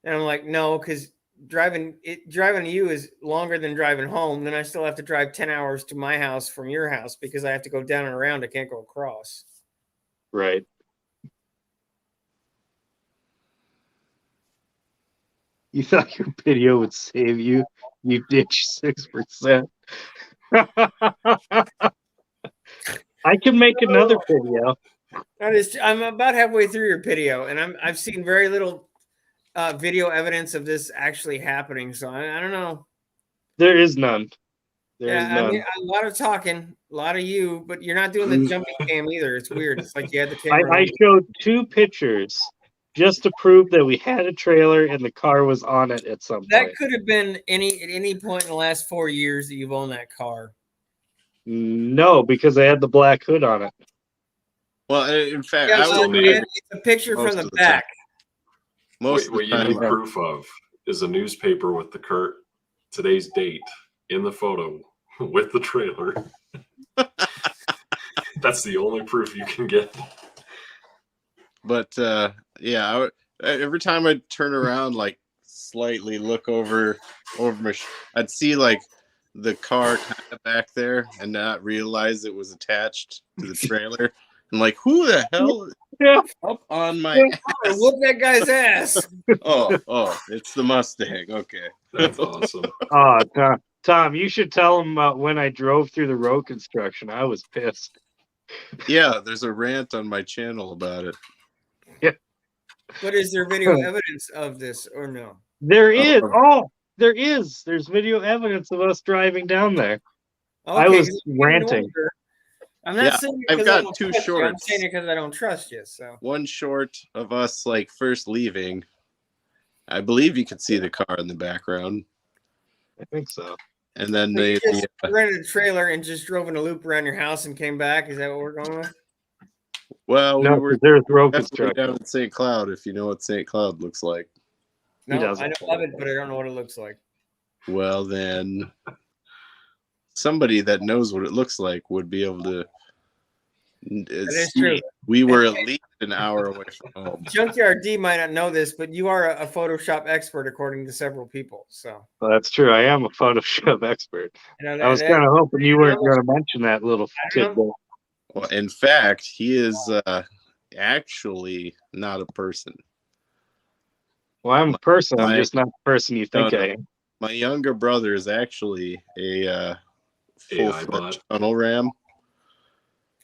and I'm like, no, because driving to you is longer than driving home. Then I still have to drive 10 hours to my house from your house because I have to go down and around. I can't go across. Right. You thought your video would save you? You ditch 6%. I can make another video. I'm about halfway through your video, and I've seen very little video evidence of this actually happening. So I don't know. There is none. There is Yeah, none. I mean, a lot of talking, a lot of you, but you're not doing the jumping cam either. It's weird. It's like you had the camera. I showed 2 pictures just to prove that we had a trailer and the car was on it at some That point. could have been at any point in the last 4 years that you've owned that car. No, because I had the black hood on it. Well, in fact, Yeah, I so was it's a picture most from the of the back. most What of you the need time. proof of is a newspaper with the today's date in the photo with the trailer. That's the only proof you can get. But yeah, every time I'd turn around, like slightly look over my, I'd see like the car kind of back there, and not realize it was attached to the trailer. And like, who the hell is Yeah. up on my ass? Whoop that guy's ass. Oh, it's the Mustang. Okay. That's awesome. Oh, Tom, you should tell him when I drove through the road construction. I was pissed. Yeah, there's a rant on my channel about it. But is there video evidence of this or no? There is. Oh, there is. There's video evidence of us driving down there. Okay, I was 'cause it's getting ranting. older. I'm not Yeah, saying it I've 'cause got I don't 2 trust you. I'm shorts. saying it because I don't trust you. So One short of us like first leaving. I believe you could see the car in the background. I think so. And then So you they just rented a trailer and just drove in a loop around your house and came back. Is that what we're going with? well, No, we were 'cause there's road definitely construction. down in St. Cloud, if you know what St. Cloud looks like. He No, doesn't. I don't love it, but I don't know what it looks like. Well, then somebody that knows what it looks like would be able to is see. true. We were at least an hour away from home. Junkyard D might not know this, but you are a Photoshop expert, according to several people. So Well, that's true. I am a Photoshop expert. you know, I was kind of hoping you weren't going to mention that little I don't tidbit. Well, in fact, he is actually not a person. Well, I'm a person. I'm My- just not the person you think No, I no. am. My younger brother is actually a AI full-fledged bot. tunnel ram.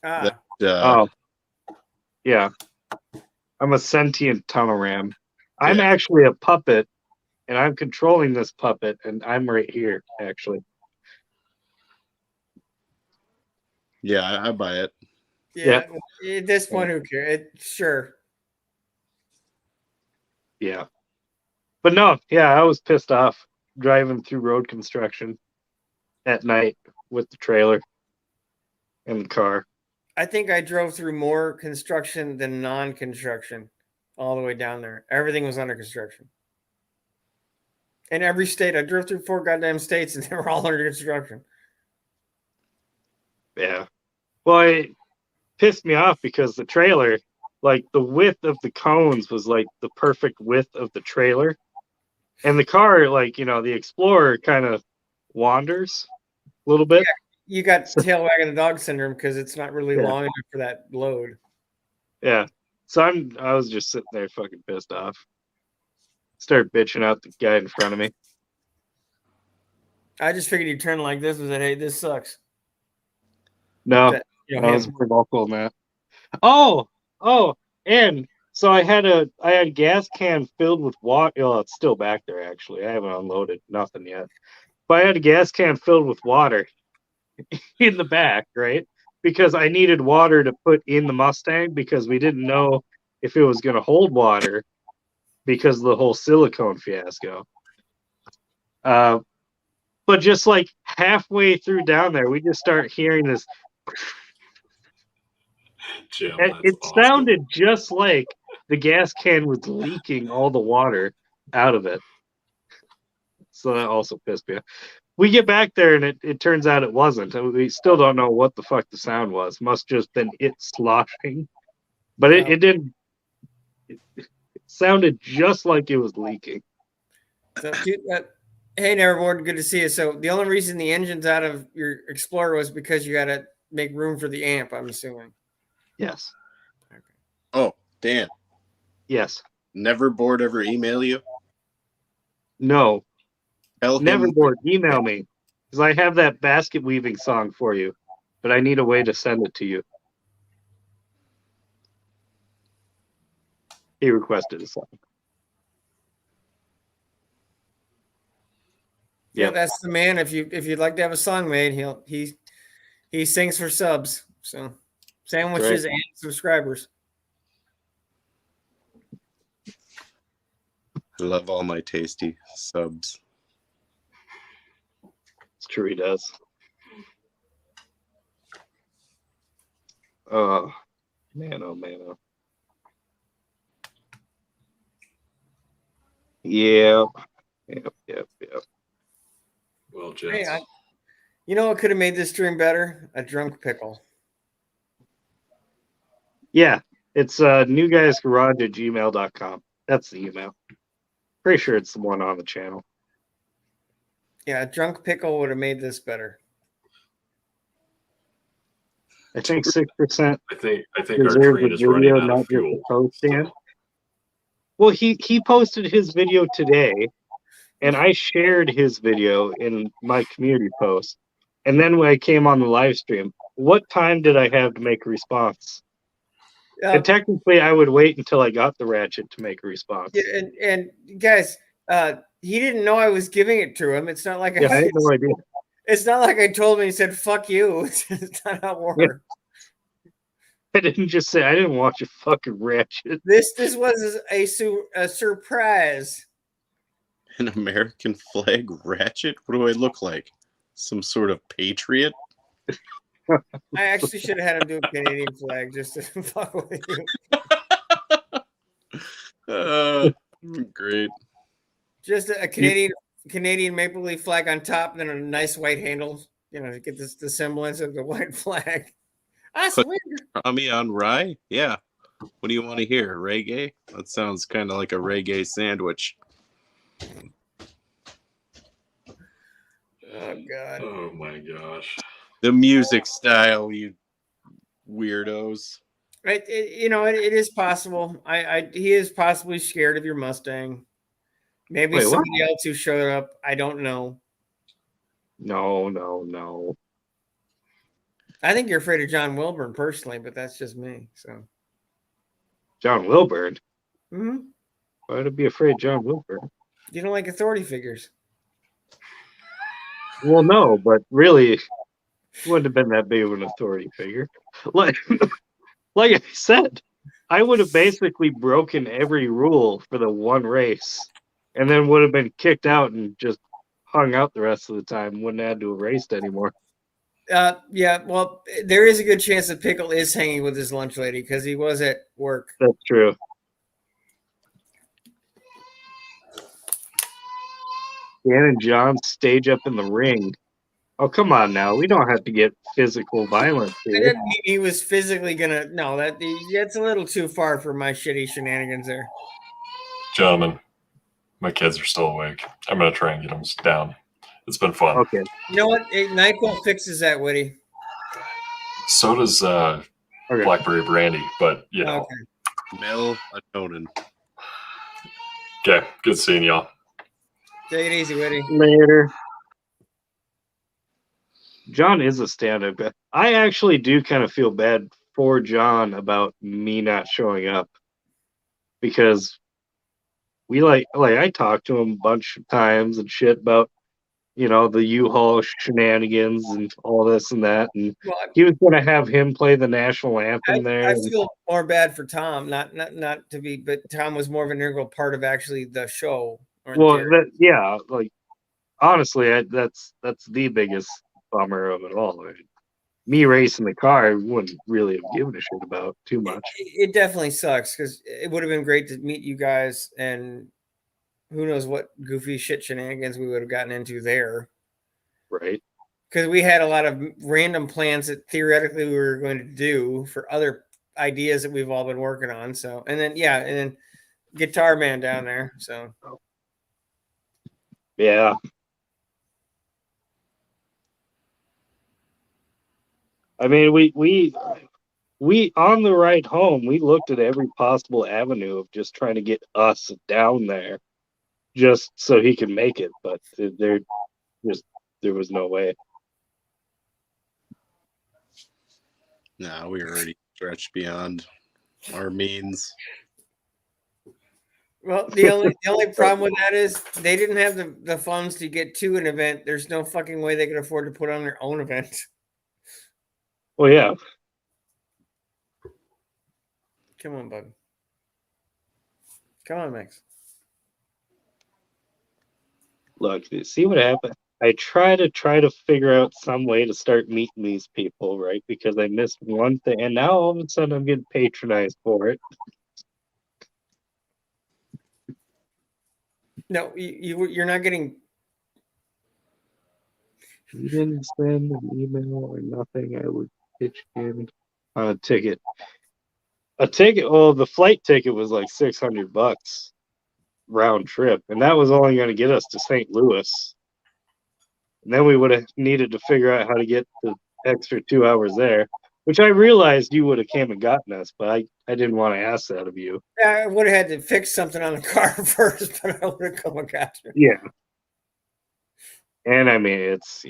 Ah, Oh, yeah. I'm a sentient tunnel ram. I'm Yeah. actually a puppet, and I'm controlling this puppet, and I'm right here, actually. Yeah, I buy it. yeah. At this point, who cares? Sure. Yeah. But no, yeah, I was pissed off driving through road construction at night with the trailer and the car. I think I drove through more construction than non-construction all the way down there. Everything was under construction. In every state, I drove through 4 goddamn states, and they were all under construction. Yeah. Well, it pissed me off because the trailer, like the width of the cones was like the perfect width of the trailer. And the car, like, the Explorer kind of wanders a little bit. You got tail wagging the dog syndrome because it's not really Yeah. long enough for that load. Yeah. So I was just sitting there fucking pissed off. Started bitching out the guy in front of me. I just figured you'd turn like this and said, "Hey, this sucks." No, That- you I know, was him. more vocal than that. Oh, and so I had a gas can filled with water. Oh, it's still back there actually. I haven't unloaded nothing yet. But I had a gas can filled with water in the back, right? because I needed water to put in the Mustang because we didn't know if it was going to hold water because of the whole silicone fiasco. But just like halfway through down there, we just start hearing this. Jim, And that's it awesome. sounded just like the gas can was leaking all the water out of it. So that also pissed me off. We get back there and it turns out it wasn't. We still don't know what the fuck the sound was. Must just been it sloshing. But it didn't. It sounded just like it was leaking. So, hey, Neverboard, good to see you. So the only reason the engine's out of your Explorer was because you got to make room for the amp, I'm assuming. Yes. Oh, Dan. Yes. Neverboard ever email you? No. Tell him. Neverboard, email me. Because I have that basket weaving song for you. But I need a way to send it to you. He requested a song. Yeah, that's the man. If you'd like to have a song made, he sings for subs. So sandwiches and subscribers. I love all my tasty subs. It's true, he does. Oh, man, oh, man, oh. Yep. Well, Hey, gents, you know what could have made this stream better? A drunk pickle. Yeah, it's newguysgarage@gmail.com. That's the email. Pretty sure it's the one on the channel. Yeah, a drunk pickle would have made this better. I think 6% I think our deserves train a is running video, out not of just a fuel. post, Dan. So, Well, he posted his video today, and I shared his video in my community post. And then when I came on the live stream, what time did I have to make a response? And technically, I would wait until I got the ratchet to make a response. Yeah, and guys, he didn't know I was giving it to him. It's not like I had no idea. It's not like I told him. He said, "Fuck you." It's not how it works. Yeah. I didn't just say I didn't watch a fucking ratchet. This was a surprise. An American flag ratchet? What do I look like? Some sort of patriot? I actually should have had him do a Canadian flag just to fuck with you. Great. Just a Canadian maple leaf flag on top, and then a nice white handle. You know, to get the semblance of the white flag. I swear. Tommy on rye? Yeah. What do you want to hear? Reggae? That sounds kind of like a reggae sandwich. Oh God. oh my gosh. The music style, you weirdos. It is possible. He is possibly scared of your Mustang. Maybe somebody else who showed up. I don't know. No. I think you're afraid of John Wilburn personally, but that's just me. So John Wilburn? Mm-hmm. Why would I be afraid of John Wilburn? You don't like authority figures. Well, no, but really, he wouldn't have been that big of an authority figure. Like I said, I would have basically broken every rule for the one race, and then would have been kicked out and just hung out the rest of the time. Wouldn't have had to have raced anymore. Yeah, well, there is a good chance that Pickle is hanging with his lunch lady because he was at work. That's true. Dan and John stage up in the ring. Oh, come on now. We don't have to get physical violence I here. didn't mean he was physically gonna. No, that's a little too far for my shitty shenanigans there. Gentlemen, my kids are still awake. I'm going to try and get them down. It's been fun. Okay. You know what? NyQuil fixes that, Woody. So does Blackberry Brandy, but you know. Okay. Melatonin. Okay, good seeing y'all. Take it easy, Woody. Later. John is a stand-up guy. I actually do kind of feel bad for John about me not showing up because we like I talked to him a bunch of times and shit about the U-Haul shenanigans and all this and that. And Well, he was going to have him play the national anthem there. I feel more bad for Tom, not to be, but Tom was more of an integral part of actually the show. Well, like honestly, that's the biggest bummer of it all. Me racing the car, I wouldn't really have given a shit about too much. It definitely sucks because it would have been great to meet you guys, and who knows what goofy shit shenanigans we would have gotten into there. Right. Because we had a lot of random plans that theoretically we were going to do for other ideas that we've all been working on. So, and then Guitar Man down there. So, yeah. I mean, we on the ride home, we looked at every possible avenue of just trying to get us down there, just so he could make it. But there was no way. No, we were already stretched beyond our means. well, the only problem with that is they didn't have the funds to get to an event. There's no fucking way they could afford to put on their own event. Well, yeah. Come on, bud. Come on, Max. Look, see what happened. I try to figure out some way to start meeting these people, right? Because I missed one thing, and now all of a sudden I'm getting patronized for it. No, you're not getting. You didn't send an email or nothing. I would pitch in on a ticket. A ticket. Well, the flight ticket was like $600 round trip, and that was only going to get us to St. Louis. And then we would have needed to figure out how to get the extra 2 hours there, which I realized you would have came and gotten us, but I didn't want to ask that of you. I would have had to fix something on the car first, but I would have come and got you. Yeah. And I mean, it's,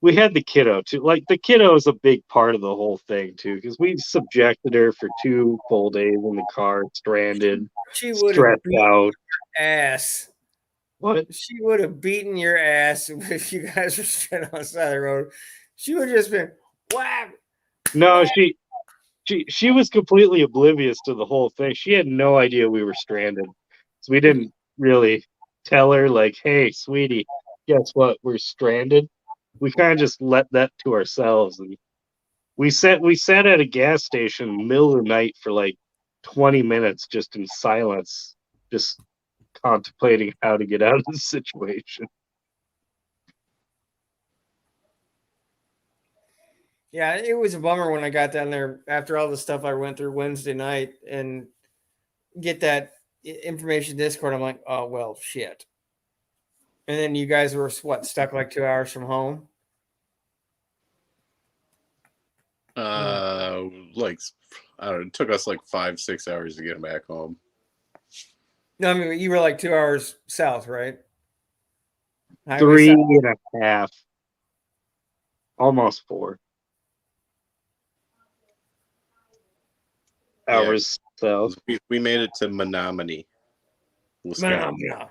we had the kiddo too. Like, the kiddo is a big part of the whole thing too, because we subjected her for 2 full days in the car, stranded, She would have stressed beaten out. your ass. What? She would have beaten your ass if you guys were straight on the side of the road. She would have just been whap. No, she was completely oblivious to the whole thing. She had no idea we were stranded. So we didn't really tell her, like, hey, sweetie, guess what? We're stranded. We kind of just let that to ourselves. And we sat at a gas station in the middle of the night for like 20 minutes just in silence, just contemplating how to get out of the situation. Yeah, it was a bummer when I got down there after all the stuff I went through Wednesday night and get that information Discord. I'm like, oh, well, shit. And then you guys were stuck like 2 hours from home? Like, I don't know, it took us like 5-6 hours to get back home. No, I mean, you were like 2 hours south, right? Highway 3.5. south. Almost 4 hours south. We made it to Menominee, Wisconsin. Yeah.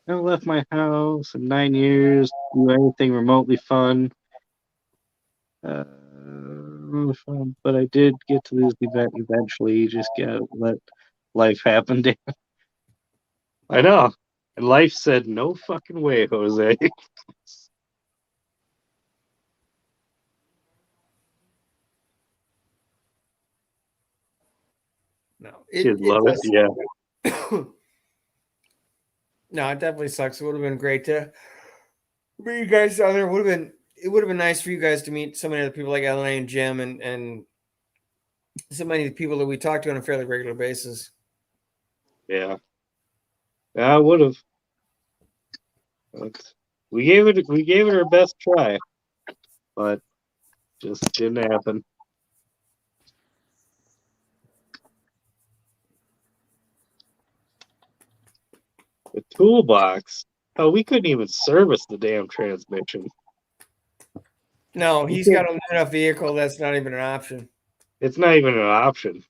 I haven't left my house in 9 years. Do anything remotely fun. But I did get to this event eventually. You just gotta let life happen. Dan. I know. And life said, no fucking way, Jose. No, Kids love it. Yeah. No, it definitely sucks. It would have been great to meet you guys down there. It would have been nice for you guys to meet so many other people like LNA and Jim and so many people that we talk to on a fairly regular basis. Yeah. I would have. We gave it our best try, but just didn't happen. The toolbox. Oh, we couldn't even service the damn transmission. No, he's got a new enough vehicle that's not even an option. It's not even an option.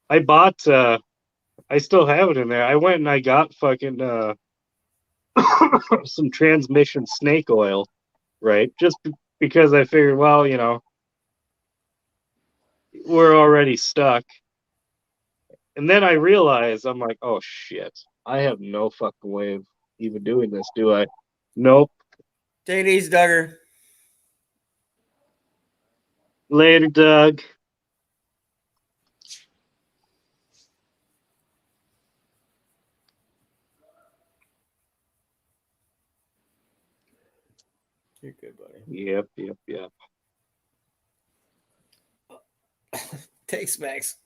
I bought I still have it in there. I went and I got fucking some transmission snake oil, right? Just because I figured, well, we're already stuck. And then I realized, I'm like, oh shit, I have no fucking way of even doing this, do I? Nope. Take it easy, Duggar. Later, Doug. You're good, buddy. Yep. Thanks, Max.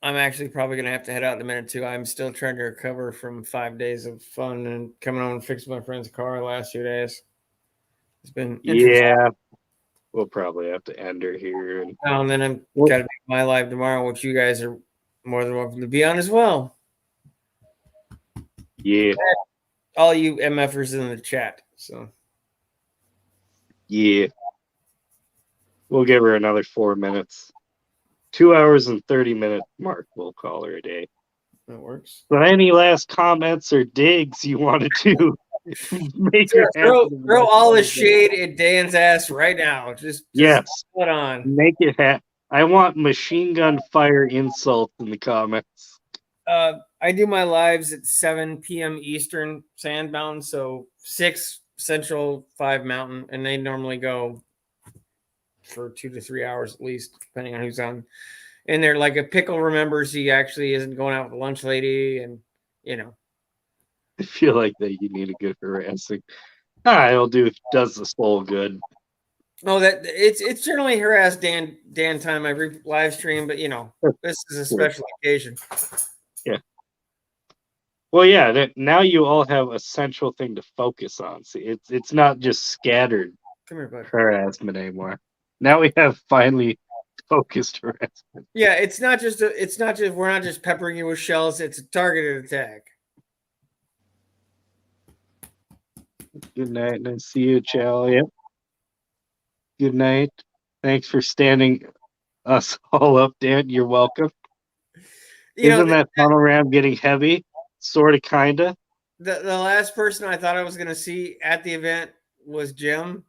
I'm actually probably gonna have to head out in a minute too. I'm still trying to recover from 5 days of fun and coming home and fixing my friend's car the last 2 days. It's been interesting. Yeah. We'll probably have to end her here. And then I'm got to make my live tomorrow, which you guys are more than welcome to be on as well. Yeah. All you MFers in the chat. So yeah. We'll give her another 4 minutes. 2 hours and 30-minute mark, we'll call her a day. that works. So any last comments or digs you wanted to make your throw all the shade at Dan's ass right now. Just yes, put on. make it happen. I want machine gun fire insults in the comments. I do my lives at 7 p.m. Eastern Sandbound, so 6 Central, 5 Mountain, and they normally go for 2 to 3 hours at least, depending on who's on. And they're like, a pickle remembers he actually isn't going out with the lunch lady, and I feel like that you need a good harassing. It'll does the soul good. Oh, that it's generally harass Dan time every live stream, but this is a special occasion. Yeah. Well, yeah. Now you all have a central thing to focus on. See, it's not just scattered Come here, bud. harassment anymore. Now we have finally focused harassment. Yeah, it's not just we're not just peppering you with shells. It's a targeted attack. Good night, and I see you, Chow. Yep. Good night. Thanks for standing us all up, Dan. You're welcome. Isn't that funnel ram getting heavy? Sort of, kinda. The last person I thought I was going to see at the event was Jim.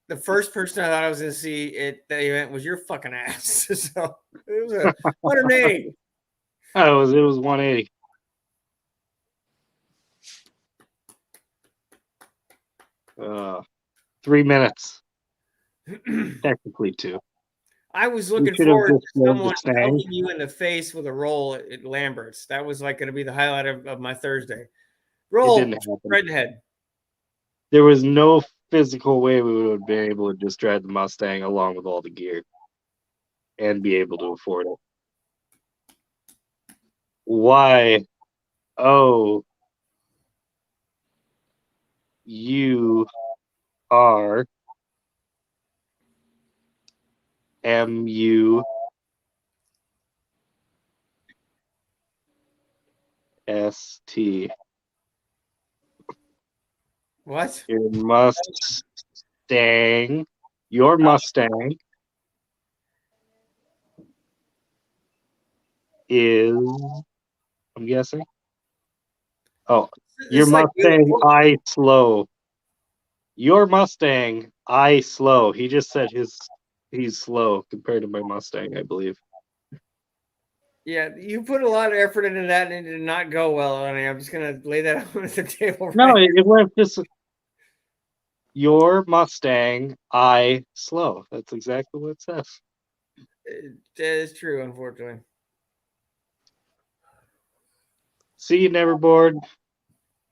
The first person I thought I was going to see at the event was your fucking ass. So it was a 180. Oh, it was 180. Uh, 3 minutes. Technically 2. I was looking forward to someone poking you in the face with a roll at Lambert's. That was like going to be the highlight of my Thursday. Roll right ahead. There was no physical way we would have been able to just drive the Mustang along with all the gear and be able to afford it. Why? Oh, you are MUST. What? Your Mustang is, I'm guessing. Oh, your Mustang I slow. Your Mustang I slow. He just said he's slow compared to my Mustang, I believe. Yeah, you put a lot of effort into that and it did not go well on it. I'm just gonna lay that out on the table. No, it went just your Mustang I slow. That's exactly what it says. That is true, unfortunately. See, you never bored.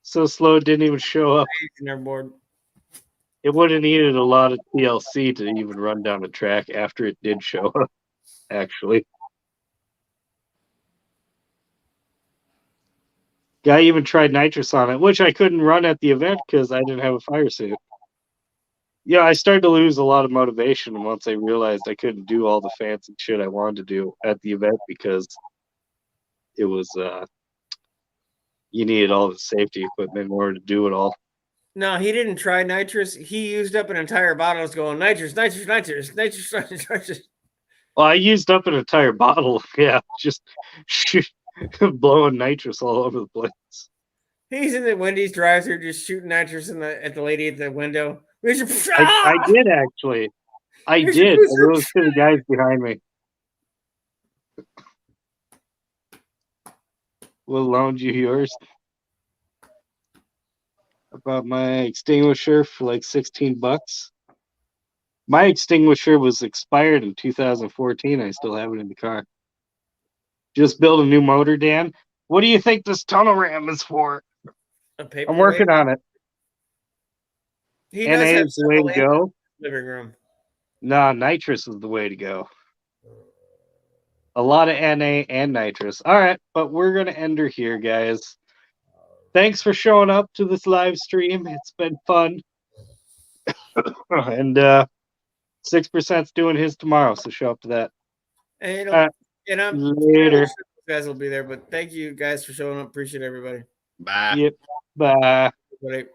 So slow it didn't even show up. Never bored. It would have needed a lot of TLC to even run down the track after it did show up, actually. Guy even tried nitrous on it, which I couldn't run at the event because I didn't have a fire suit. Yeah, I started to lose a lot of motivation once I realized I couldn't do all the fancy shit I wanted to do at the event because it was you needed all the safety equipment in order to do it all. No, he didn't try nitrous. He used up an entire bottle. Was going nitrous. Well, I used up an entire bottle. Yeah, just blowing nitrous all over the place. He's in the Wendy's drive-thru just shooting nitrous at the lady at the window. I did actually. I did. Those to the guys behind me. We'll loan you yours. I bought my extinguisher for like $16. My extinguisher was expired in 2014. I still have it in the car. Just built a new motor, Dan. What do you think this tunnel ram is for? I'm working on it. He NA does have is the way to go. living room. No, nitrous is the way to go. A lot of NA and nitrous. All right, but we're going to end her here, guys. Thanks for showing up to this live stream. It's been fun. And 6%'s doing his tomorrow, so show up to that. And, I'm later. sure you guys will be there, but thank you guys for showing up. Appreciate everybody. Bye. Yep. Bye. Everybody.